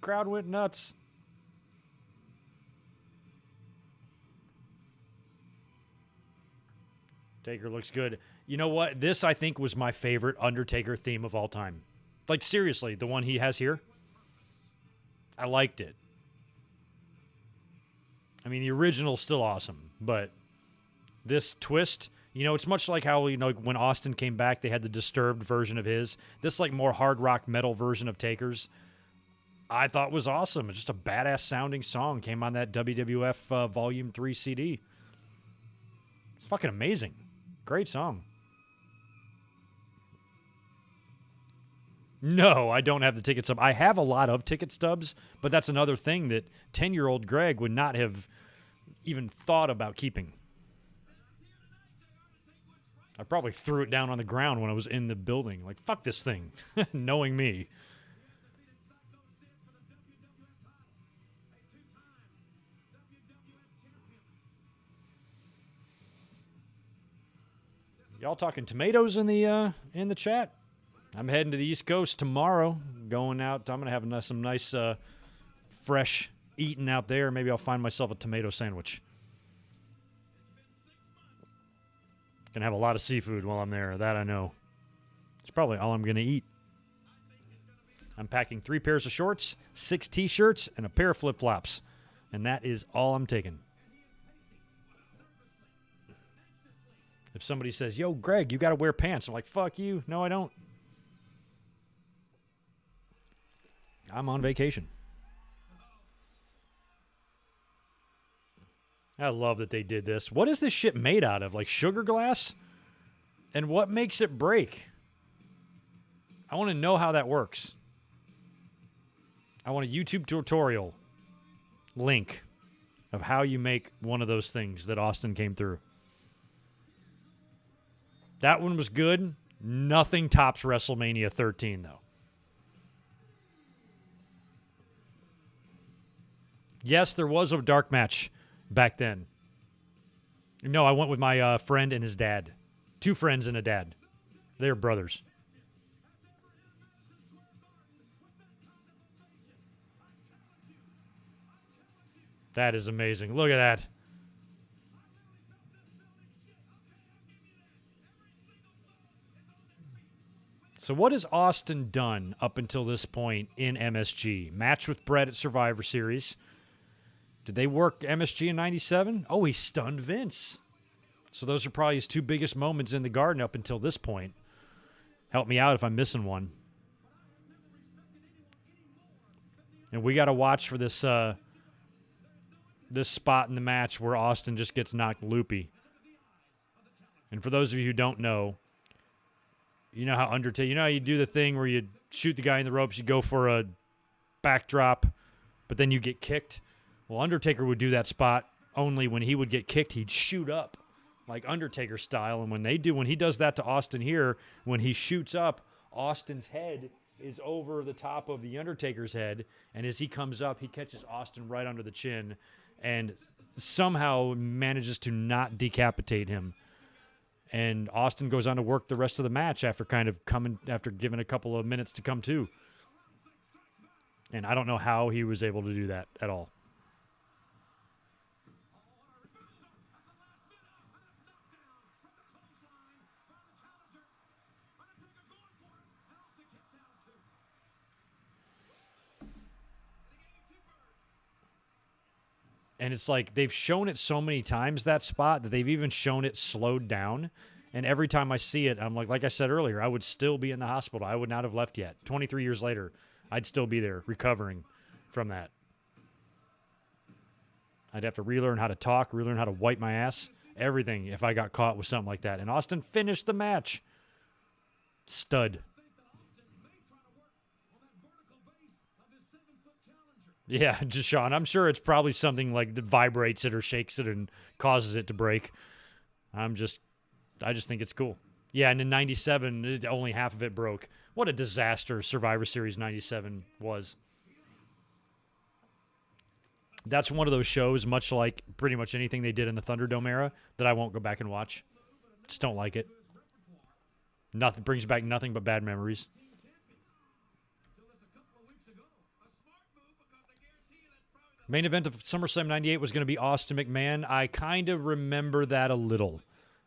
Crowd went nuts. Taker looks good. You know what? This, I think, was my favorite Undertaker theme of all time. Like, seriously, the one he has here. I liked it. I mean, the original's still awesome, but this twist, you know, it's much like how, you know, when Austin came back, they had the Disturbed version of his. This, like, more hard rock metal version of Taker's, I thought was awesome. It's just a badass sounding song. Came on that WWF Volume 3 CD. It's fucking amazing. Great song. No, I don't have the ticket stub. I have a lot of ticket stubs, but that's another thing that 10-year-old Greg would not have even thought about keeping. I probably threw it down on the ground when I was in the building. Like, fuck this thing, knowing me. Y'all talking tomatoes in the chat? I'm heading to the East Coast tomorrow. Going out. I'm gonna have some nice fresh eating out there. Maybe I'll find myself a tomato sandwich. Gonna have a lot of seafood while I'm there. That I know. It's probably all I'm gonna eat. I'm packing 3 pairs of shorts, 6 t-shirts, and a pair of flip-flops, and that is all I'm taking. If somebody says, yo, Greg, you got to wear pants, I'm like, fuck you. No, I don't. I'm on vacation. I love that they did this. What is this shit made out of? Like sugar glass? And what makes it break? I want to know how that works. I want a YouTube tutorial link of how you make one of those things that Austin came through. That one was good. Nothing tops WrestleMania 13, though. Yes, there was a dark match back then. No, I went with my friend and his dad. 2 friends and a dad. They're brothers. That is amazing. Look at that. So what has Austin done up until this point in MSG? Match with Bret at Survivor Series. Did they work MSG in 97? Oh, he stunned Vince. So those are probably his 2 biggest moments in the Garden up until this point. Help me out if I'm missing one. And we got to watch for this this spot in the match where Austin just gets knocked loopy. And for those of you who don't know, you know how Undertaker, you know how you do the thing where you shoot the guy in the ropes, you go for a backdrop, but then you get kicked? Well, Undertaker would do that spot, only when he would get kicked, he'd shoot up like Undertaker style. And when he does that to Austin here, when he shoots up, Austin's head is over the top of the Undertaker's head. And as he comes up, he catches Austin right under the chin and somehow manages to not decapitate him. And Austin goes on to work the rest of the match after giving a couple of minutes to come to. And I don't know how he was able to do that at all. And it's like they've shown it so many times, that spot, that they've even shown it slowed down. And every time I see it, I'm like I said earlier, I would still be in the hospital. I would not have left yet. 23 years later, I'd still be there recovering from that. I'd have to relearn how to talk, relearn how to wipe my ass, everything if I got caught with something like that. And Austin finished the match. Stud. Yeah, Deshaun, I'm sure it's probably something like that vibrates it or shakes it and causes it to break. I just think it's cool. Yeah, and in 97, only half of it broke. What a disaster Survivor Series 97 was. That's one of those shows, much like pretty much anything they did in the Thunderdome era, that I won't go back and watch. Just don't like it. Nothing brings back nothing but bad memories. Main event of SummerSlam 98 was going to be Austin McMahon. I kind of remember that a little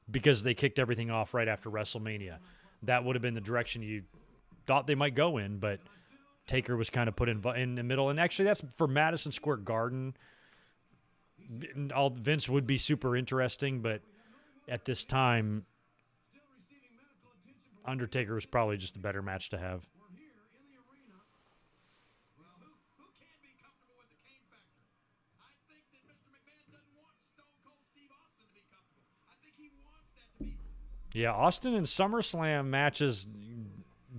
because they kicked everything off right after WrestleMania. That would have been the direction you thought they might go in, but Taker was kind of put in the middle. And actually, that's for Madison Square Garden. Vince would be super interesting, but at this time, Undertaker was probably just the better match to have. Yeah, Austin and SummerSlam matches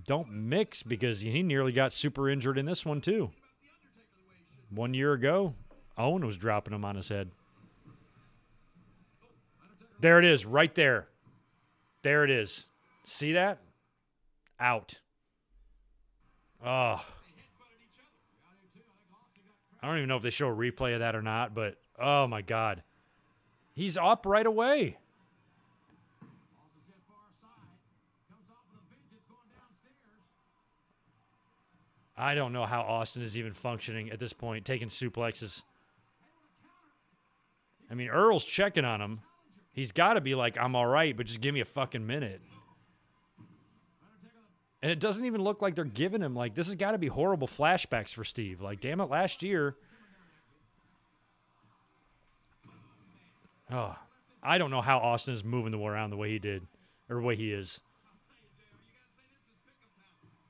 don't mix because he nearly got super injured in this one too. 1 year ago, Owen was dropping him on his head. There it is, right there. There it is. See that? Out. Oh. I don't even know if they show a replay of that or not, but oh my God. He's up right away. I don't know how Austin is even functioning at this point, taking suplexes. I mean, Earl's checking on him. He's got to be like, I'm all right, but just give me a fucking minute. And it doesn't even look like they're giving him, like, this has got to be horrible flashbacks for Steve. Like, damn it, last year. Oh, I don't know how Austin is moving around the way he did, or the way he is.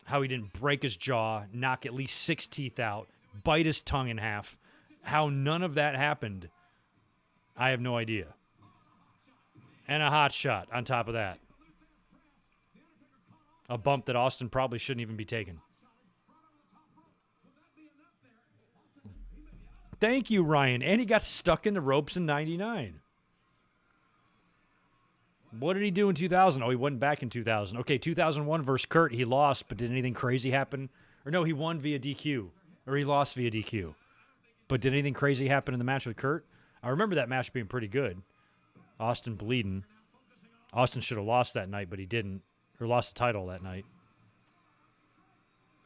How he didn't break his jaw, knock at least 6 teeth out, bite his tongue in half. How none of that happened, I have no idea. And a hot shot on top of that. A bump that Austin probably shouldn't even be taking. Thank you, Ryan. And he got stuck in the ropes in 99. What did he do in 2000? Oh, he wasn't back in 2000. Okay, 2001 versus Kurt, he lost, but did anything crazy happen? Or no, he won via DQ. Or he lost via DQ. But did anything crazy happen in the match with Kurt? I remember that match being pretty good. Austin bleeding. Austin should have lost that night, but he didn't. Or lost the title that night.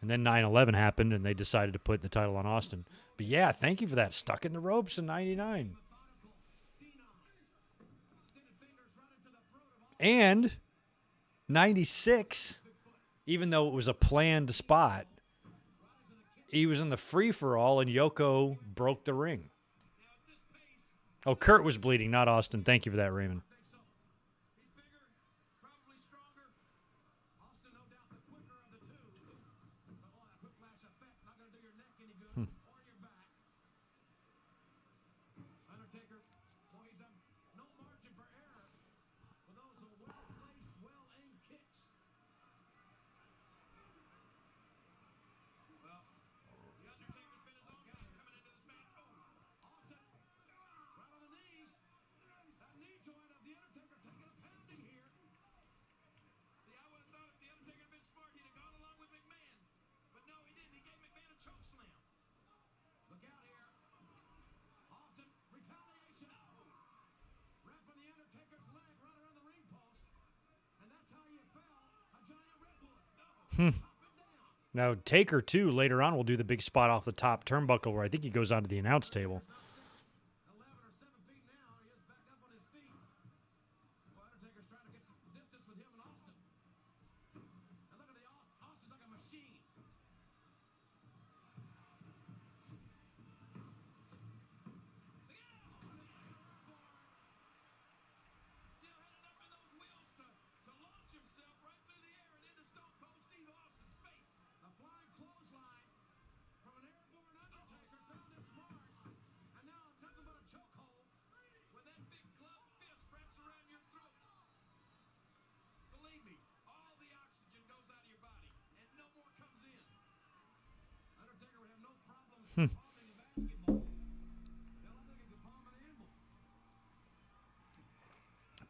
And then 9/11 happened, and they decided to put the title on Austin. But yeah, thank you for that. Stuck in the ropes in 99. And 96, even though it was a planned spot, he was in the free-for-all, and Yoko broke the ring. Oh, Kurt was bleeding, not Austin. Thank you for that, Raymond. Now, Taker, too, later on will do the big spot off the top turnbuckle where I think he goes onto the announce table.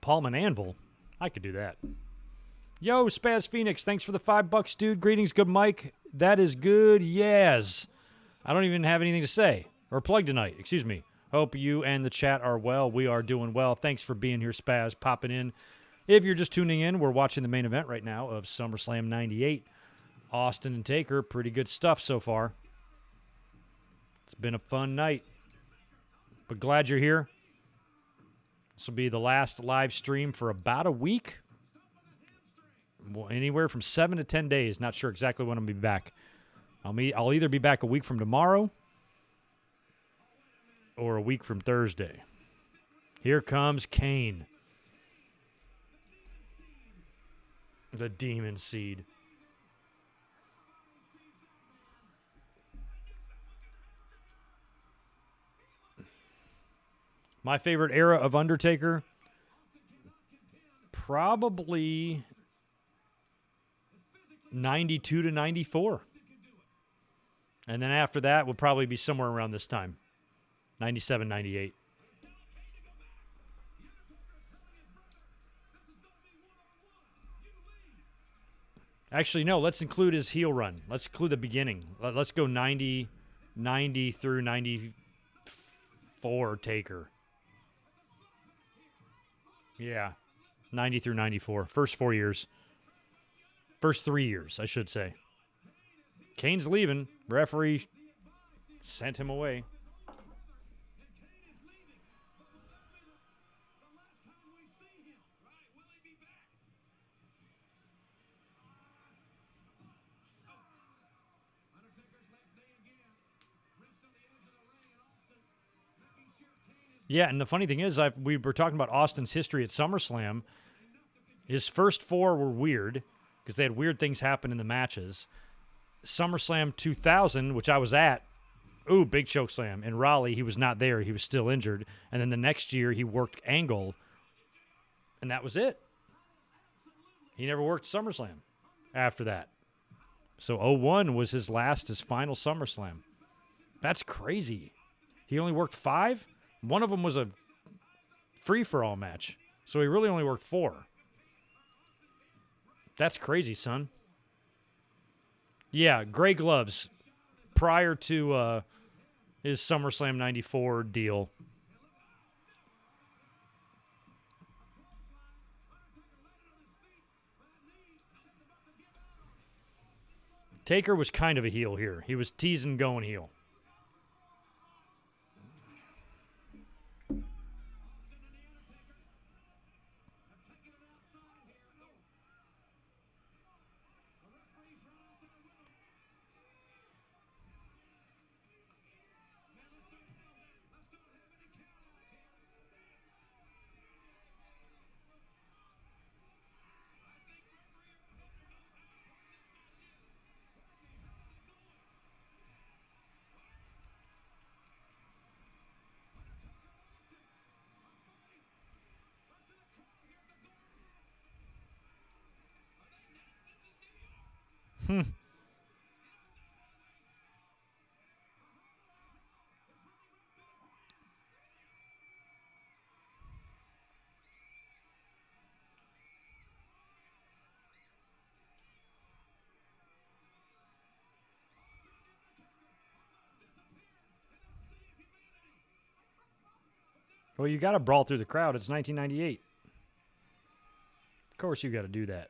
Paulman Anvil. I could do that. Yo, Spaz Phoenix, thanks for the $5, dude. Greetings, good Mike. That is good. Yes. I don't even have anything to say or plug tonight. Excuse me. Hope you and the chat are well. We are doing well. Thanks for being here, Spaz, popping in. If you're just tuning in, we're watching the main event right now of SummerSlam 98. Austin and Taker, pretty good stuff so far. It's been a fun night. But glad you're here. This will be the last live stream for about a week. Well, anywhere from 7 to 10 days. Not sure exactly when I'll be back. I'll either be back a week from tomorrow or a week from Thursday. Here comes Kane. The Demon Seed. My favorite era of Undertaker, probably 92 to 94. And then after that would probably be somewhere around this time, 97, 98. Actually, no, let's include his heel run. Let's include the beginning. Let's go 90 through 94 Taker. Yeah, 90 through 94. First 4 years. First 3 years, I should say. Kane's leaving. Referee sent him away. Yeah, and the funny thing is, we were talking about Austin's history at SummerSlam. His first 4 were weird because they had weird things happen in the matches. SummerSlam 2000, which I was at, big chokeslam. In Raleigh, he was not there. He was still injured. And then the next year, he worked Angle, and that was it. He never worked SummerSlam after that. So 01 was his final SummerSlam. That's crazy. He only worked 5? One of them was a free-for-all match. So he really only worked 4. That's crazy, son. Yeah, gray gloves prior to his SummerSlam 94 deal. Taker was kind of a heel here. He was teasing going heel. Well, you got to brawl through the crowd. It's 1998. Of course you got to do that.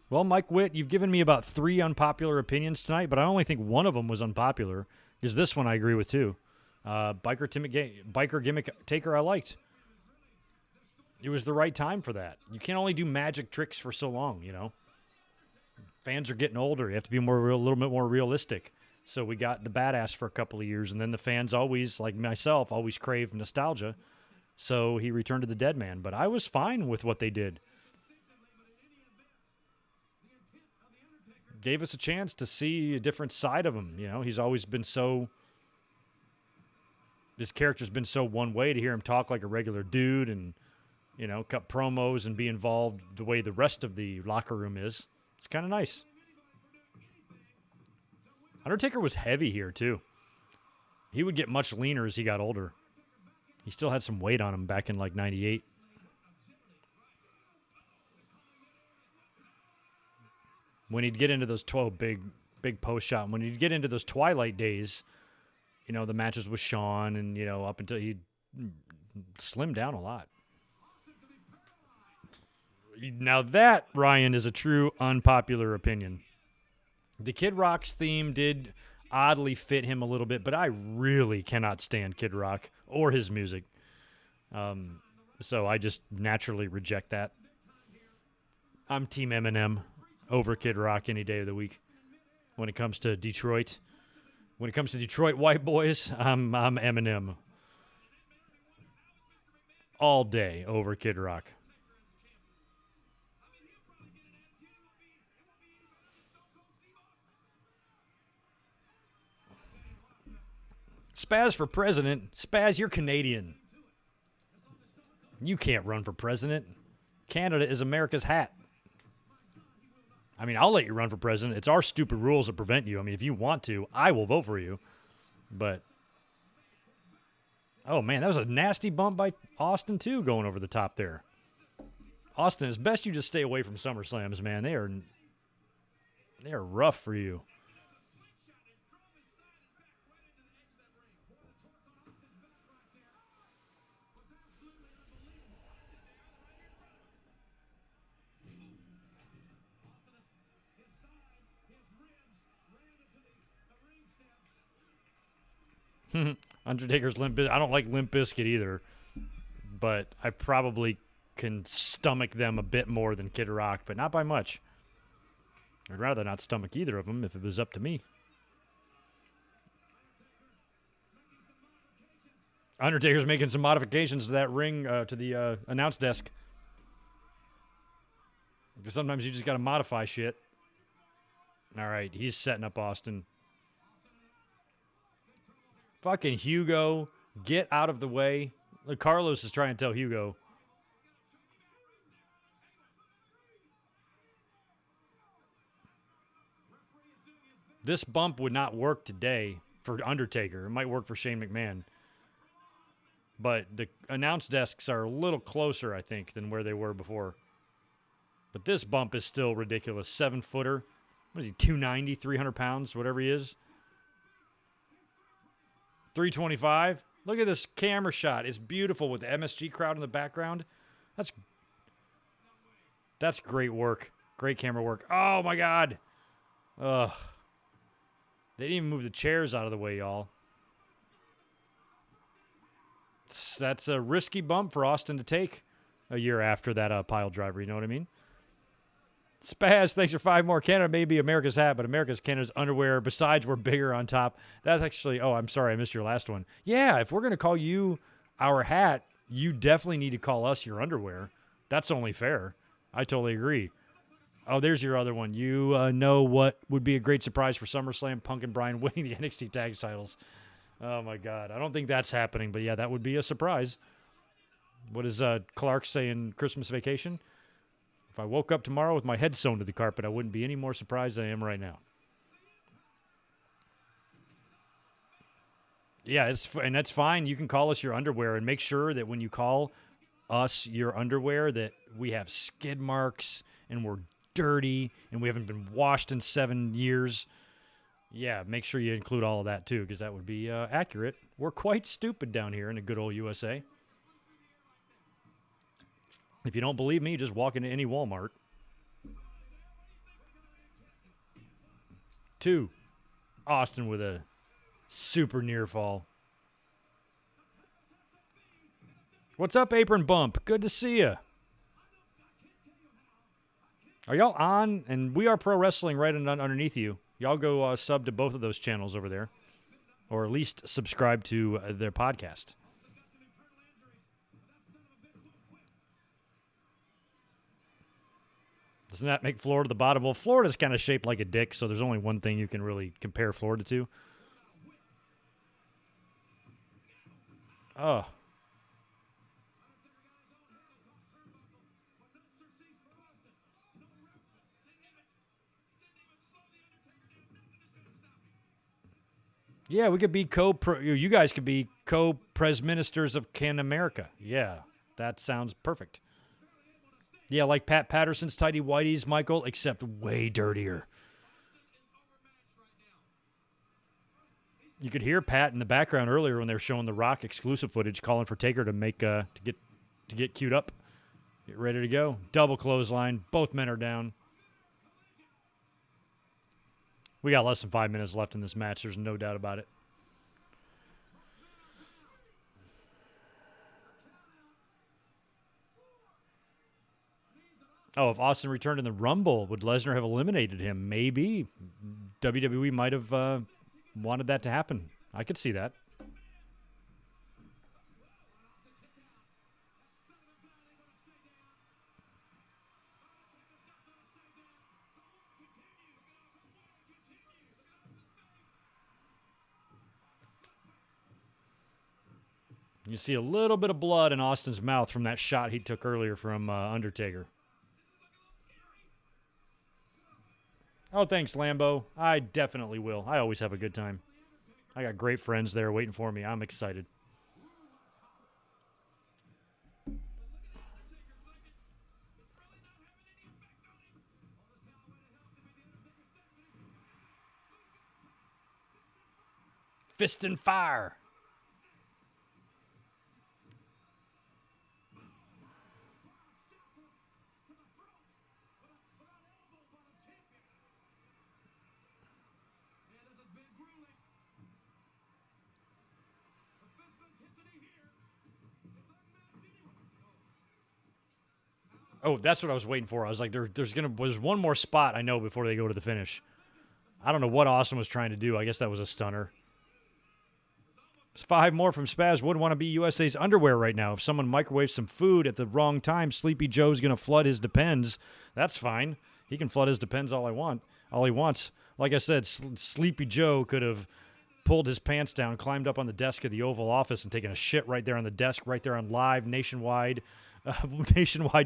Well, Mike Witt, you've given me about 3 unpopular opinions tonight, but I only think one of them was unpopular, because this one I agree with too. Biker gimmick Taker I liked. It was the right time for that. You can't only do magic tricks for so long, you know. Fans are getting older. You have to be a little bit more realistic. So we got the badass for a couple of years, and then the fans always, like myself, always crave nostalgia. So he returned to the dead man. But I was fine with what they did. gave us a chance to see a different side of him. You know, he's always been so. His character's been so one way. To hear him talk like a regular dude and, you know, cut promos and be involved the way the rest of the locker room is. It's kind of nice. Undertaker was heavy here, too. He would get much leaner as he got older. He still had some weight on him back in, like, 98. When he'd get into those 12 big post shot, when he'd get into those twilight days, you know, the matches with Shawn and, you know, up until he slimmed down a lot. Now that, Ryan, is a true unpopular opinion. The Kid Rock's theme did oddly fit him a little bit, but I really cannot stand Kid Rock or his music. So I just naturally reject that. I'm Team Eminem over Kid Rock any day of the week when it comes to Detroit. When it comes to Detroit white boys, I'm Eminem. All day over Kid Rock. Spaz for president. Spaz, you're Canadian. You can't run for president. Canada is America's hat. I mean, I'll let you run for president. It's our stupid rules that prevent you. I mean, if you want to, I will vote for you. But, oh, man, that was a nasty bump by Austin, too, going over the top there. Austin, it's best you just stay away from SummerSlams, man. They are rough for you. Undertaker's Limp Bizkit. I don't like Limp Bizkit either, but I probably can stomach them a bit more than Kid Rock, but not by much. I'd rather not stomach either of them if it was up to me. Undertaker's making some modifications to that ring, to the announce desk. Because sometimes you just got to modify shit. All right, he's setting up Austin. Fucking Hugo, get out of the way. Look, Carlos is trying to tell Hugo. This bump would not work today for Undertaker. It might work for Shane McMahon. But the announce desks are a little closer, I think, than where they were before. But this bump is still ridiculous. 7-footer. What is he, 290, 300 pounds, whatever he is? 325. Look at this camera shot. It's beautiful with the MSG crowd in the background. That's great work. Great camera work. Oh, my God. Ugh. They didn't even move the chairs out of the way, y'all. That's a risky bump for Austin to take a year after that pile driver. You know what I mean? Spaz, thanks for 5 more. Canada may be America's hat, but America's Canada's underwear. Besides, we're bigger on top. That's actually, oh, I'm sorry, I missed your last one. Yeah, if we're going to call you our hat, you definitely need to call us your underwear. That's only fair. I totally agree. Oh, there's your other one. You know what would be a great surprise for SummerSlam? Punk and Bryan winning the NXT tag titles. Oh, my God. I don't think that's happening, but yeah, that would be a surprise. What does Clark say in Christmas Vacation? If I woke up tomorrow with my head sewn to the carpet, I wouldn't be any more surprised than I am right now. Yeah, and that's fine. You can call us your underwear, and make sure that when you call us your underwear that we have skid marks and we're dirty and we haven't been washed in 7 years. Yeah, make sure you include all of that too, because that would be accurate. We're quite stupid down here in the good old USA. If you don't believe me, just walk into any Walmart. 2, Austin with a super near fall. What's up, Apron Bump? Good to see you. Are y'all on? And We Are Pro Wrestling right underneath you. Y'all go sub to both of those channels over there. Or at least subscribe to their podcast. Doesn't that make Florida the bottom? Well, Florida's kind of shaped like a dick, so there's only one thing you can really compare Florida to. Oh. Yeah, we could be you guys could be co-pres ministers of Can America. Yeah, that sounds perfect. Yeah, like Pat Patterson's Tidy Whities, Michael, except way dirtier. You could hear Pat in the background earlier when they were showing the Rock exclusive footage, calling for Taker to make to get queued up, get ready to go. Double clothesline, both men are down. We got less than 5 minutes left in this match. There's no doubt about it. Oh, if Austin returned in the Rumble, would Lesnar have eliminated him? Maybe. WWE might have wanted that to happen. I could see that. You see a little bit of blood in Austin's mouth from that shot he took earlier from Undertaker. Oh, thanks, Lambo. I definitely will. I always have a good time. I got great friends there waiting for me. I'm excited. Fist and fire. Oh, that's what I was waiting for. I was like, there's one more spot I know before they go to the finish. I don't know what Austin was trying to do. I guess that was a stunner. There's 5 more from Spaz. Wouldn't want to be USA's underwear right now. If someone microwaves some food at the wrong time, Sleepy Joe's going to flood his Depends. That's fine. He can flood his Depends all he wants. Like I said, Sleepy Joe could have pulled his pants down, climbed up on the desk of the Oval Office, and taken a shit right there on the desk, right there on live nationwide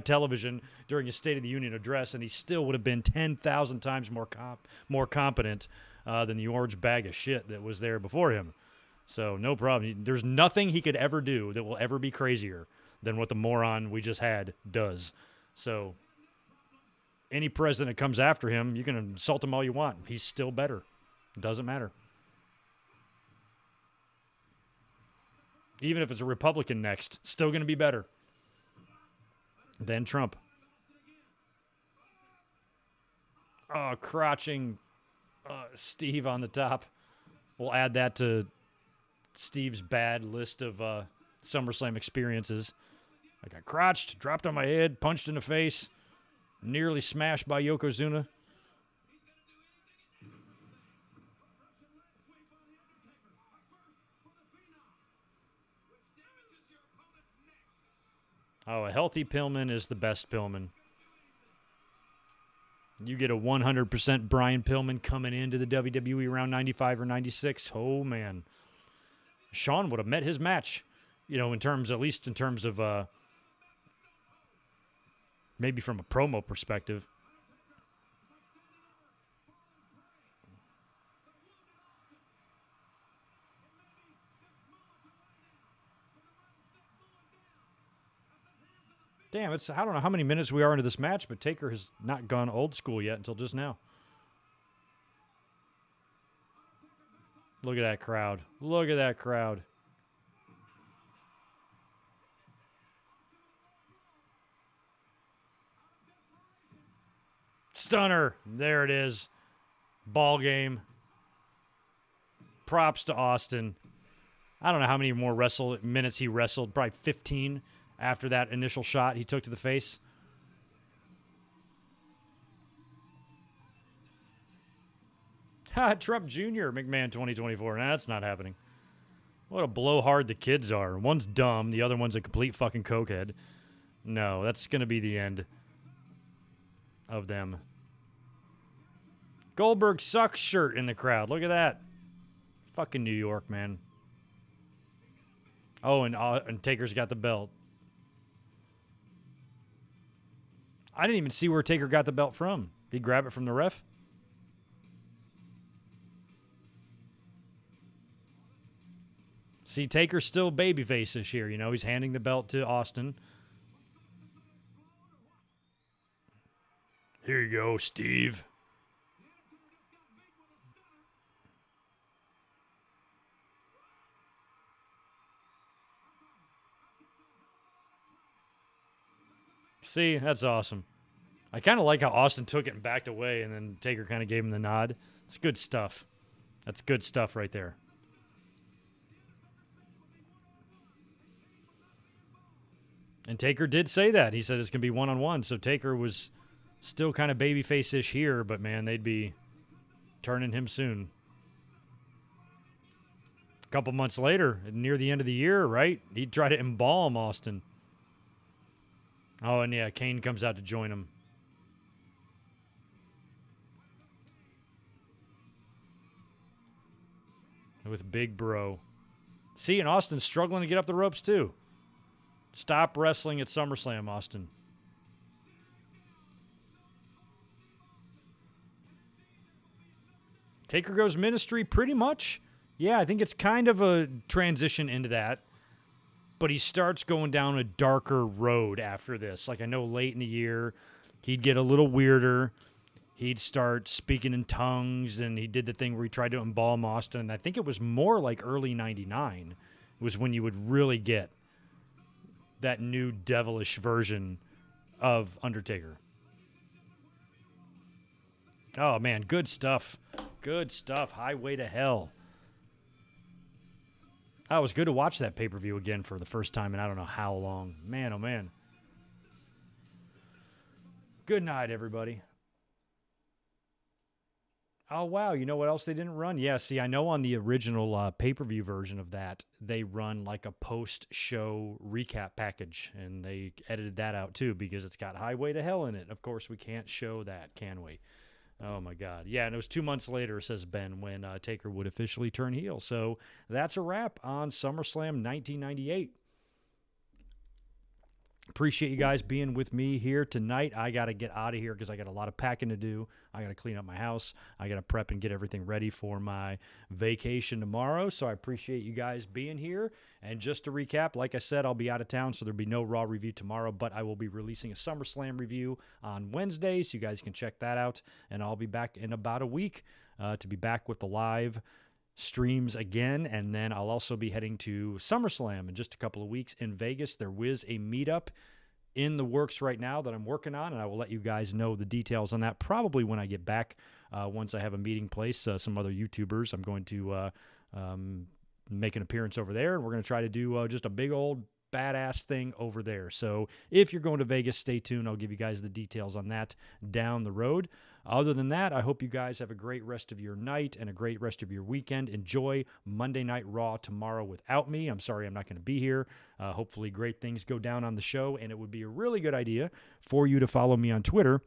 television during his State of the Union address, and he still would have been 10,000 times more competent than the orange bag of shit that was there before him. So no problem. There's nothing he could ever do that will ever be crazier than what the moron we just had does. So any president that comes after him, you can insult him all you want. He's still better. It doesn't matter. Even if it's a Republican next, still going to be better than Trump. Oh, crotching Steve on the top. We'll add that to Steve's bad list of SummerSlam experiences. I got crotched, dropped on my head, punched in the face, nearly smashed by Yokozuna. Oh, a healthy Pillman is the best Pillman. You get a 100% Brian Pillman coming into the WWE around 95 or 96. Oh, man. Sean would have met his match, at least in terms of maybe from a promo perspective. Damn, I don't know how many minutes we are into this match, but Taker has not gone old school yet until just now. Look at that crowd. Look at that crowd. Stunner. There it is. Ball game. Props to Austin. I don't know how many more minutes he wrestled. Probably 15 after that initial shot he took to the face. Trump Jr., McMahon 2024. Nah, that's not happening. What a blowhard the kids are. One's dumb. The other one's a complete fucking cokehead. No, that's going to be the end. of them. Goldberg sucks shirt in the crowd. Look at that. Fucking New York, man. Oh, and Taker's got the belt. I didn't even see where Taker got the belt from. Did he grab it from the ref? See, Taker's still babyface this year. You know, he's handing the belt to Austin. Here you go, Steve. See, that's awesome. I kind of like how Austin took it and backed away, and then Taker kind of gave him the nod. It's good stuff. That's good stuff right there. And Taker did say that. He said it's going to be one-on-one, so Taker was still kind of babyface-ish here, but, man, they'd be turning him soon. A couple months later, near the end of the year, right, he'd try to embalm Austin. Oh, and yeah, Kane comes out to join him. With Big Bro. See, and Austin's struggling to get up the ropes, too. Stop wrestling at SummerSlam, Austin. Taker goes ministry, pretty much. Yeah, I think it's kind of a transition into that. But he starts going down a darker road after this. Like, I know late in the year, he'd get a little weirder. He'd start speaking in tongues, and he did the thing where he tried to embalm Austin. And I think it was more like early 99 was when you would really get that new devilish version of Undertaker. Oh, man, good stuff. Good stuff. Highway to Hell. Oh, it was good to watch that pay-per-view again for the first time in I don't know how long. Man, oh, man. Good night, everybody. Oh, wow. You know what else they didn't run? Yeah, see, I know on the original pay-per-view version of that, they run like a post-show recap package, and they edited that out, too, because it's got Highway to Hell in it. Of course, we can't show that, can we? Oh, my God. Yeah, and it was 2 months later, says Ben, when Taker would officially turn heel. So that's a wrap on SummerSlam 1998. Appreciate you guys being with me here tonight. I got to get out of here because I got a lot of packing to do. I got to clean up my house. I got to prep and get everything ready for my vacation tomorrow. So I appreciate you guys being here. And just to recap, like I said, I'll be out of town, so there'll be no Raw review tomorrow, but I will be releasing a SummerSlam review on Wednesday, so you guys can check that out. And I'll be back in about a week to be back with the live streams again, and then I'll also be heading to SummerSlam in just a couple of weeks in Vegas. There is a meetup in the works right now that I'm working on, and I will let you guys know the details on that probably when I get back, once I have a meeting place. Some other YouTubers, I'm going to make an appearance over there, and we're going to try to do just a big old badass thing over there. So if you're going to Vegas, stay tuned. I'll give you guys the details on that down the road. Other than that, I hope you guys have a great rest of your night and a great rest of your weekend. Enjoy Monday Night Raw tomorrow without me. I'm sorry I'm not going to be here. Hopefully great things go down on the show, and it would be a really good idea for you to follow me on Twitter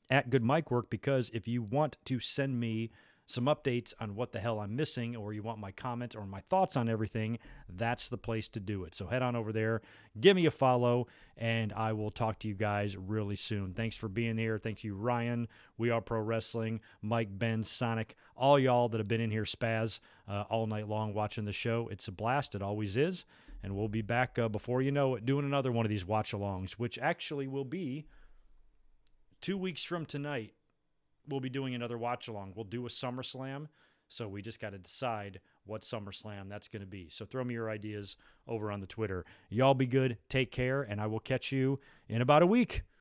at Good Mic Work, because if you want to send me some updates on what the hell I'm missing, or you want my comments or my thoughts on everything, that's the place to do it. So head on over there, give me a follow, and I will talk to you guys really soon. Thanks for being here. Thank you, Ryan, We Are Pro Wrestling, Mike, Ben, Sonic, all y'all that have been in here, Spaz, all night long watching the show. It's a blast. It always is. And we'll be back before you know it, doing another one of these watch-alongs, which actually will be 2 weeks from tonight. We'll be doing another watch-along. We'll do a SummerSlam, so we just got to decide what SummerSlam that's going to be. So throw me your ideas over on the Twitter. Y'all be good, take care, and I will catch you in about a week.